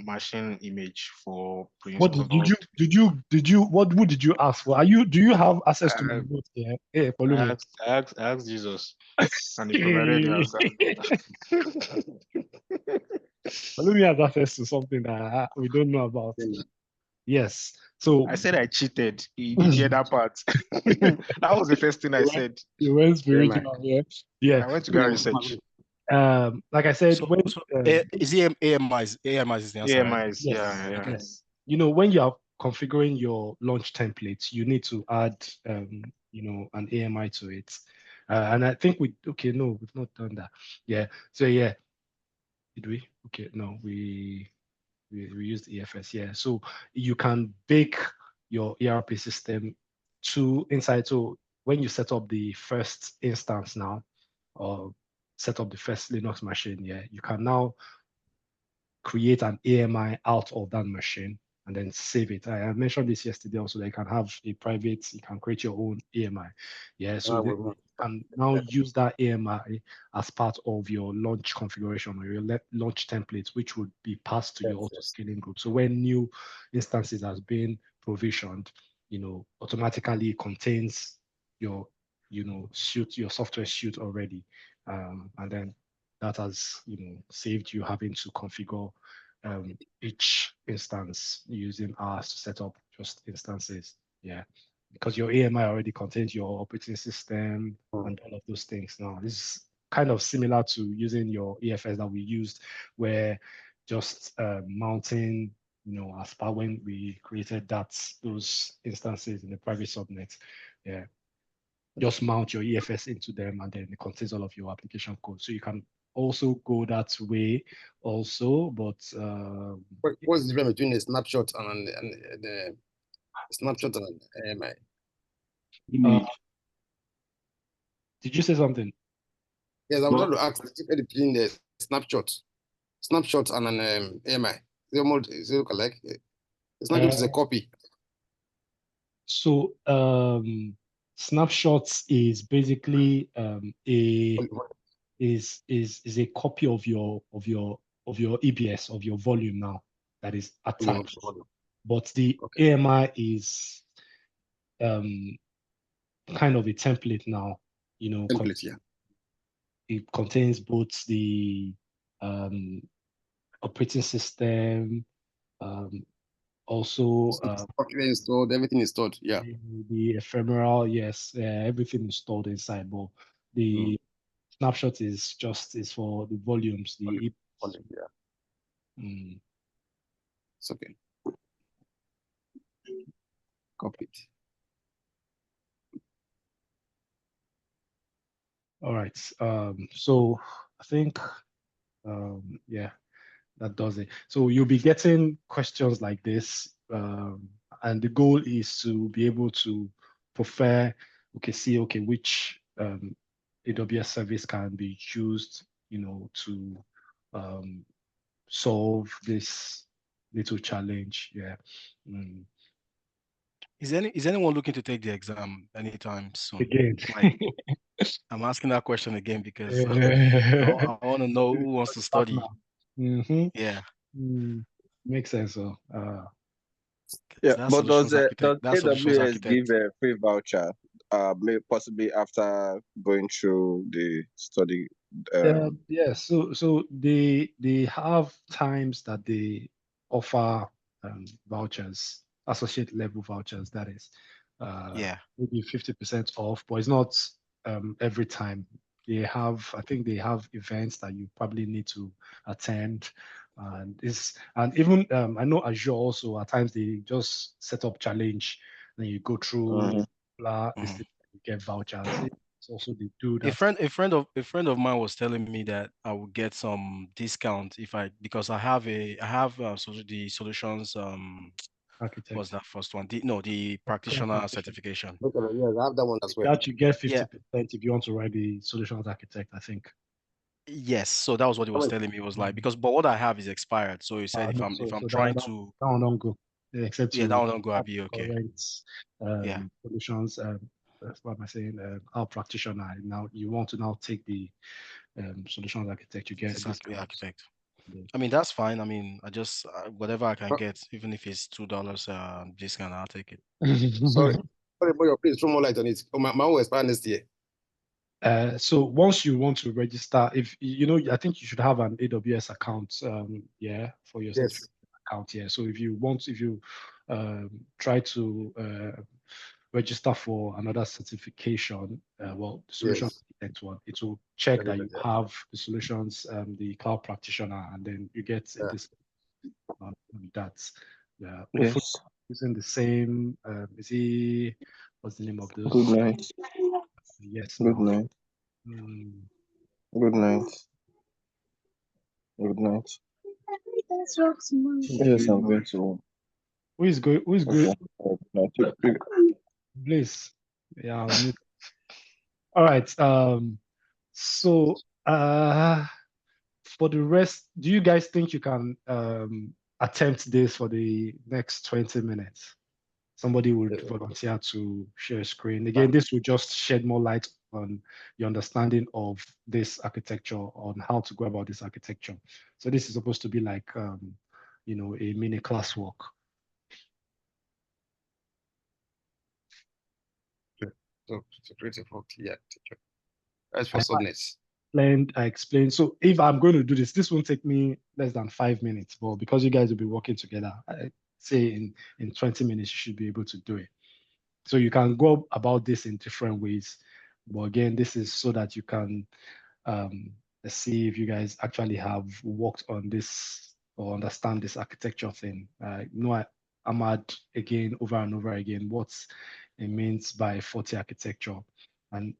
machine image for What did you who did you ask for? Do you have access to my notes here? Hey, I asked Jesus and he provided the answer. Palumi has access to something that we don't know about. Yes. So I said I cheated. He didn't hear that part. That was the first thing I said. You went spiritual, yeah. I went to go research. Like I said, is it AMIs? AMIs is the answer, AMIs, right? Yes. When you are configuring your launch templates, you need to add, an AMI to it. And I think we've not done that. Yeah. So yeah, did we? Okay, no, we used EFS. Yeah. So you can bake your ERP system inside. So when you set up the first instance now, or set up the first Linux machine, yeah, you can now create an AMI out of that machine and then save it. I mentioned this yesterday also, that you can have a private, you can create your own AMI. Yeah, so you can now use that AMI as part of your launch configuration or your launch template, which would be passed to your auto scaling group. So when new instances has been provisioned, automatically contains your, suite, your software suite already. And then that has, saved you having to configure each instance using ours to set up just instances. Yeah, because your AMI already contains your operating system and all of those things. Now, this is kind of similar to using your EFS that we used, where just mounting, as per when we created those instances in the private subnet. Yeah, just mount your EFS into them, and then it contains all of your application code. So you can also go that way also, but what's the difference between a snapshot and the snapshot and AMI? Did you say something? Yes, I wanted to ask the difference between the snapshot and an AMI. Is it like a snapshot is a copy? So snapshots is basically is a copy of your EBS, of your volume now, that is attached. But the AMI is kind of a template now, template, yeah. It contains both the operating system, also software installed, everything is stored, yeah. The ephemeral, yes, everything is stored inside, but the snapshot is for the volumes, the volume, yeah. It's okay. Copy it. All right. So I think, yeah, that does it. So you'll be getting questions like this, and the goal is to be able to prefer, okay, which AWS service can be used, to solve this little challenge. Yeah. Is anyone looking to take the exam anytime soon? Again. Like, I'm asking that question again because I want to know who wants to study. Yeah. Makes sense. So, yeah, that's but does solutions AWS architect. give a free voucher? Maybe possibly after going through the study. Yeah. So they have times that they offer vouchers, associate level vouchers. That is, Yeah. maybe 50% off, but it's not every time. I think they have events that you probably need to attend, and even I know Azure also at times they just set up challenge, then you go through this thing, you get vouchers. It's also they do that. A friend of mine was telling me that I would get some discount because I have the solutions Architect. what's that first one? The practitioner certification. Okay, yes, I have that one as well. That you get 50% if you want to write the solutions architect, I think. Yes, so that was what he was telling me. It was like but what I have is expired. So he said if I'm trying to that one don't go. Except that one don't go, I'll be okay. Correct solutions. What am I saying? Our practitioner. Now you want to now take the solutions architect. You get the architect. I mean that's fine. I mean I just whatever I can get, even if it's $2 discount, I'll take it. Sorry, but your please throw more light on it. My own expire next year. So once you want to register, if I think you should have an AWS account, for your certificate account. Yeah. So if you try to register for another certification, the solution architect one, it will check that you have the solutions, the cloud practitioner, and then you get this that. Yeah. Yes. Using the same. What's the name of this? Good night. Yes. Good night. Good night. Good night. Yes, I'm going to. Who is good? Please. Yeah, I'll mute. All right. So for the rest, do you guys think you can attempt this for the next 20 minutes. Somebody would Yeah. volunteer to share a screen. Again, this will just shed more light on the understanding of this architecture, on how to go about this architecture. So this is supposed to be like, you know, a mini classwork. So create a for clear architecture. As for subnets. I explained. So if I'm going to do this, this won't take me less than 5 minutes. But because you guys will be working together, I say in 20 minutes, you should be able to do it. So you can go about this in different ways. But again, this is so that you can see if you guys actually have worked on this or understand this architecture thing. Ahmad again, over and over again, what it means by 40 architecture. And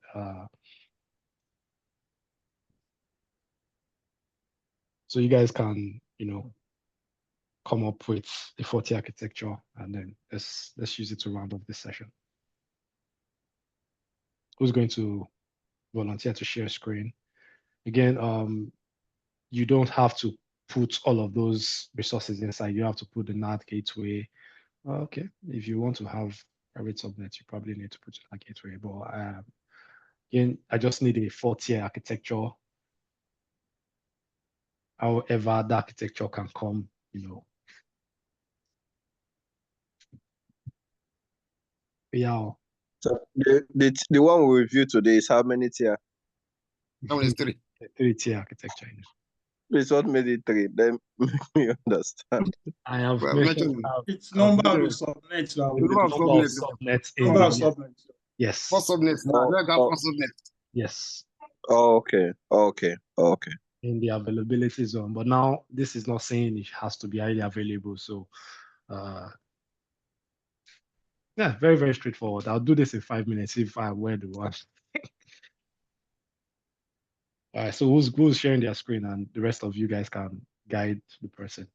so you guys can, you know, come up with a 40 architecture, and then let's use it to round off this session. Who's going to volunteer to share screen? Again, you don't have to put all of those resources inside. You have to put the NAT gateway. Okay, if you want to have private subnet, you probably need to put a gateway. But again, I just need a 4-tier architecture. However, the architecture can come, you know. Yeah. So the one we review today is how many tier? No, it's 3. 3-tier architecture. It's what made it 3. Then make me understand. I have Well, mentioned It's number of subnets that we number of number of subnets. subnets in number of the subnets. yes. 4 subnets now. Oh, Let's have oh. 4 subnets. Yes. Oh, okay. In the availability zone. But now this is not saying it has to be highly available. So yeah, very, very straightforward. I'll do this in 5 minutes if I were the one. All right, so who's sharing their screen, and the rest of you guys can guide the person.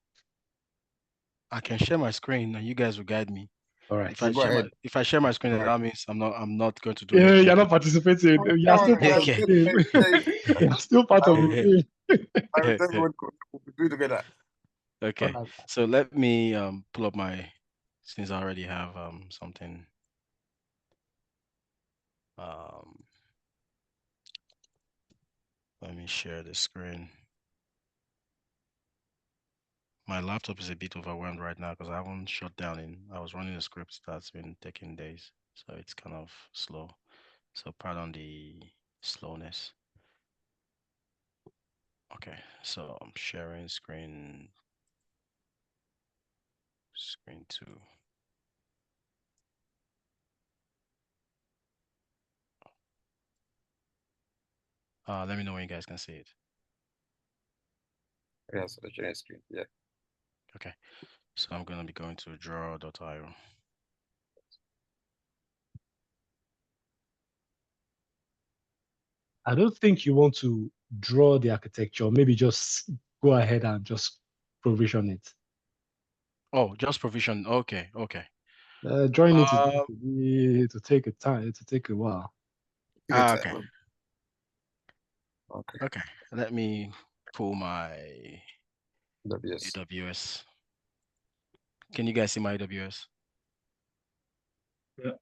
I can share my screen and you guys will guide me. All right. If I share my screen, that means I'm not going to do Yeah, anything. you're not participating. You're still part of the game. You're still part of the game. Do it together. Okay. Right. So let me pull up my, since I already have something. Let me share the screen. My laptop is a bit overwhelmed right now because I haven't shut down I was running a script that's been taking days. So it's kind of slow. So pardon the slowness. Okay, so I'm sharing screen 2. Let me know when you guys can see it. Yeah, so the sharing screen. Yeah. Okay, so I'm gonna be going to draw.io. I don't think you want to draw the architecture. Maybe just go ahead and just provision it. Oh, just provision. Okay. Drawing it is going to take a time. To take a while. Okay. Okay. Okay. Let me pull my AWS. AWS. Can you guys see my AWS? Yeah.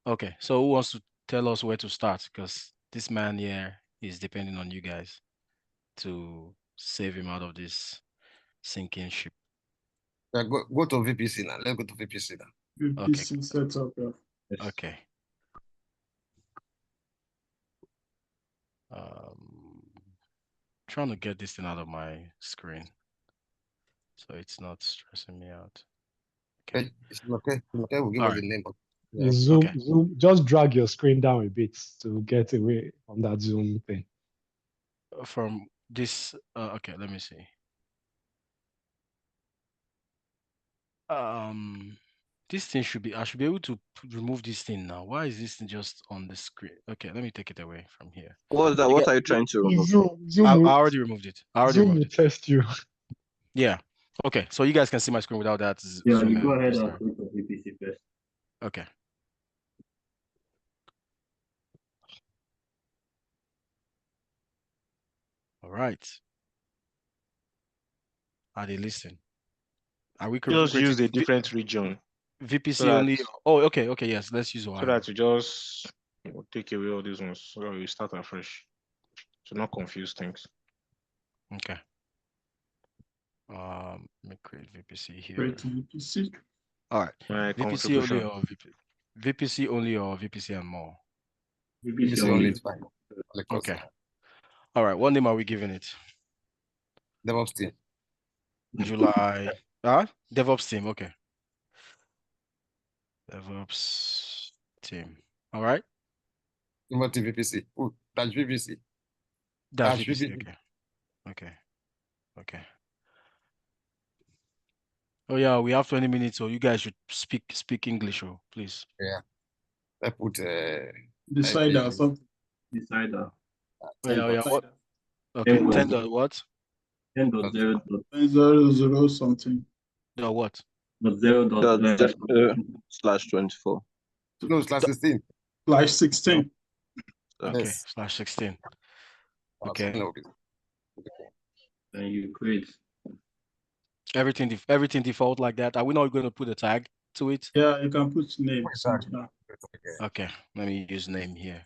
Okay. So who wants to tell us where to start? Because this man here is depending on you guys to save him out of this sinking ship. Yeah, go to VPC now. Let's go to VPC now. VPC setup. Okay. Trying to get this thing out of my screen so it's not stressing me out. Okay. Okay. We'll give us the name. Yeah. Zoom. Just drag your screen down a bit to get away from that zoom thing. From this, okay, let me see. This thing I should be able to remove this thing now. Why is this thing just on the screen? Okay, let me take it away from here. What are you trying to remove? I already removed it. Zoom will test you. Yeah. Okay, so you guys can see my screen without that. Yeah, you go ahead and go to VPC first. Okay. All right. Are they listening? Are we Just use creating a different region VPC so that, only? Oh, okay, yes. Let's use so Ohio. that you just take away all these ones so that you start afresh. To not confuse things. Okay. Let me create VPC here. Create VPC. All right. My VPC only or VPC only or VPC and more? VPC only is fine. Okay. All right. What name are we giving it? DevOps team. July. DevOps team. Okay. DevOps team. All right. VPC. Oh, dash VPC. Dash VPC. Okay. Okay. Okay. Oh yeah, we have 20 minutes, so you guys should speak English, please. Yeah. I put Decider or something. Decider. Yeah. What? Okay. 10 dot what? 10.0 something. The what? /24. No, /16. /16. Okay. Yes. /16. Okay. And you create everything default like that. Are we not going to put a tag to it? Yeah, you can put name. Okay, let me use name here.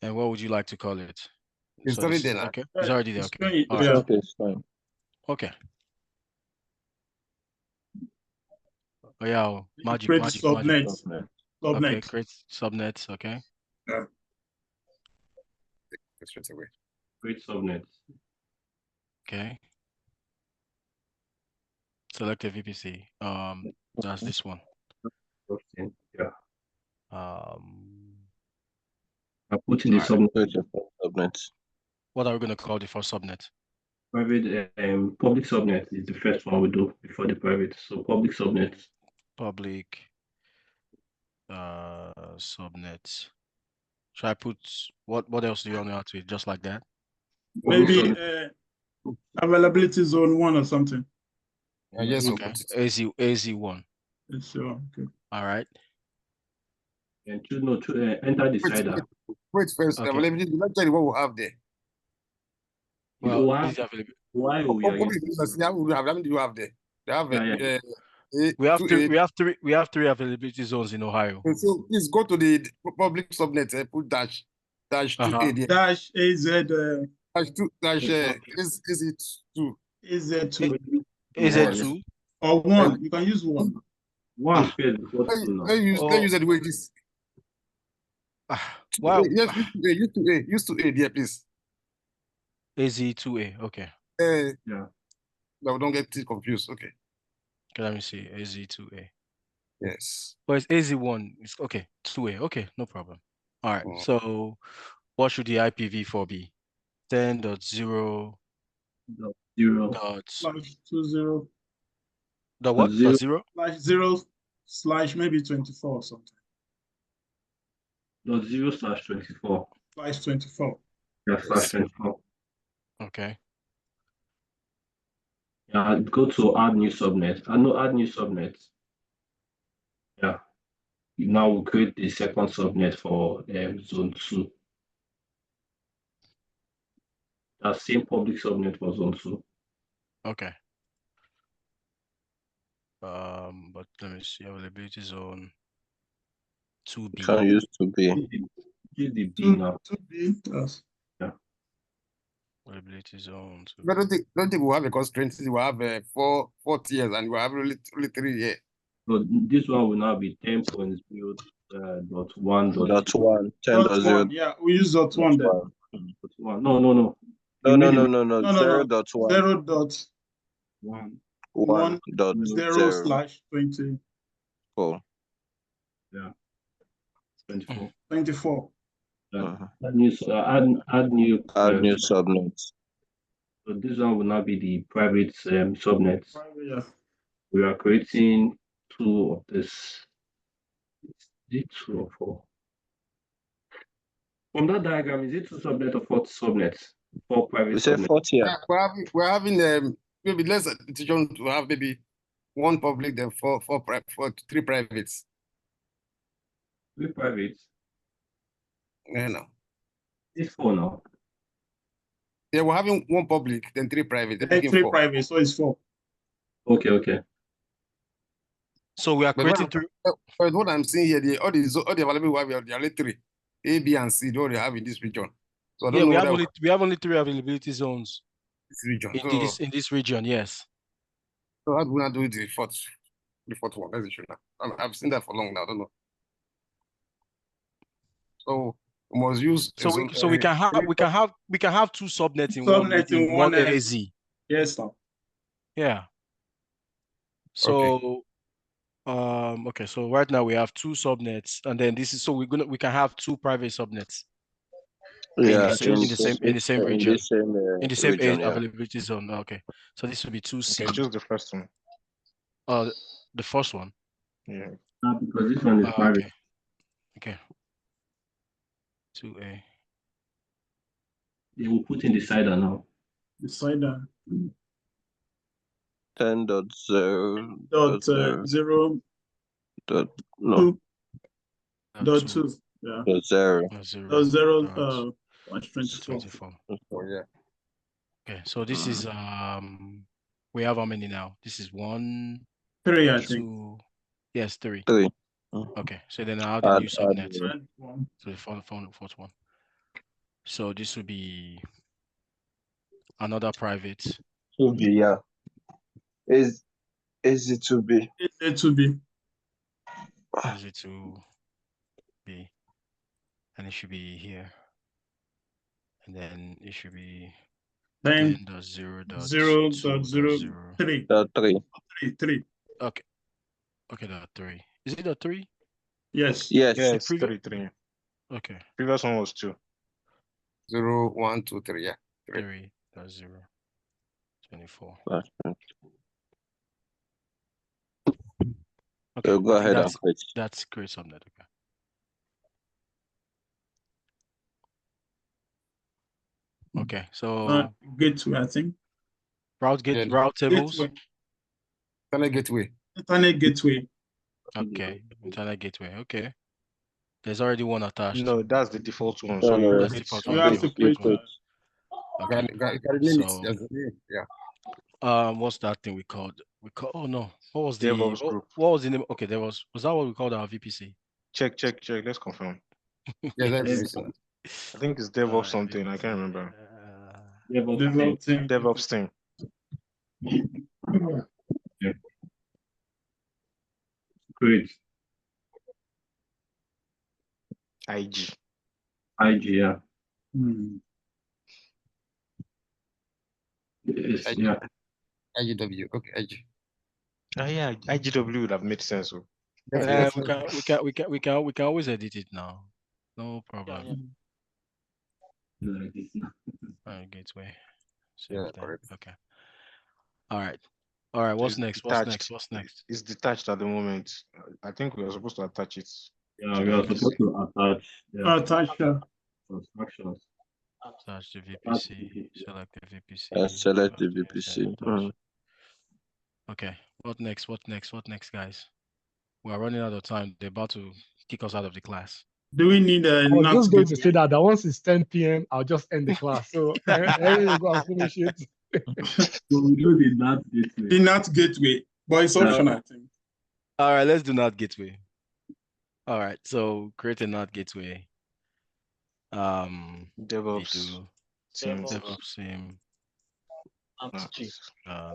And what would you like to call it? It's already there. Okay, it's already there. Okay. Yeah. Okay. Oh yeah, magic. Subnet. Okay, create subnets. Okay. Yeah. Straight away. Create subnet. Okay. Select a VPC. That's this one. Yeah. I put in the subnet. What are we going to call the first subnet? Private public subnet is the first one we do before the private. So public subnet. Public subnet. Should I put what else do you want to add to it? Just like that? Maybe availability zone 1 or something. Yes. Okay. AZ1. Okay. All right. And to enter decider. Wait first. Okay. Availability. Let's tell you what we have there. Well, Why we are how many do you have there? They have we have three availability zones in Ohio. And so please go to the public subnet and put dash 2A there. Dash AZ -2 AZ2. AZ2. AZ2 or 1. You can use 1. One. Let's use it the way it is. Wow. Yes, use 2A there, please. AZ2A. Okay. Yeah. No, don't get too confused. Okay. Okay, let me see. AZ2A. Yes. But it's AZ1. It's okay. 2A. Okay, no problem. All right. So what should the IPv4 be? 10.0 /20. The what? The 0? /0/ maybe 24 or something. .0/24. /24. Yeah, /24. Okay. Yeah, go to add new subnet. Add new subnet. Yeah. Now we'll create the second subnet for zone 2. That same public subnet for zone 2. Okay. But let me see. Availability zone 2B. Can use 2B. Use the B now. 2B. Yes. Yeah. Availability zone 2B. But don't think we have a constraint. We have four tiers and we have only 3 here. So this one will now be 10.0.1. .1. Yeah, we use .1 then. No. No. 0.1. 1.0/20. Yeah. 24. 24. Add new subnet. So this one will now be the private subnet. Yeah. We are creating 2 of this. Is it 2 or 4? From that diagram, is it 2 subnet or 4 subnets? 4 private. We say 40. Yeah, we're having maybe less decision to have maybe 1 public, then 3 privates. 3 privates. Yeah, no. It's 4 now. Yeah, we're having 1 public, then 3 private. 3 private, so it's 4. Okay. So we are But creating three. what I'm seeing here, all the available ones, there are only three. A, B, and C, they already have in this region. So I don't Yeah, know we whether have only three availability zones this region. in this region. Yes. So how do we not do the fourth one? That's the issue now. I've seen that for long now. I don't know. So we must use So we can have two subnets in Subnet in one one AZ. Yes, sir. Yeah. So okay, so right now we have two subnets, and then this is so we can have two private subnets in the same region, in the same region, yeah. availability zone. Okay, so this will be 2C. Okay, choose the first one. The first one. Yeah. Because this one is private. Okay. 2A. They will put in the cider now. The cider. 10.0.0. No. Dot two. Yeah. Dot zero. Dot zero. 124. Oh yeah. Okay, so this is we have how many now? This is 1, 3, I 2. think. Yes, 3. 3. Okay, so then I'll add a new subnet. So the fourth one. So this will be another private. To be, yeah. Is it to be? Is it to be? Is it to be? And it should be here. And then it should be 10.0.03. Three. Okay. Okay, that 3. Is it a 3? Yes. Yes. Yeah, it's 3. Okay. Previous one was 2. 0, 1, 2, 3. Yeah. 3. That's 0. 24. Okay. Go ahead and quit. That's create subnet. Okay. Okay. So gateway, I think. Route tables. Internet gateway. Internet gateway. Okay. Internet gateway. Okay. There's already one attached. No, that's the default one. So that's the default one. You have to create one. Okay. So, yeah. What's that thing we called? Oh no. What was the DevOps group. What was the name? Okay, was that what we called our VPC? Check. Let's confirm. Yeah, that's I think it's DevOps something. I can't remember. DevOps team. Yeah. Great. IG, yeah. Yeah. IGW. Okay, IG. Yeah, IGW would have made sense. We can always edit it now. No problem. Gateway. Yeah, correct. Okay. All right. What's next? What's next? It's detached at the moment. I think we are supposed to attach it. Yeah, we are supposed to attach. Yeah. Attach Constructions. Attach the VPC. Select the VPC. Select the VPC. Okay. What next, guys? We are running out of time. They're about to kick us out of the class. Do we need a I was just going to say that once it's 10 p.m., I'll just end the class. So I go and finish it. So we do the NAT gateway. The NAT gateway, but it's optional, I think. All right, let's do NAT gateway. All right, so create a NAT gateway. DevOps team.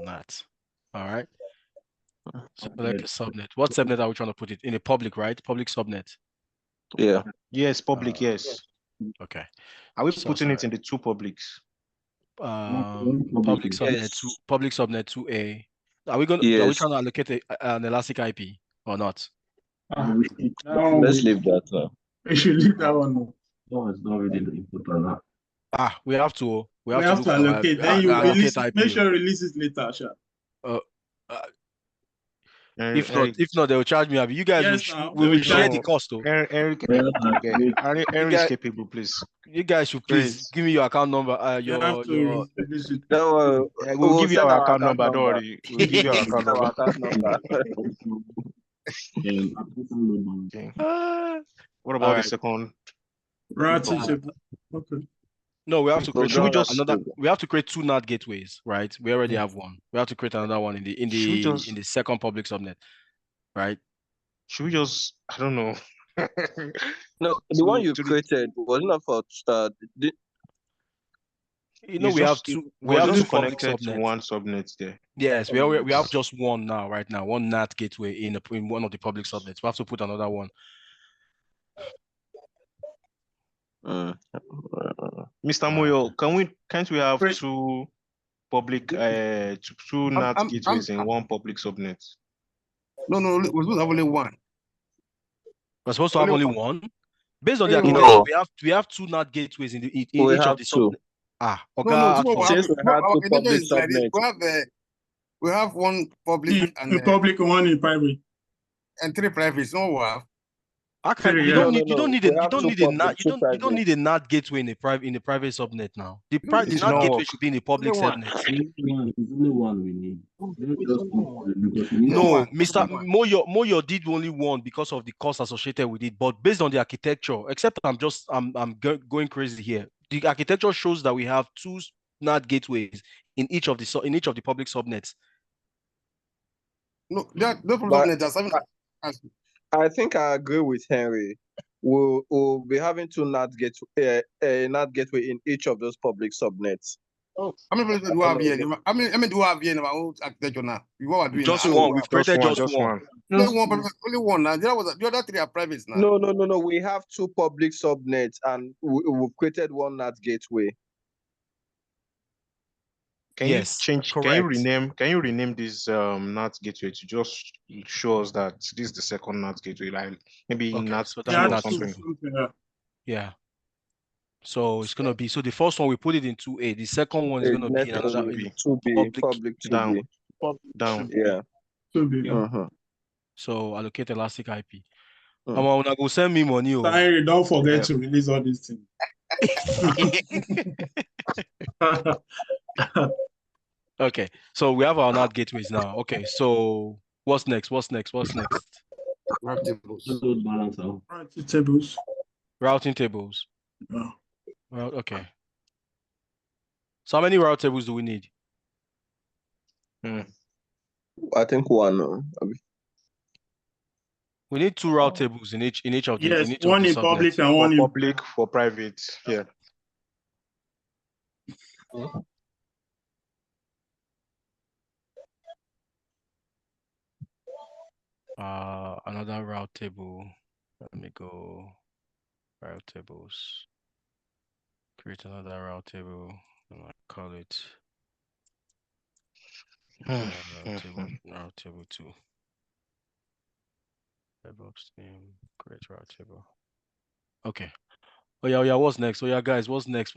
NAT. All right. Select a subnet. What subnet are we trying to put it in? A public, right? Public subnet. Yeah. Yes, public. Yes. Okay. Are we putting it in the 2 publics? Public subnet 2. Public subnet 2A. Are we trying to allocate an elastic IP or not? Let's leave that now. We should leave that one now. No, it's not really important. We have to. We have to allocate. Then you release. Make sure you release it later, sure. If not, they will charge me. You guys will share the cost. Eric is capable, please. You guys should please give me your account number. We'll give you our account number. Don't worry. We'll give you our account number. What about the second? Routing table. Okay. No, we have to create Should we just another. We have to create 2 NAT gateways, right? We already have one. We have to create another one in the second public subnet, right? Should we just? I don't know. No, the one you created was not for we have two. We have two public connected to subnets. one subnet there. Yes, we have just one now, right now, one NAT gateway in one of the public subnets. We have to put another one. Mr. Moyo, can't we have two public two NAT gateways in one public subnet? No, we're supposed to have only one. We're supposed to have only one? Based on the architecture, we have 2 NAT gateways in each of the subnets. Since we have 2 public subnets. We have one public and public, one in private, and 3 private. No, we have. You don't need a NAT gateway in a private subnet now. The NAT gateway should be in a public subnet. There's only one we need. No, Mr. Moyo did only one because of the cost associated with it. But based on the architecture, except I'm going crazy here. The architecture shows that we have 2 NAT gateways in each of the public subnets. No, no problem. I think I agree with Henry. We'll be having 2 NAT gateway in each of those public subnets. How many places do we have here? How many do we have here in our own architecture now? Just one. We've created just one. Only one now. The other 3 are private now. No. We have 2 public subnets and we've created one NAT gateway. Can you rename this NAT gateway to just show us that this is the second NAT gateway, like maybe NAT or something? Yeah. So it's gonna be the first one we put it in 2A. The second one is gonna be in another 2B, public 2B. Down. Yeah. 2B. So allocate elastic IP. I'm gonna go send me money. Sorry, don't forget to release all these things. Okay, so we have our NAT gateways now. Okay, so what's next? Routing tables. Oh. Well, okay. So how many route tables do we need? I think one. We need 2 route tables in each of the. Yes, one in public and one in public for private. Yeah. Another route table. Let me go route tables. Create another route table. I might call it route table 2. DevOps team, create route table. Okay. Oh yeah, what's next? Oh yeah, guys, what's next?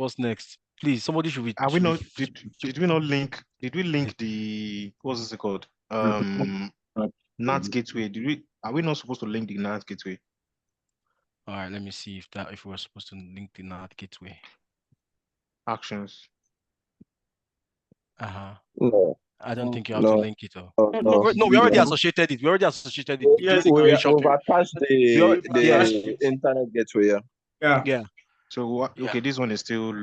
Please, somebody should be. Did we not link the what's this called? NAT gateway. Are we not supposed to link the NAT gateway? All right, let me see if we're supposed to link the NAT gateway. Actions. No. I don't think you have to link it. No, we already associated it. Yes, we've attached the internet gateway. Yeah. So okay, this one is still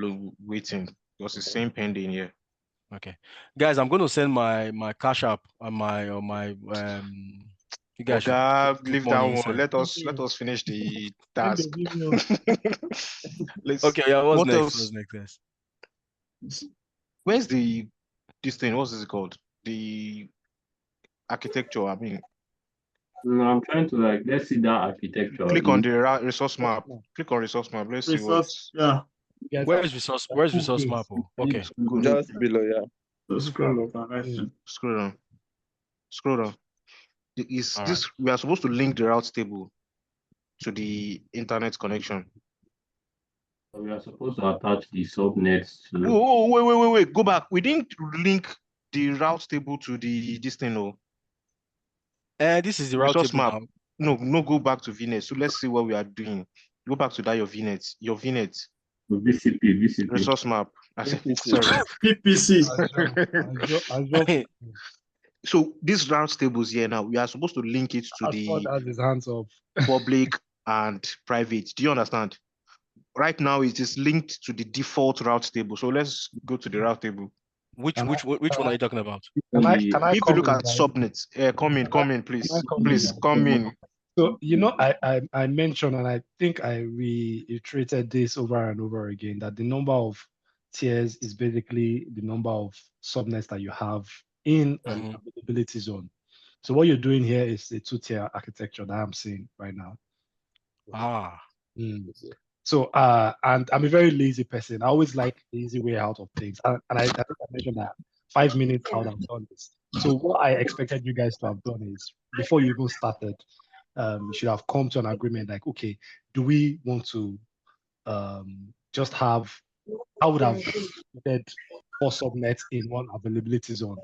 waiting because it's saying pending here. Okay, guys, I'm going to send my cash app and my you guys leave that one. Let us finish the task. Okay, yeah, what's next? Where's this thing? What's this called? The architecture. I mean, no, I'm trying to let's see that architecture. Click on the resource map. Let's see what. Yeah. Where's resource map? Okay. Just below, yeah. Scroll down. Is this we are supposed to link the route table to the internet connection? We are supposed to attach the subnets to. Oh, wait. Go back. We didn't link the route table to this thing, no. This is the route table map. No, go back to VNet. So let's see what we are doing. Go back to that your VNet. VCP. Resource map. Sorry. PPC. So these route tables here now, we are supposed to link it to the his hands up. public and private. Do you understand? right now it is linked to the default route table. So let's go to the route table. Which one are you talking about? Can I If you come look in, at guys? subnets, come in, please. Can I come in? Please come in. So, I mentioned, and I think I reiterated this over and over again, that the number of tiers is basically the number of subnets that you have in an availability zone. So what you're doing here is a two-tier architecture that I'm seeing right now. So, and I'm a very lazy person. I always like the easy way out of things. And I think I mentioned that 5 minutes I would have done this. So what I expected you guys to have done is, before you even started, you should have come to an agreement like, okay, do we want to just have, I would have put 4 subnets in one availability zone,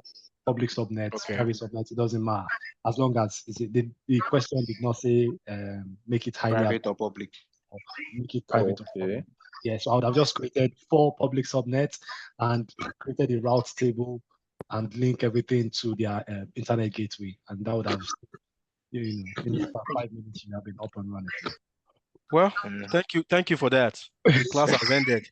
public subnets, private subnets, it doesn't matter. As long as the question did not say make it highly private or public. Make it private. Okay. Yeah, so I would have just created 4 public subnets and created a route table and link everything to their internet gateway, and that would have, in about 5 minutes, you have been up and running. Well, thank you for that. The class has ended.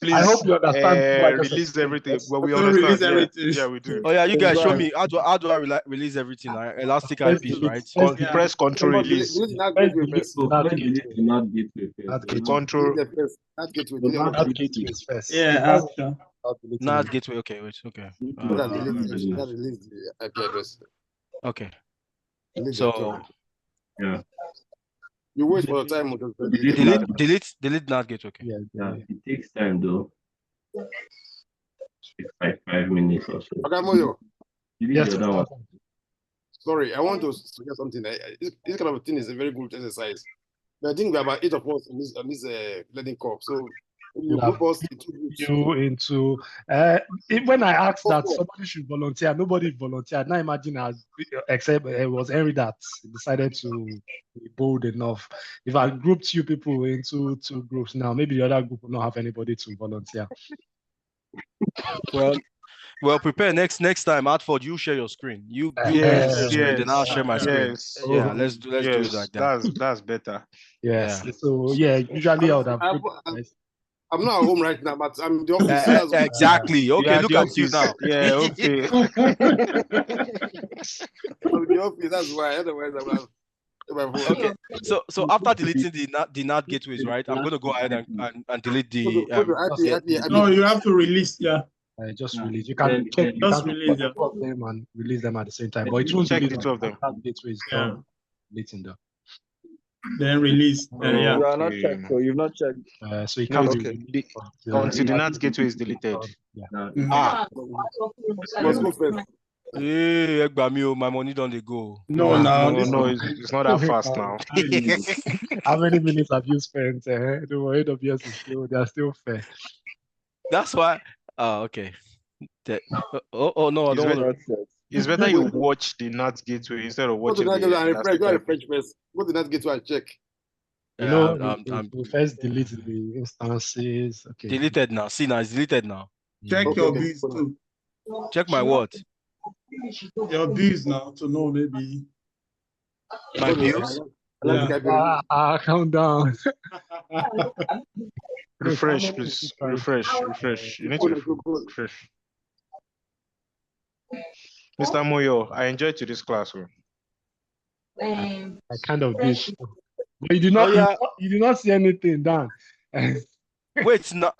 Please, I hope you understand. Release everything. Well, we understand. Release everything. Yeah, we do. Oh yeah, you guys show me how do I release everything? Elastic IPs, right? Press control release. Control. Yeah, NAT gateway. Okay, wait. Okay. Okay. So yeah. You wait for the time. Delete NAT gateway. Okay. Yeah, it takes time though. It's like 5 minutes or so. Okay, Moyo. Yes. Sorry, I want to suggest something. This kind of thing is a very good exercise. But I think we are about 8 of us on this learning corp. So you group us into when I asked that somebody should volunteer, nobody volunteered. Now imagine except it was Henry that decided to be bold enough. If I grouped you people into 2 groups now, maybe the other group will not have anybody to volunteer. Well, prepare next time. Artford, you share your screen. You share your screen, then I'll share my screen. Yeah, let's do it like that. That's better. Yes. So yeah, usually I would have. I'm not at home right now, but I'm in the office. Exactly. Okay, look at you now. Yeah, okay. I'm in the office, that's why. Otherwise, okay. So after deleting the NAT gateways, right? I'm gonna go ahead and delete the. No, you have to release. Yeah. Just release. You can check. Just release them and release them at the same time. But it won't check the 2 of them. Gateways done. Deleting them. Then release. You are not checked, so you've not checked. So you can't until the NAT gateway is deleted. Yeah. Let's go first. Hey, my money don't go. No, it's not that fast now. How many minutes have you spent? The AWS is still, they are still fair. That's why. Okay. No, I don't want to. It's better you watch the NAT gateway instead of watching the Go to NAT gateway and check. You first delete the instances. Okay. Deleted now. See now, it's deleted now. Check your views too. Check my what? Your views now to know maybe. My views? Calm down. Refresh, please. Refresh. You need to refresh. Mr. Moyo, I enjoyed today's class. I kind of did. But you did not. You did not see anything, Dan. Wait, no.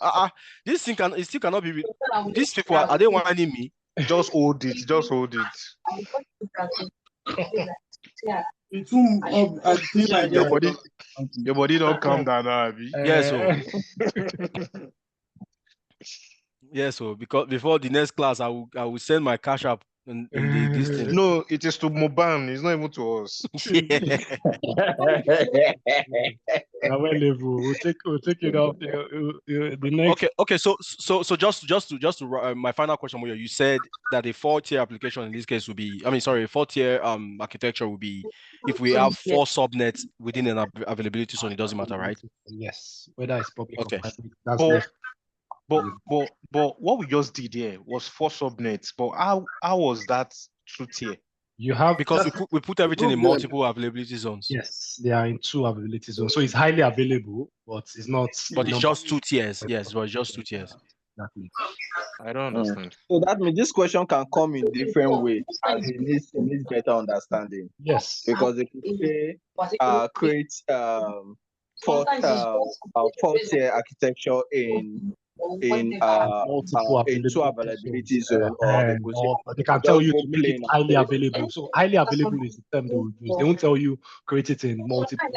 This thing it still cannot be. These people are they whining me? Just hold it. Your body don't calm down, Abby. Yes, so because before the next class, I will send my cash app in this thing. No, it is to Moban. It's not even to us. We'll take it off. The next. Okay. So just to my final question, Moyo, you said that a 4-tier application in this case would be. I mean, sorry, a 4-tier architecture would be if we have 4 subnets within an availability zone. It doesn't matter, right? Yes, whether it's public or private. That's But what we just did here was 4 subnets. But how was that 2-tier? You have Because we put everything in multiple availability zones. Yes, they are in 2 availability zones. So it's highly available, but it's not. But it's just 2 tiers. Yes, but it's just 2 tiers. Exactly. I don't understand. So that means this question can come in different ways, as it needs better understanding. Yes. Because they could say create fourth tier architecture in 2 availability zone, or they can tell you to make it highly available. So highly available is the term they will use. They won't tell you create it in multiple.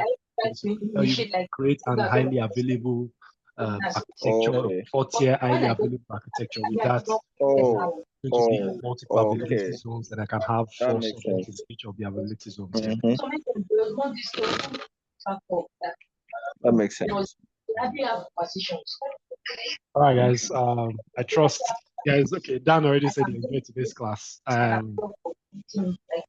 They'll tell you create an highly available architecture, 4-tier highly available architecture. With that, multiple availability zones, and I can have 4 subnets in each of the availability zones. That makes sense. All right, guys. I trust guys. Okay, Dan already said he enjoyed today's class.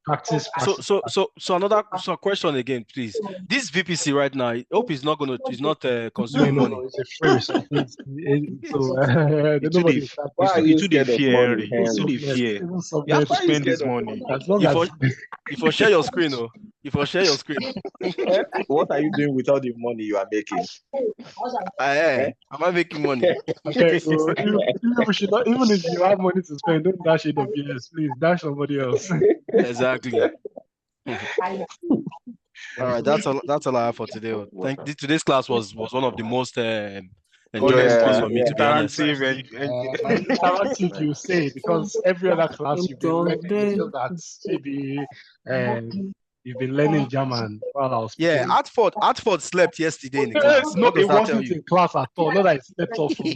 Practice. So another question again, please. This VPC right now, I hope it's not consuming money. No, it's a free resource. It's too the fear. It's too the fear. You have to spend this money. If you share your screen, What are you doing with all the money you are making? Am I making money? Okay, so even if you have money to spend, don't dash it on PS, please. Dash somebody else. Exactly. All right, that's all I have for today. Today's class was one of the most enjoyable class for me, to be honest. Interactive, you say, because every other class you've been learning, it's just that maybe you've been learning German while I was speaking. Yeah, Hartford slept yesterday in the class. No, it wasn't in class at all. Not that I slept off from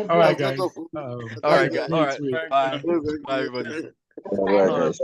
All right, guys. All right. Bye, everybody. Bye, guys.